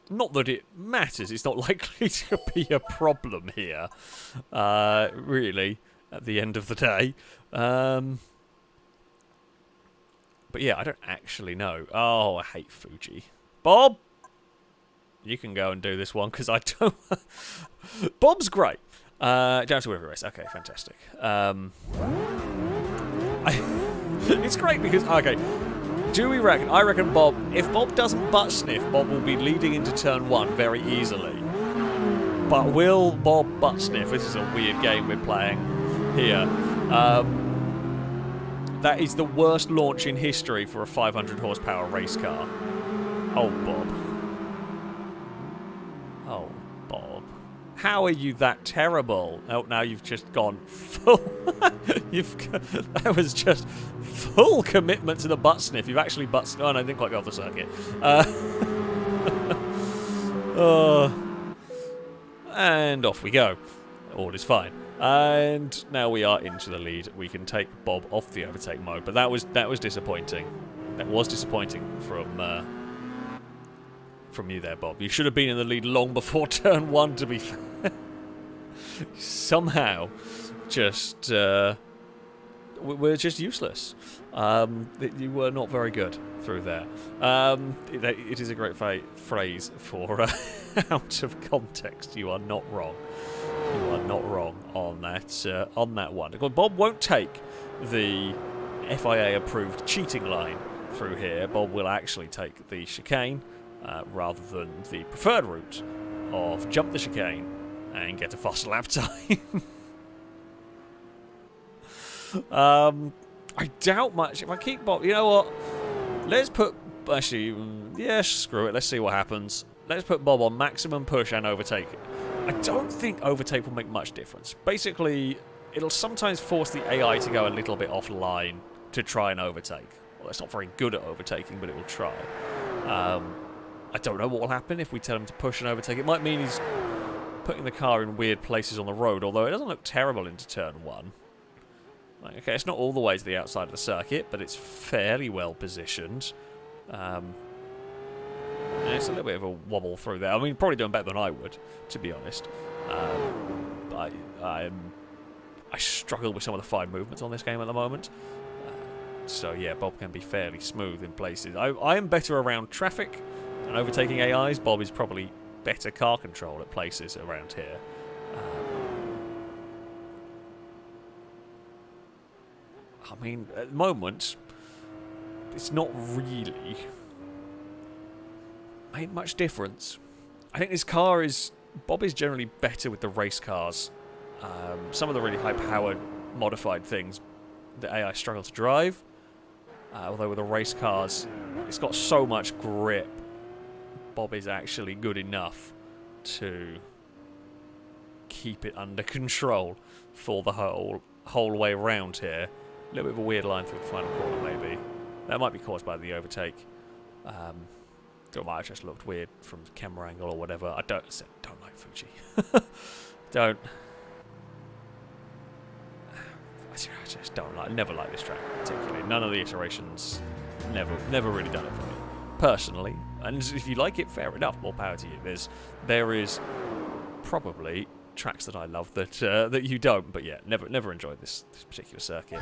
Not that it matters. It's not likely to be a problem here, really, at the end of the day. But yeah, I don't actually know. Oh, I hate Fuji. Bob! You can go and do this one, because I don't... Bob's great. Don't have to win every race. Okay, fantastic. It's great because... Okay, do we reckon... I reckon Bob... If Bob doesn't butt sniff, Bob will be leading into turn 1 very easily. But will Bob butt sniff? This is a weird game we're playing here. That is the worst launch in history for a 500 horsepower race car. Oh, Bob. Oh, Bob. How are you that terrible? Oh, now you've just gone full... That was just full commitment to the butt sniff. You've actually butt sniffed... Oh, no, I didn't quite go off the circuit. And off we go. All is fine. And now we are into the lead. We can take Bob off the overtake mode, but that was disappointing. That was disappointing from you there, Bob. You should have been in the lead long before turn 1, to be fair. Somehow, just we're just useless. You were not very good through there. It is a great phrase for out of context. You are not wrong. You are not wrong on that one. Bob won't take the FIA-approved cheating line through here. Bob will actually take the chicane rather than the preferred route of jump the chicane and get a fast lap time. I doubt much. If I keep Bob... You know what? Let's put... Actually, yeah, screw it. Let's see what happens. Let's put Bob on maximum push and overtake. I don't think overtake will make much difference. Basically, it'll sometimes force the AI to go a little bit offline to try and overtake. Well, it's not very good at overtaking, but it will try. I don't know what will happen if we tell him to push and overtake. It might mean he's putting the car in weird places on the road, although it doesn't look terrible into turn 1. Like, okay, it's not all the way to the outside of the circuit, but it's fairly well positioned. It's a little bit of a wobble through there. I mean, probably doing better than I would, to be honest. I struggle with some of the fine movements on this game at the moment. So yeah, Bob can be fairly smooth in places. I am better around traffic and overtaking AIs. Bob is probably better car control at places around here. I mean, at the moment, it's not really made much difference. I think this car is... Bob is generally better with the race cars. Some of the really high-powered, modified things, the AI struggle to drive. Although with the race cars, it's got so much grip. Bob is actually good enough to keep it under control for the whole way around here. A little bit of a weird line through the final corner, maybe. That might be caused by the overtake. It might have just looked weird from the camera angle or whatever. I don't like Fuji. Don't. I just don't like. Never like this track particularly. None of the iterations. Never really done it for me personally. And if you like it, fair enough. More power to you. There is probably tracks that I love that you don't. But yeah, never enjoyed this particular circuit.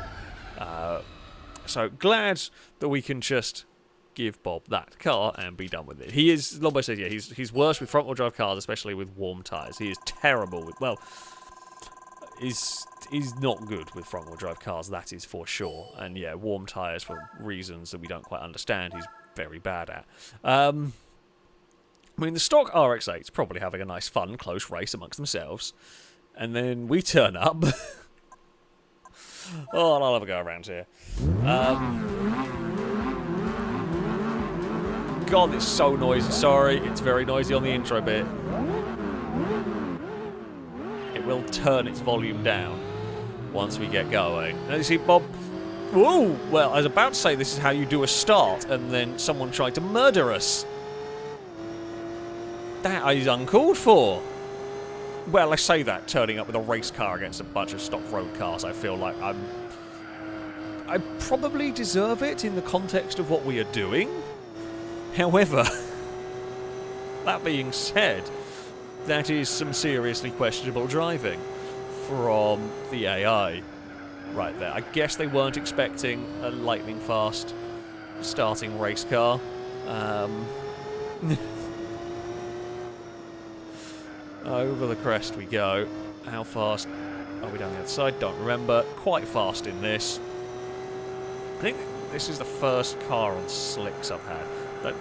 So glad that we can just give Bob that car and be done with it. He is, Lombo says, yeah, he's worse with front-wheel drive cars, especially with warm tyres. He is terrible with, well, he's not good with front-wheel drive cars, that is for sure. And yeah, warm tyres for reasons that we don't quite understand, he's very bad at. I mean, the stock RX-8's probably having a nice, fun, close race amongst themselves. And then we turn up. Oh, and I'll have a go around here. God, it's so noisy. Sorry, it's very noisy on the intro bit. It will turn its volume down once we get going. And you see, Bob... Whoa! Well, I was about to say this is how you do a start, and then someone tried to murder us. That is uncalled for. Well, I say that, turning up with a race car against a bunch of stock road cars, I feel like I probably deserve it in the context of what we are doing. However, that being said, that is some seriously questionable driving from the AI right there. I guess they weren't expecting a lightning-fast starting race car. Over the crest we go. How fast are we down the other side? Don't remember. Quite fast in this. I think this is the first car on slicks I've had.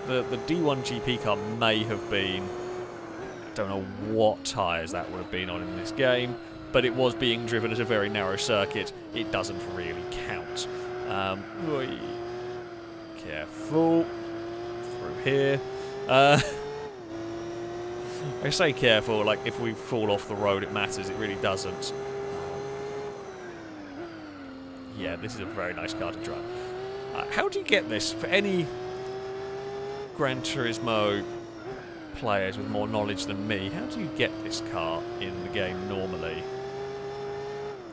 The D1 GP car may have been... I don't know what tyres that would have been on in this game, but it was being driven at a very narrow circuit. It doesn't really count. Careful. Through here. I say careful, like if we fall off the road it matters, it really doesn't. Yeah, this is a very nice car to drive. How do you get this? For any Gran Turismo players with more knowledge than me, how do you get this car in the game normally?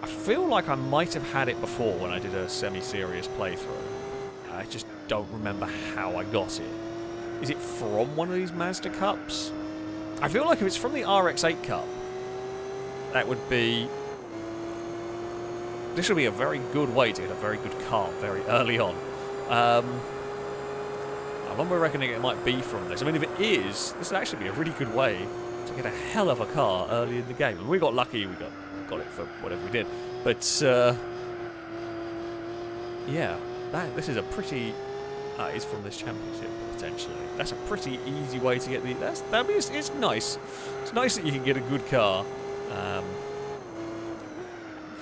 I feel like I might have had it before when I did a semi-serious playthrough. I just don't remember how I got it. Is it from one of these Mazda Cups? I feel like if it's from the RX-8 Cup, that would be... This would be a very good way to get a very good car very early on. I'm reckoning it might be from this. I mean, if it is, this would actually be a really good way to get a hell of a car early in the game. And we got lucky, we got it for whatever we did. But, yeah, this is a pretty... it's from this championship, potentially. That's a pretty easy way to get the... It's nice. It's nice that you can get a good car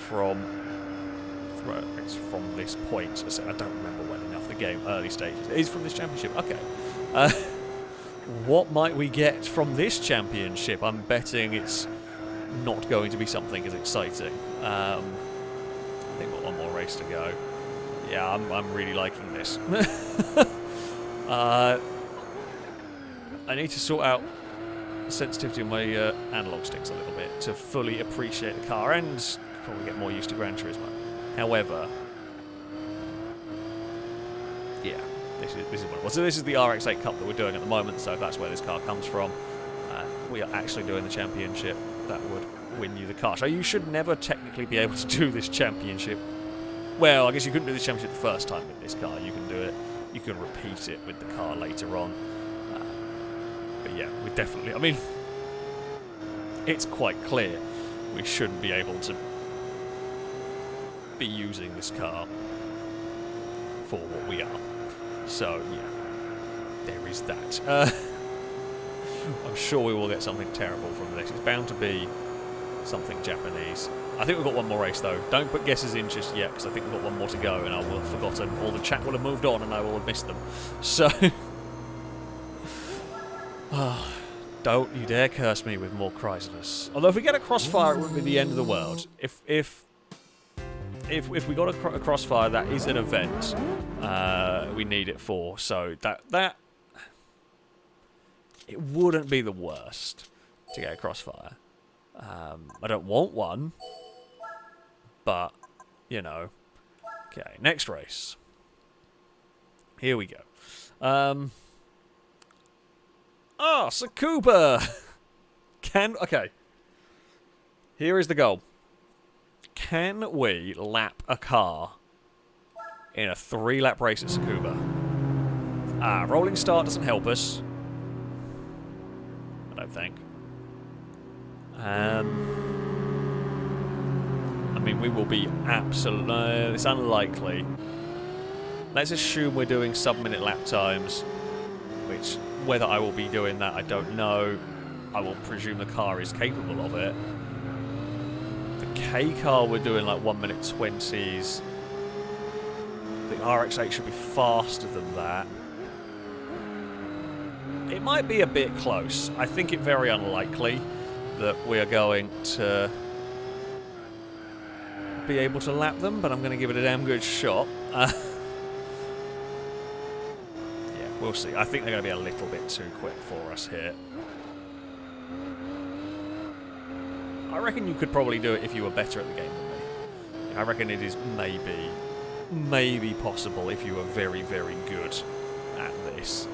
from this point. So I don't remember well enough the game, early stages. It is from this championship. Okay. What might we get from this championship? I'm betting it's not going to be something as exciting. I think we've got one more race to go. Yeah, I'm really liking this. I need to sort out the sensitivity of my analog sticks a little bit to fully appreciate the car and probably get more used to Gran Turismo. However, yeah, this is what it was. So this is the RX-8 Cup that we're doing at the moment, so if that's where this car comes from, we are actually doing the championship that would win you the car. So you should never technically be able to do this championship. Well, I guess you couldn't do this championship the first time with this car. You can do it. You can repeat it with the car later on. But yeah, we definitely... I mean, it's quite clear we shouldn't be able to be using this car for what we are. So, yeah, there is that. I'm sure we will get something terrible from this. It's bound to be something Japanese. I think we've got one more race though. Don't put guesses in just yet, because I think we've got one more to go and I will have forgotten. All the chat will have moved on and I will have missed them. So... don't you dare curse me with more Chryslers. Although if we get a crossfire, it wouldn't be the end of the world. If we got a crossfire, that is an event we need it for. So that it wouldn't be the worst to get a crossfire. I don't want one, but you know. Okay, next race. Here we go. Tsukuba! Okay. Here is the goal. Can we lap a car in a 3-lap race at Tsukuba? Rolling start doesn't help us. I don't think. I mean, we will be absolutely... it's unlikely. Let's assume we're doing sub-minute lap times, which, whether I will be doing that, I don't know. I will presume the car is capable of it. The K car, we're doing like 1 minute 20s. The RX-8 should be faster than that. It might be a bit close. I think it very unlikely that we are going to be able to lap them, but I'm going to give it a damn good shot. Yeah, we'll see. I think they're going to be a little bit too quick for us here. I reckon you could probably do it if you were better at the game than me. I reckon it is maybe possible if you were very, very good at this.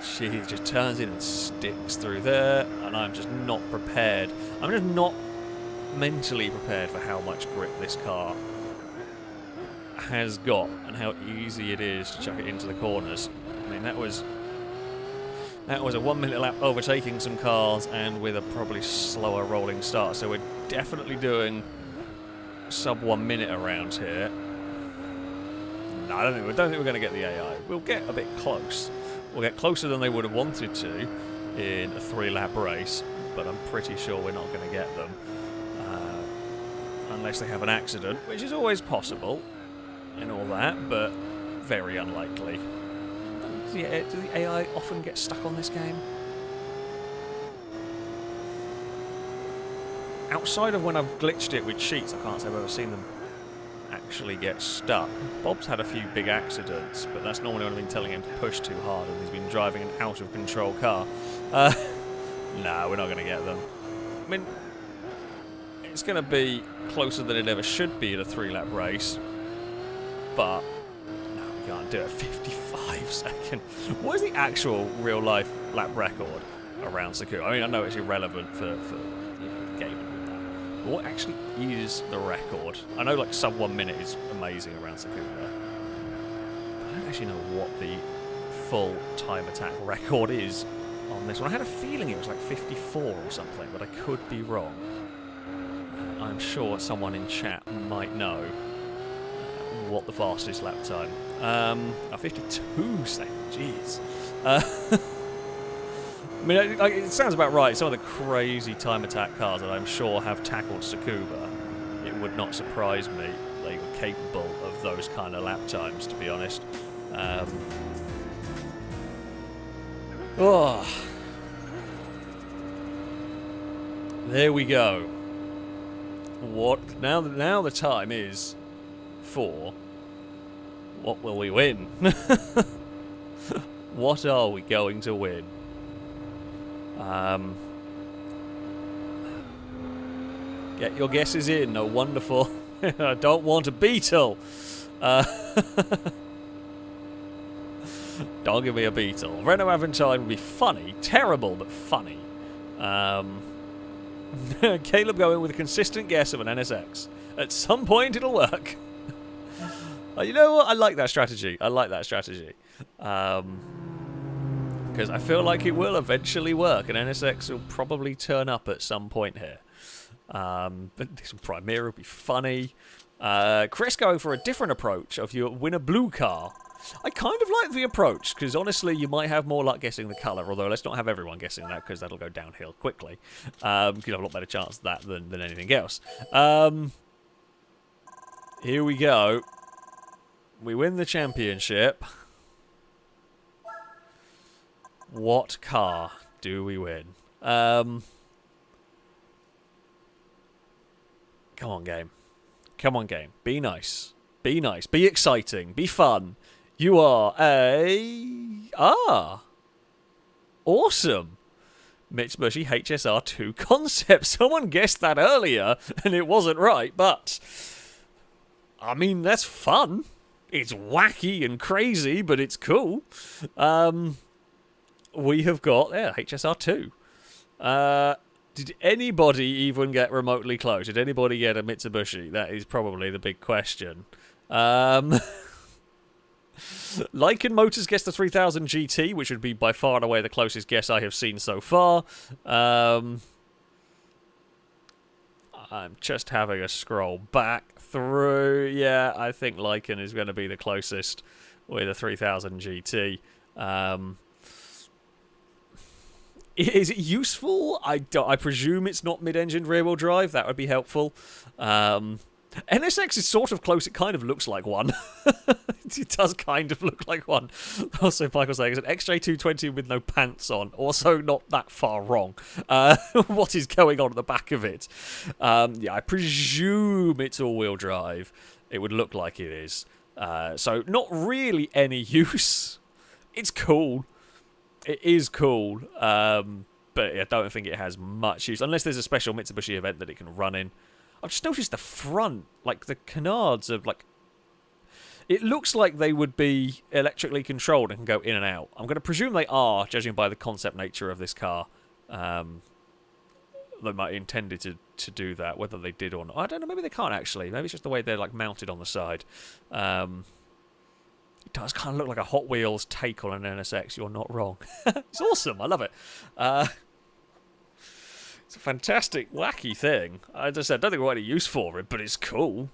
She just turns in and sticks through there, and I'm just not prepared. I'm just not mentally prepared for how much grip this car has got and how easy it is to chuck it into the corners. I mean, that was a 1 minute lap overtaking some cars and with a probably slower rolling start. So we're definitely doing sub 1 minute around here. No, I don't think we're going to get the AI. We'll get a bit close. We'll get closer than they would have wanted to in a 3-lap race, but I'm pretty sure we're not going to get them unless they have an accident, which is always possible and all that, but very unlikely. Do the AI often get stuck on this game? Outside of when I've glitched it with cheats, I can't say I've ever seen them actually get stuck. Bob's had a few big accidents, but that's normally when I've been telling him to push too hard and he's been driving an out-of-control car. No, we're not going to get them. I mean, it's going to be closer than it ever should be in a 3-lap race, but no, we can't do it. 55 seconds. What is the actual real-life lap record around Tsukuba? I mean, I know it's irrelevant for the game. What actually is the record? I know like sub 1 minute is amazing around Tsukuba, but I don't actually know what the full time attack record is on this one. I had a feeling it was like 54 or something, but I could be wrong. I'm sure someone in chat might know what the fastest lap time. 52 seconds, jeez. I mean, it sounds about right. Some of the crazy time attack cars that I'm sure have tackled Tsukuba, it would not surprise me they were capable of those kind of lap times, to be honest. There we go. What now the time is for what will we win? What are we going to win? Get your guesses in. Oh, wonderful. I don't want a beetle. Don't give me a beetle. Renault Aventine would be funny. Terrible, but funny. Caleb going with a consistent guess of an NSX. At some point, it'll work. You know what? I like that strategy. Because I feel like it will eventually work, and NSX will probably turn up at some point here. But this Primera will be funny. Chris going for a different approach of you win a blue car. I kind of like the approach, because honestly, you might have more luck guessing the colour, although let's not have everyone guessing that, because that'll go downhill quickly. You'd have a lot better chance of that than anything else. Here we go. We win the championship. What car do we win? Come on, game. Come on, game. Be nice. Be nice. Be exciting. Be fun. You are awesome. Mitsubishi HSR 2 concept. Someone guessed that earlier, and it wasn't right, but I mean, that's fun. It's wacky and crazy, but it's cool. We have got HSR 2. Did anybody even get remotely close? Did anybody get a Mitsubishi? That is probably the big question. Lycan Motors gets the 3000 GT, which would be by far and away the closest guess I have seen so far. I'm just having a scroll back through. Yeah, I think Lycan is going to be the closest with a 3000 GT. Is it useful? I presume it's not mid-engine rear-wheel drive. That would be helpful. NSX is sort of close. It kind of looks like one. It does kind of look like one. Also, Michael saying it's an XJ220 with no pants on. Also, not that far wrong. What is going on at the back of it? Yeah, I presume it's all-wheel drive. It would look like it is. So, not really any use. It's cool. It is cool. But I don't think it has much use. Unless there's a special Mitsubishi event that it can run in. I've just noticed the front, like the canards of like... It looks like they would be electrically controlled and can go in and out. I'm going to presume they are, judging by the concept nature of this car. They might have intended to do that, whether they did or not. I don't know, maybe they can't actually. Maybe it's just the way they're like mounted on the side. It does kind of look like a Hot Wheels take on an NSX, you're not wrong. It's awesome, I love it. It's a fantastic, wacky thing. I just said, I don't think we've got any use for it, but it's cool.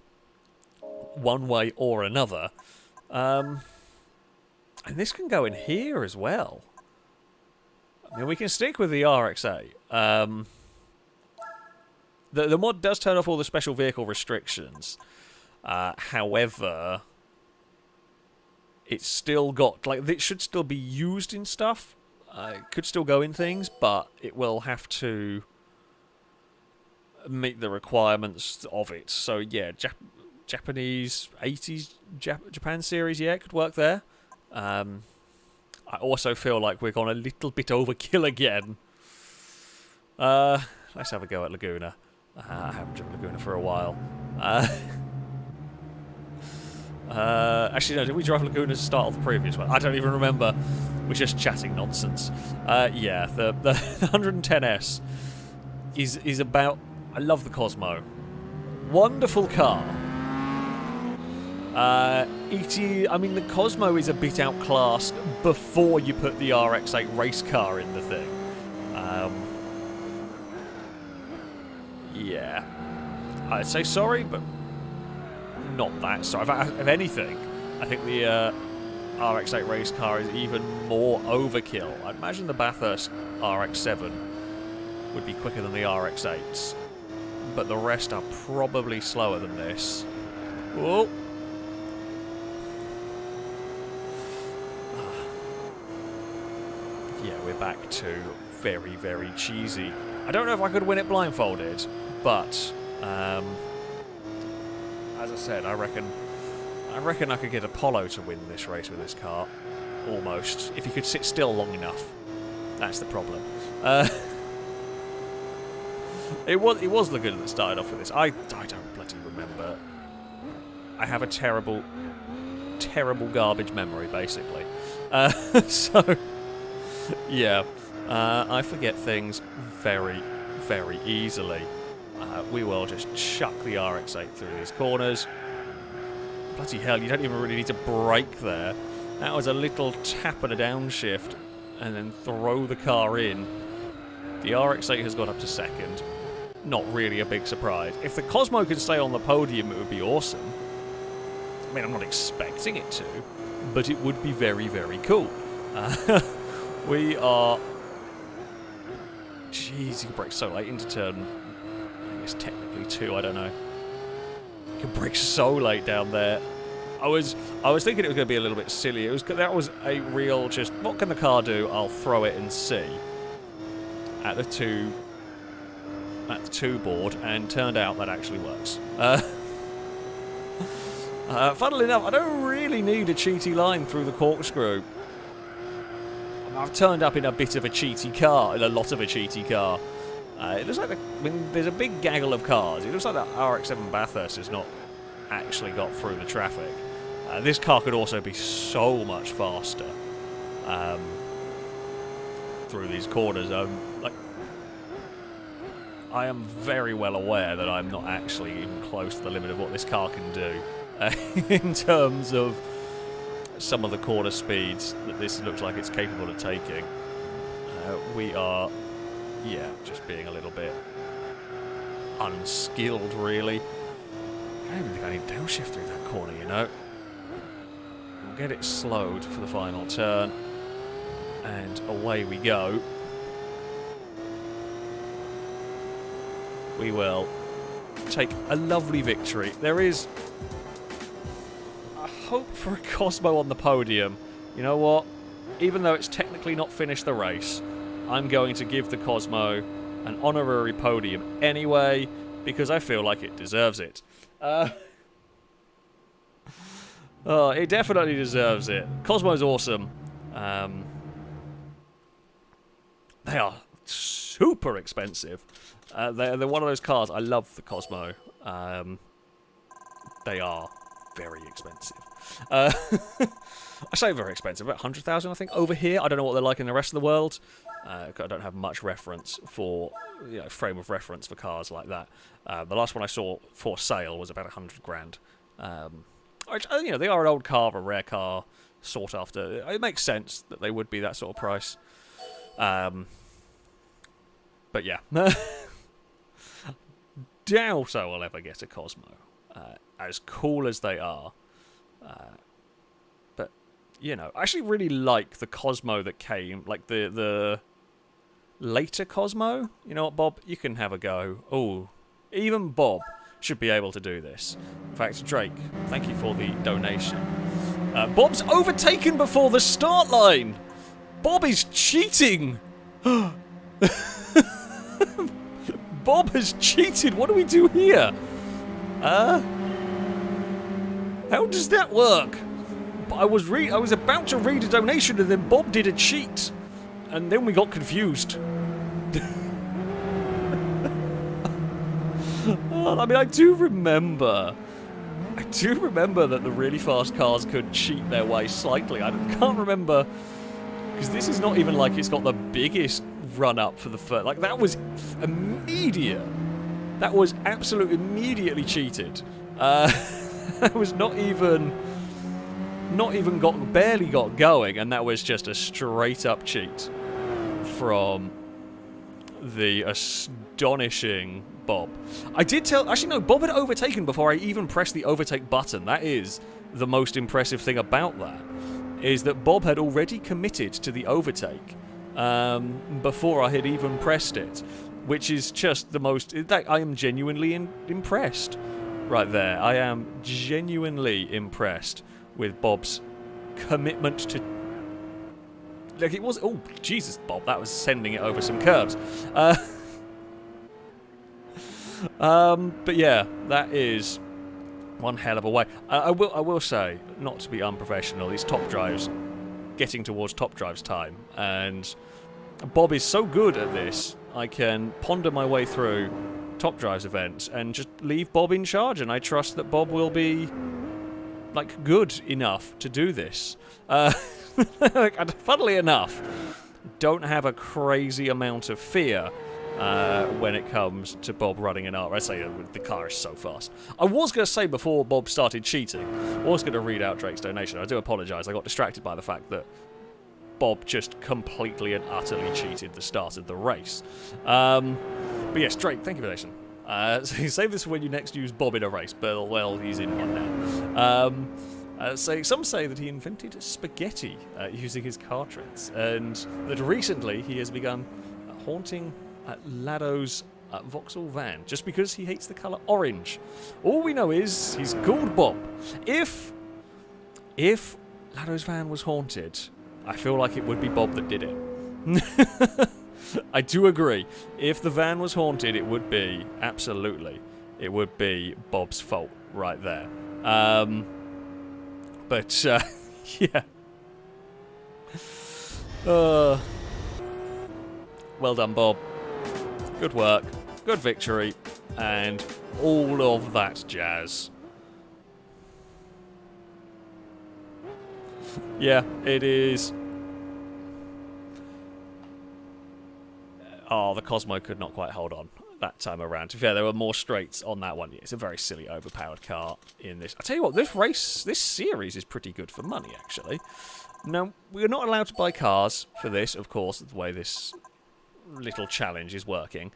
One way or another. And this can go in here as well. I mean, we can stick with the RX-8. The mod does turn off all the special vehicle restrictions. However, it's still got... like, it should still be used in stuff. It could still go in things, but it will have to meet the requirements of it. So, yeah, Japanese 80s Japan series, yeah, could work there. I also feel like we're gone a little bit overkill again. Let's have a go at Laguna. I haven't driven Laguna for a while. Actually, no, did we drive Laguna to start off the previous one? I don't even remember. We're just chatting nonsense. Yeah, the 110S is about... I love the Cosmo. Wonderful car. I mean, the Cosmo is a bit outclassed before you put the RX-8 race car in the thing. Yeah. I'd say sorry, but not that sorry. If anything, I think the RX-8 race car is even more overkill. I'd imagine the Bathurst RX-7 would be quicker than the RX-8s, but the rest are probably slower than this. Whoa. Yeah, we're back to very, very cheesy. I don't know if I could win it blindfolded, but as I said, I reckon I could get Apollo to win this race with this car, almost, if he could sit still long enough. That's the problem. It was Laguna that started off with this. I don't bloody remember. I have a terrible garbage memory, basically. So, yeah, I forget things very, very easily. We will just chuck the RX-8 through these corners. Bloody hell, you don't even really need to brake there. That was a little tap and a downshift, and then throw the car in. The RX-8 has got up to second. Not really a big surprise. If the Cosmo could stay on the podium, it would be awesome. I mean, I'm not expecting it to, but it would be very, very cool. We are... Jeez, you can brake so late into turn... I guess technically 2, I don't know. You can brake so late down there. I was thinking it was going to be a little bit silly. That was a real just, what can the car do? I'll throw it and see. At the 2 board, and turned out that actually works. Funnily enough, I don't really need a cheaty line through the corkscrew. I've turned up in a bit of a cheaty car, in a lot of a cheaty car. It looks like there's a big gaggle of cars. It looks like that RX-7 Bathurst has not actually got through the traffic. This car could also be so much faster through these corners. Like, I am very well aware that I'm not actually even close to the limit of what this car can do in terms of some of the corner speeds that this looks like it's capable of taking. We are, yeah, just being a little bit unskilled, really. I don't even think I need downshift through that corner, you know. We'll get it slowed for the final turn, and away we go. We will take a lovely victory. There is a hope for a Cosmo on the podium. You know what? Even though it's technically not finished the race, I'm going to give the Cosmo an honorary podium anyway, because I feel like it deserves it. Oh, it definitely deserves it. Cosmo's awesome. They are super expensive. They're one of those cars. I love the Cosmo. They are very expensive. I say very expensive, about 100,000 I think over here. I don't know what they're like in the rest of the world. I don't have much reference for, you know, frame of reference for cars like that. The last one I saw for sale was about 100 grand. Which, you know, they are an old car, a rare car, sought after. It makes sense that they would be that sort of price. But yeah. Doubt I will ever get a Cosmo. As cool as they are. But, you know, I actually really like the Cosmo that came, like the later Cosmo. You know what, Bob? You can have a go. Oh, even Bob should be able to do this. In fact, Drake, thank you for the donation. Bob's overtaken before the start line! Bob is cheating! Bob has cheated! What do we do here? How does that work? I was about to read a donation and then Bob did a cheat. And then we got confused. I mean, I do remember that the really fast cars could cheat their way slightly. I can't remember, because this is not even like it's got the biggest run-up for the first. Like, that was immediate. That was absolutely immediately cheated. That was barely got going, and that was just a straight-up cheat from the astonishing Bob. Actually no, Bob had overtaken before I even pressed the overtake button. That is the most impressive thing about that, is that Bob had already committed to the overtake before I had even pressed it, which is just the most... I am genuinely impressed right there. I am genuinely impressed with Bob's commitment to... Like, it was... Oh, Jesus, Bob, that was sending it over some curves. But yeah, that is one hell of a way. I will say, not to be unprofessional, these top drives, getting towards top drives time, and Bob is so good at this, I can ponder my way through top drives events and just leave Bob in charge, and I trust that Bob will be, like, good enough to do this. And funnily enough, don't have a crazy amount of fear when it comes to Bob running an art. I say the car is so fast. I was going to say before Bob started cheating, I was going to read out Drake's donation. I do apologise. I got distracted by the fact that Bob just completely and utterly cheated the start of the race. But yes, Drake, thank you for the donation. So save this for when you next use Bob in a race, but well, he's in one now. Some say that he invented spaghetti using his car tricks, and that recently he has begun haunting Lado's Vauxhall van just because he hates the colour orange. All we know is he's called Bob. If Lado's van was haunted, I feel like it would be Bob that did it. I do agree. If the van was haunted, it would be, absolutely, it would be Bob's fault right there. But, yeah. Well done, Bob. Good work, good victory, and all of that jazz. Yeah, it is. Oh, the Cosmo could not quite hold on. that time around. To be fair, there were more straights on that one. Yeah, it's a very silly, overpowered car in this. I tell you what, this series is pretty good for money, actually. Now, we're not allowed to buy cars for this, of course, the way this little challenge is working.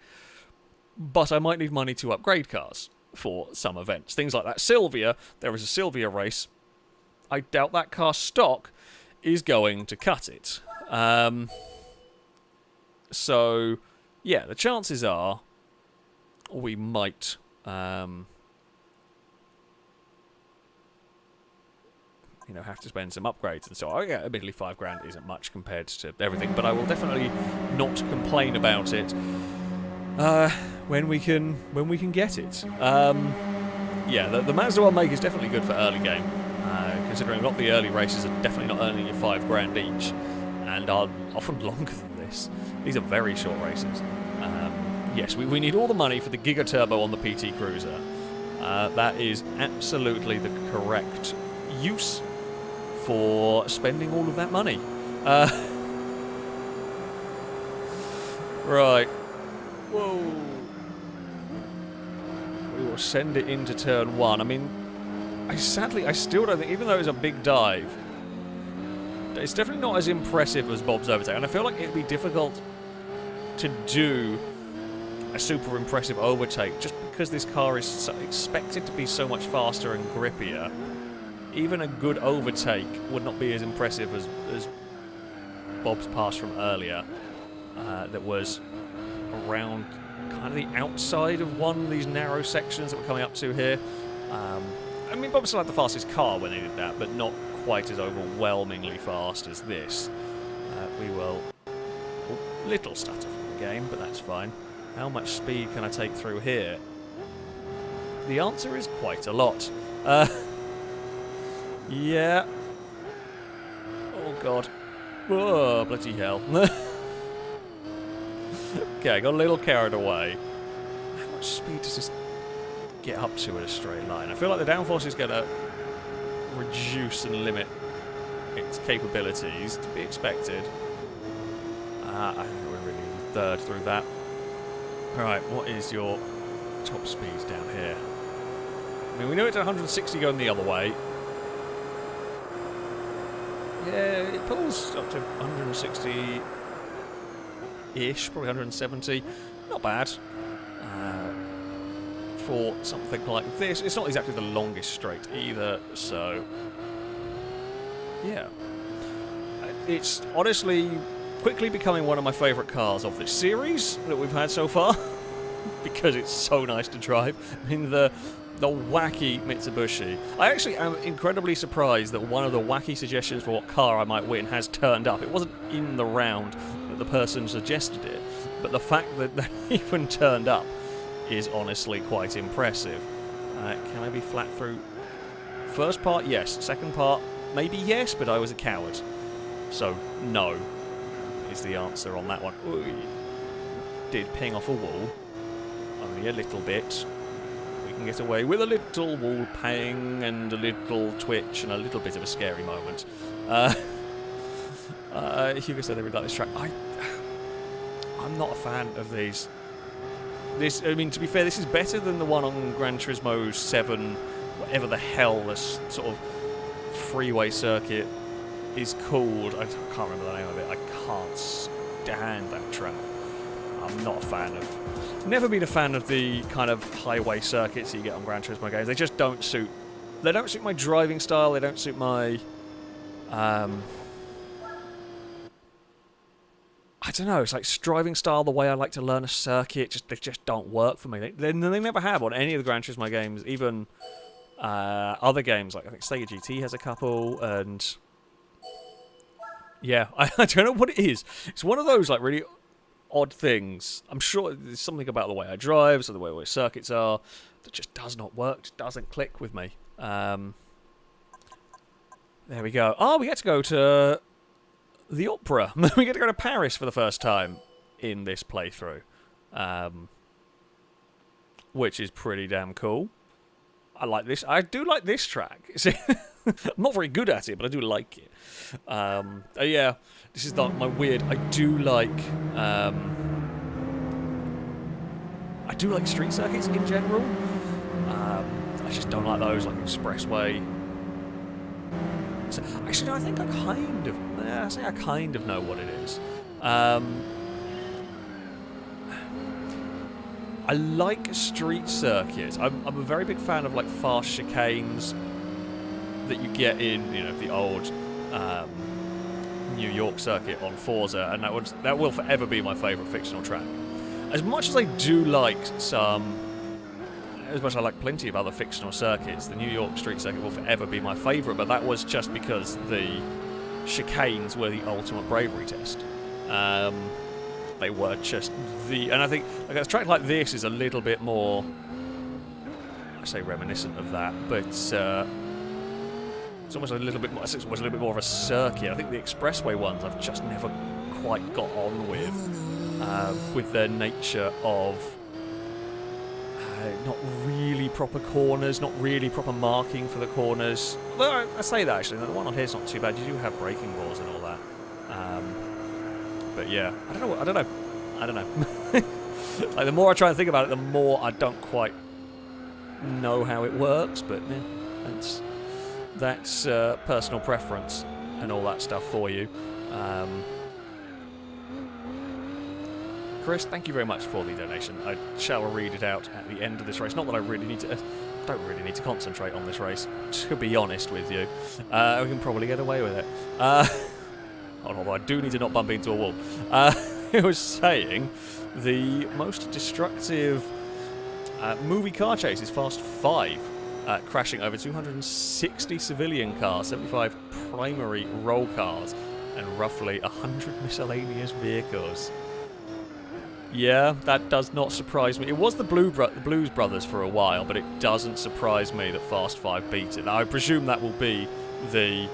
But I might need money to upgrade cars for some events. Things like that Sylvia, there is a Sylvia race. I doubt that car stock is going to cut it. So, yeah, the chances are we might have to spend some upgrades and so on. Yeah, admittedly $5,000 isn't much compared to everything, but I will definitely not complain about it when we can get it. Yeah, the Mazda 1 make is definitely good for early game, considering a lot of the early races are definitely not earning you $5,000 each, and are often longer than this. These are very short races. Yes, we need all the money for the Giga Turbo on the PT Cruiser. That is absolutely the correct use for spending all of that money. Right. Whoa. We will send it into turn 1. I mean, I still don't think, even though it's a big dive, it's definitely not as impressive as Bob's overtake. And I feel like it'd be difficult to do a super impressive overtake just because this car is expected to be so much faster and grippier. Even a good overtake would not be as impressive as Bob's pass from earlier, that was around kind of the outside of one of these narrow sections that we're coming up to here. I mean, Bob still had the fastest car when they did that, but not quite as overwhelmingly fast as this. We will... little stutter from the game, but that's fine. How much speed can I take through here? The answer is quite a lot. Yeah. Oh, God. Whoa, bloody hell. Okay, got a little carried away. How much speed does this get up to in a straight line? I feel like the downforce is going to reduce and limit its capabilities, to be expected. I think we're really in the third through that. Right, what is your top speed down here? I mean, we know it's 160 going the other way. Yeah, it pulls up to 160-ish, probably 170. Not bad. For something like this. It's not exactly the longest straight either, so... yeah. It's honestly quickly becoming one of my favourite cars of this series that we've had so far. Because it's so nice to drive. I mean, the wacky Mitsubishi. I actually am incredibly surprised that one of the wacky suggestions for what car I might win has turned up. It wasn't in the round that the person suggested it, but the fact that they even turned up is honestly quite impressive. Can I be flat through? First part, yes. Second part, maybe yes, but I was a coward. So, no, is the answer on that one. Ooh, did ping off a wall. Only a little bit. We can get away with a little wall pang and a little twitch and a little bit of a scary moment. Hugo said they really like this track. I'm not a fan of these. I mean, to be fair, this is better than the one on Gran Turismo 7, whatever the hell this sort of freeway circuit is called. I can't remember the name of it. I can't stand that track. I'm not a fan of... Never been a fan of the kind of highway circuits that you get on Gran Turismo games. They just don't suit... They don't suit my driving style. They don't suit my... I don't know, it's like driving style, the way I like to learn a circuit, they just don't work for me. They never have on any of the Gran Turismo games, even other games, like I think Sega GT has a couple, and yeah, I don't know what it is. It's one of those like really odd things. I'm sure there's something about the way I drive, so the way circuits are, that just does not work, just doesn't click with me. There we go. Oh, we get to go to... the opera. We get to go to Paris for the first time in this playthrough. Which is pretty damn cool. I like this. I do like this track. I'm not very good at it, but I do like it. Yeah, this is my weird... I do like... I do like street circuits in general. I just don't like those, like expressway. So, actually, no, I think I kind of know what it is. I like street circuits. I'm a very big fan of like fast chicanes that you get in, the old New York circuit on Forza, and that will forever be my favourite fictional track. As much as I do like as much as I like plenty of other fictional circuits, the New York street circuit will forever be my favourite. But that was just because the chicanes were the ultimate bravery test. They were just and I think like a track like this is a little bit more, I say reminiscent of that, but it's almost a little bit more. It's almost a little bit more of a circuit. I think the expressway ones I've just never quite got on with their nature of not really proper corners, not really proper marking for the corners. Well, I say that actually. The one on here is not too bad. You do have braking balls and all that. But yeah, I don't know. Like the more I try and think about it, the more I don't quite know how it works. But yeah, that's personal preference and all that stuff for you. Chris, thank you very much for the donation. I shall read it out at the end of this race. Not that I really need to. Don't really need to concentrate on this race, to be honest with you. We can probably get away with it. Although I do need to not bump into a wall. It was saying the most destructive movie car chase is Fast 5, crashing over 260 civilian cars, 75 primary roll cars, and roughly 100 miscellaneous vehicles. Yeah, that does not surprise me. It was the Blues Brothers for a while, but it doesn't surprise me that Fast 5 beat it. Now, I presume that will be the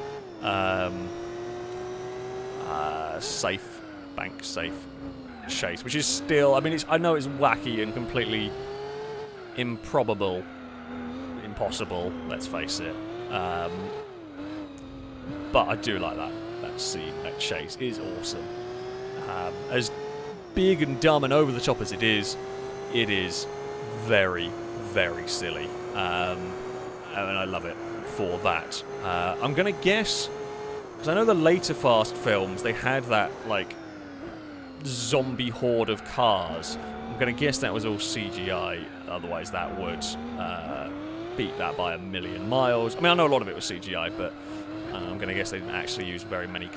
bank safe chase, which is still, I mean, I know it's wacky and completely improbable, impossible, let's face it. But I do like that scene, that chase is awesome. As big and dumb and over the top as it is very, very silly. And I love it for that. I'm going to guess, because I know the later Fast films, they had that, like, zombie horde of cars. I'm going to guess that was all CGI, otherwise that would beat that by a million miles. I mean, I know a lot of it was CGI, but I'm going to guess they didn't actually use very many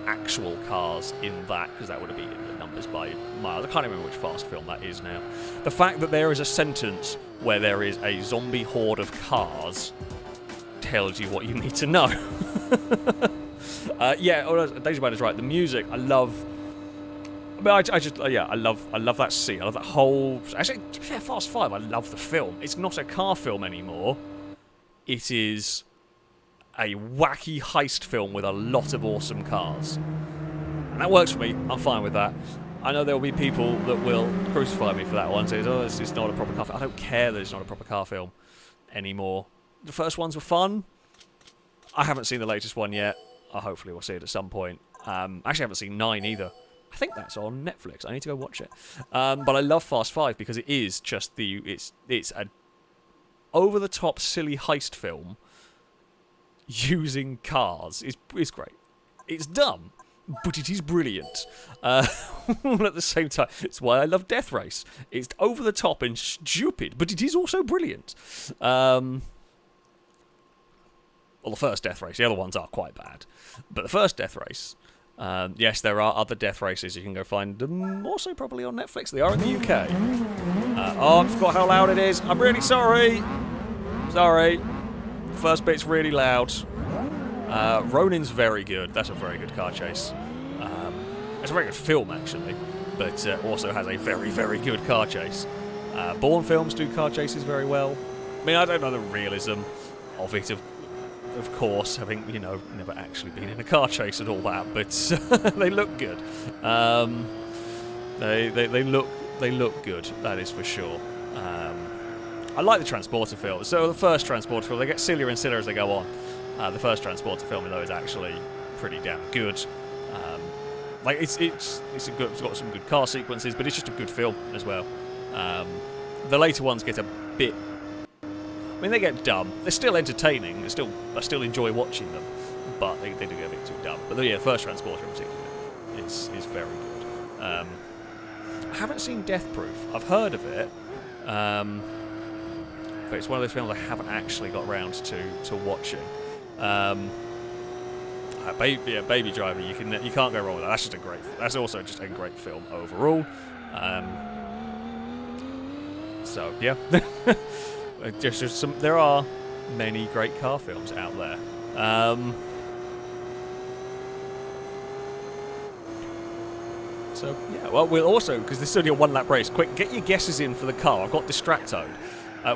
actual cars in that, because that would have beaten the numbers by miles. I can't remember which Fast film that is now. The fact that there is a sentence where there is a zombie horde of cars tells you what you need to know. Yeah, Daisy Band is right. The music, I love. But I love that scene. I love that whole. Actually, to be fair, Fast 5, I love the film. It's not a car film anymore. It is a wacky heist film with a lot of awesome cars. And that works for me. I'm fine with that. I know there will be people that will crucify me for that one. Say, oh, it's not a proper car film. I don't care that it's not a proper car film anymore. The first ones were fun. I haven't seen the latest one yet. Hopefully we'll see it at some point. Actually, I haven't seen 9 either. I think that's on Netflix. I need to go watch it. But I love Fast 5 because it is just it's a over-the-top silly heist film using cars. It's great. It's dumb, but it is brilliant. All at the same time. It's why I love Death Race. It's over-the-top and stupid, but it is also brilliant. Well, the first Death Race. The other ones are quite bad. But the first Death Race... yes, there are other death races. You can go find them also probably on Netflix. They are in the UK. Oh, I forgot how loud it is. I'm really sorry. Sorry. First bit's really loud. Ronin's very good. That's a very good car chase. It's a very good film, actually. But also has a very, very good car chase. Bourne films do car chases very well. I mean, I don't know the realism of it, of course, having, never actually been in a car chase and all that, but they look good. They look good, that is for sure. I like the Transporter film. So the first Transporter film, they get sillier and sillier as they go on. The first Transporter film, though, is actually pretty damn good. It's got some good car sequences, but it's just a good film as well. The later ones get a bit... I mean, they get dumb. They're still entertaining. I still enjoy watching them. But they do get a bit too dumb. But yeah, the first Transporter in particular is very good. I haven't seen Death Proof. I've heard of it. But it's one of those films I haven't actually got around to watching. Baby Driver, you can't go wrong with that. That's just that's also just a great film overall. So yeah, there are many great car films out there. So yeah, well, we'll also, because this is only a one-lap race, quick, get your guesses in for the car. I've got Distracto.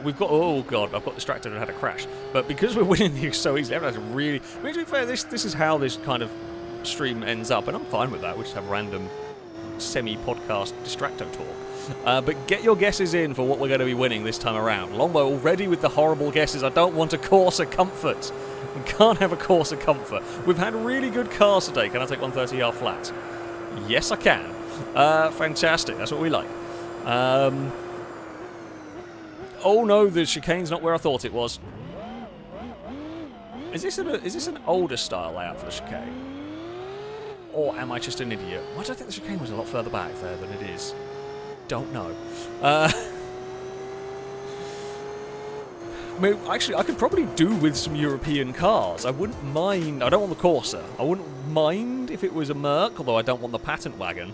We've got, oh god, I've got Distracted and had a crash. But because we're winning these so easily, everyone's really... I mean, to be fair, this is how this kind of stream ends up, and I'm fine with that. We just have random semi-podcast Distracto talk. But get your guesses in for what we're going to be winning this time around. Longbow already with the horrible guesses. I don't want a Corsa Comfort. We can't have a Corsa Comfort. We've had really good cars today. Can I take 130R flat? Yes, I can. Fantastic. That's what we like. Oh no, the chicane's not where I thought it was. Is this an older style layout for the chicane? Or am I just an idiot? Why do I think the chicane was a lot further back there than it is? Don't know. I mean, actually, I could probably do with some European cars. I wouldn't mind... I don't want the Corsa. I wouldn't mind if it was a Merc, although I don't want the patent wagon.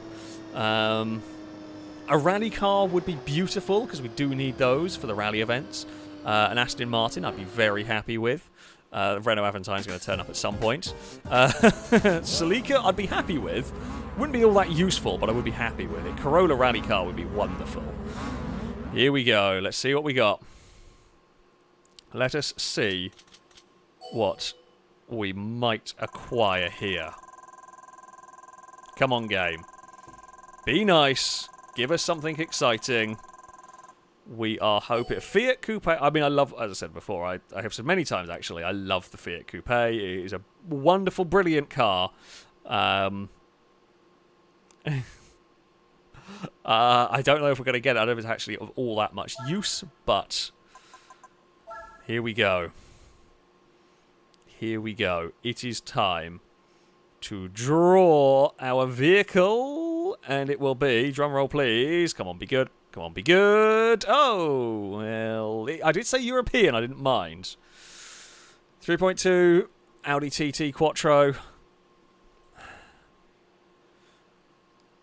A rally car would be beautiful, because we do need those for the rally events. An Aston Martin I'd be very happy with. Renault Avantine's going to turn up at some point. Celica I'd be happy with. Wouldn't be all that useful, but I would be happy with it. Corolla rally car would be wonderful. Here we go. Let's see what we got. Let us see what we might acquire here. Come on, game. Be nice. Give us something exciting. We are hoping... Fiat Coupe... I mean, I love... As I said before, I have said many times, actually, I love the Fiat Coupe. It is a wonderful, brilliant car. I don't know if we're going to get it. I don't know if it's actually of all that much use, but... Here we go. Here we go. It is time to draw our vehicle, and it will be, drum roll please, come on, be good, come on, be good. Oh, well, I did say European, I didn't mind. 3.2 Audi TT Quattro.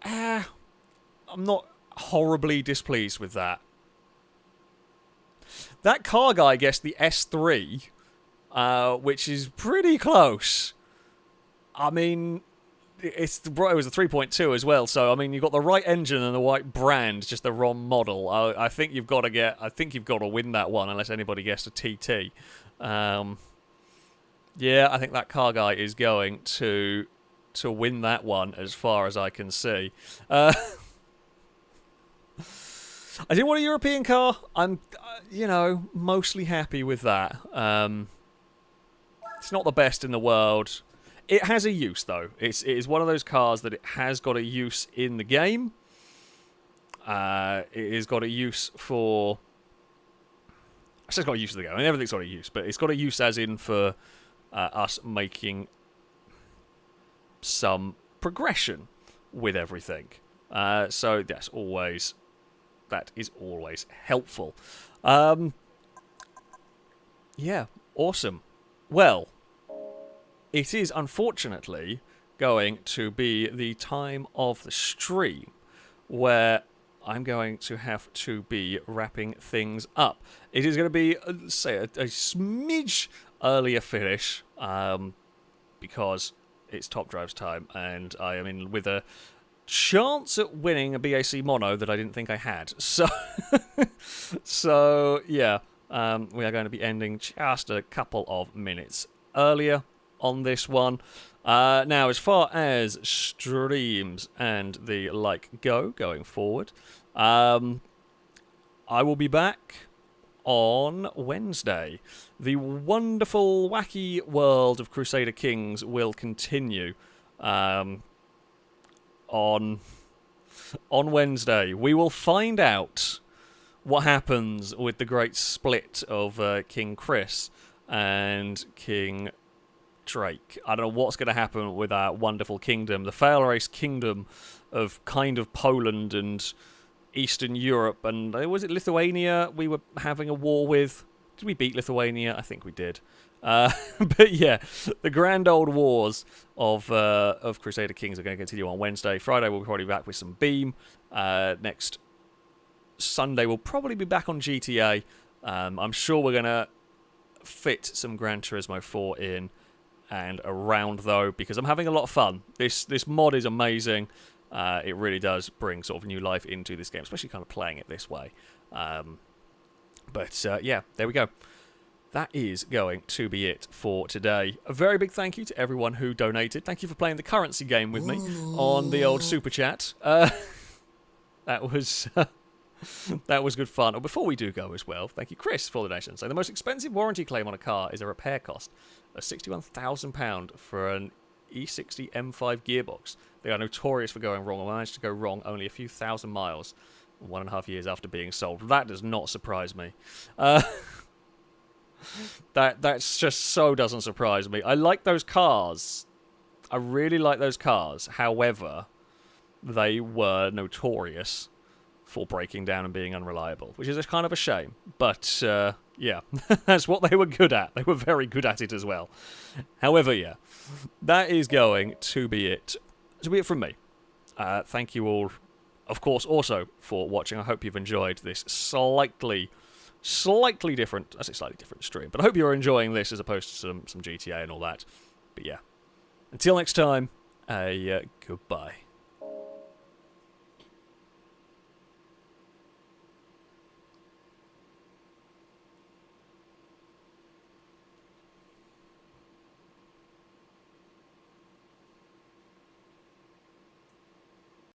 I'm not horribly displeased with that. That car guy guessed the S3, which is pretty close. I mean, it was a 3.2 as well, so I mean you've got the right engine and the right brand, just the wrong model. I think you've got to win that one unless anybody guessed a TT. Yeah, I think that car guy is going to win that one as far as I can see. I didn't want a European car. I'm, mostly happy with that. It's not the best in the world. It has a use, though. It is one of those cars that it has got a use in the game. It has got a use for... I said it's got a use in the game. I mean, everything's got a use, but it's got a use as in for us making some progression with everything. So, that's always... That is always helpful. Yeah, awesome. Well, it is unfortunately going to be the time of the stream where I'm going to have to be wrapping things up. It is going to be, say, a smidge earlier finish because it's Top Drive's time, and I am in with a chance at winning a BAC mono that I didn't think I had. So, yeah, we are going to be ending just a couple of minutes earlier on this one. Now, as far as streams and the like going forward, I will be back on Wednesday. The wonderful, wacky world of Crusader Kings will continue. On Wednesday, we will find out what happens with the great split of King Chris and King Drake. I don't know what's going to happen with our wonderful kingdom, the FailRace kingdom of kind of Poland and Eastern Europe, and was it Lithuania we were having a war with? Did we beat Lithuania? I think we did. But yeah, the grand old wars of Crusader Kings are going to continue on Wednesday. Friday we'll probably be back with some Beam. Next Sunday we'll probably be back on GTA. I'm sure we're going to fit some Gran Turismo 4 in and around, though, because I'm having a lot of fun. This mod is amazing. It really does bring sort of new life into this game, especially kind of playing it this way. But yeah, there we go. That is going to be it for today. A very big thank you to everyone who donated. Thank you for playing the currency game with me on the old Super Chat. That was that was good fun. Oh, before we do go as well, thank you, Chris, for the donation. So the most expensive warranty claim on a car is a repair cost of £61,000 for an E60 M5 gearbox. They are notorious for going wrong, and managed to go wrong only a few thousand miles 1.5 years after being sold. That does not surprise me. That's just so doesn't surprise me. I like those cars. I really like those cars. However, they were notorious for breaking down and being unreliable, which is a kind of a shame. But yeah, that's what they were good at. They were very good at it as well. However, yeah, that is going to be it. To be it from me. Thank you all, of course, also for watching. I hope you've enjoyed this slightly different, I say slightly different stream, but I hope you're enjoying this as opposed to some GTA and all that. But yeah, until next time, goodbye.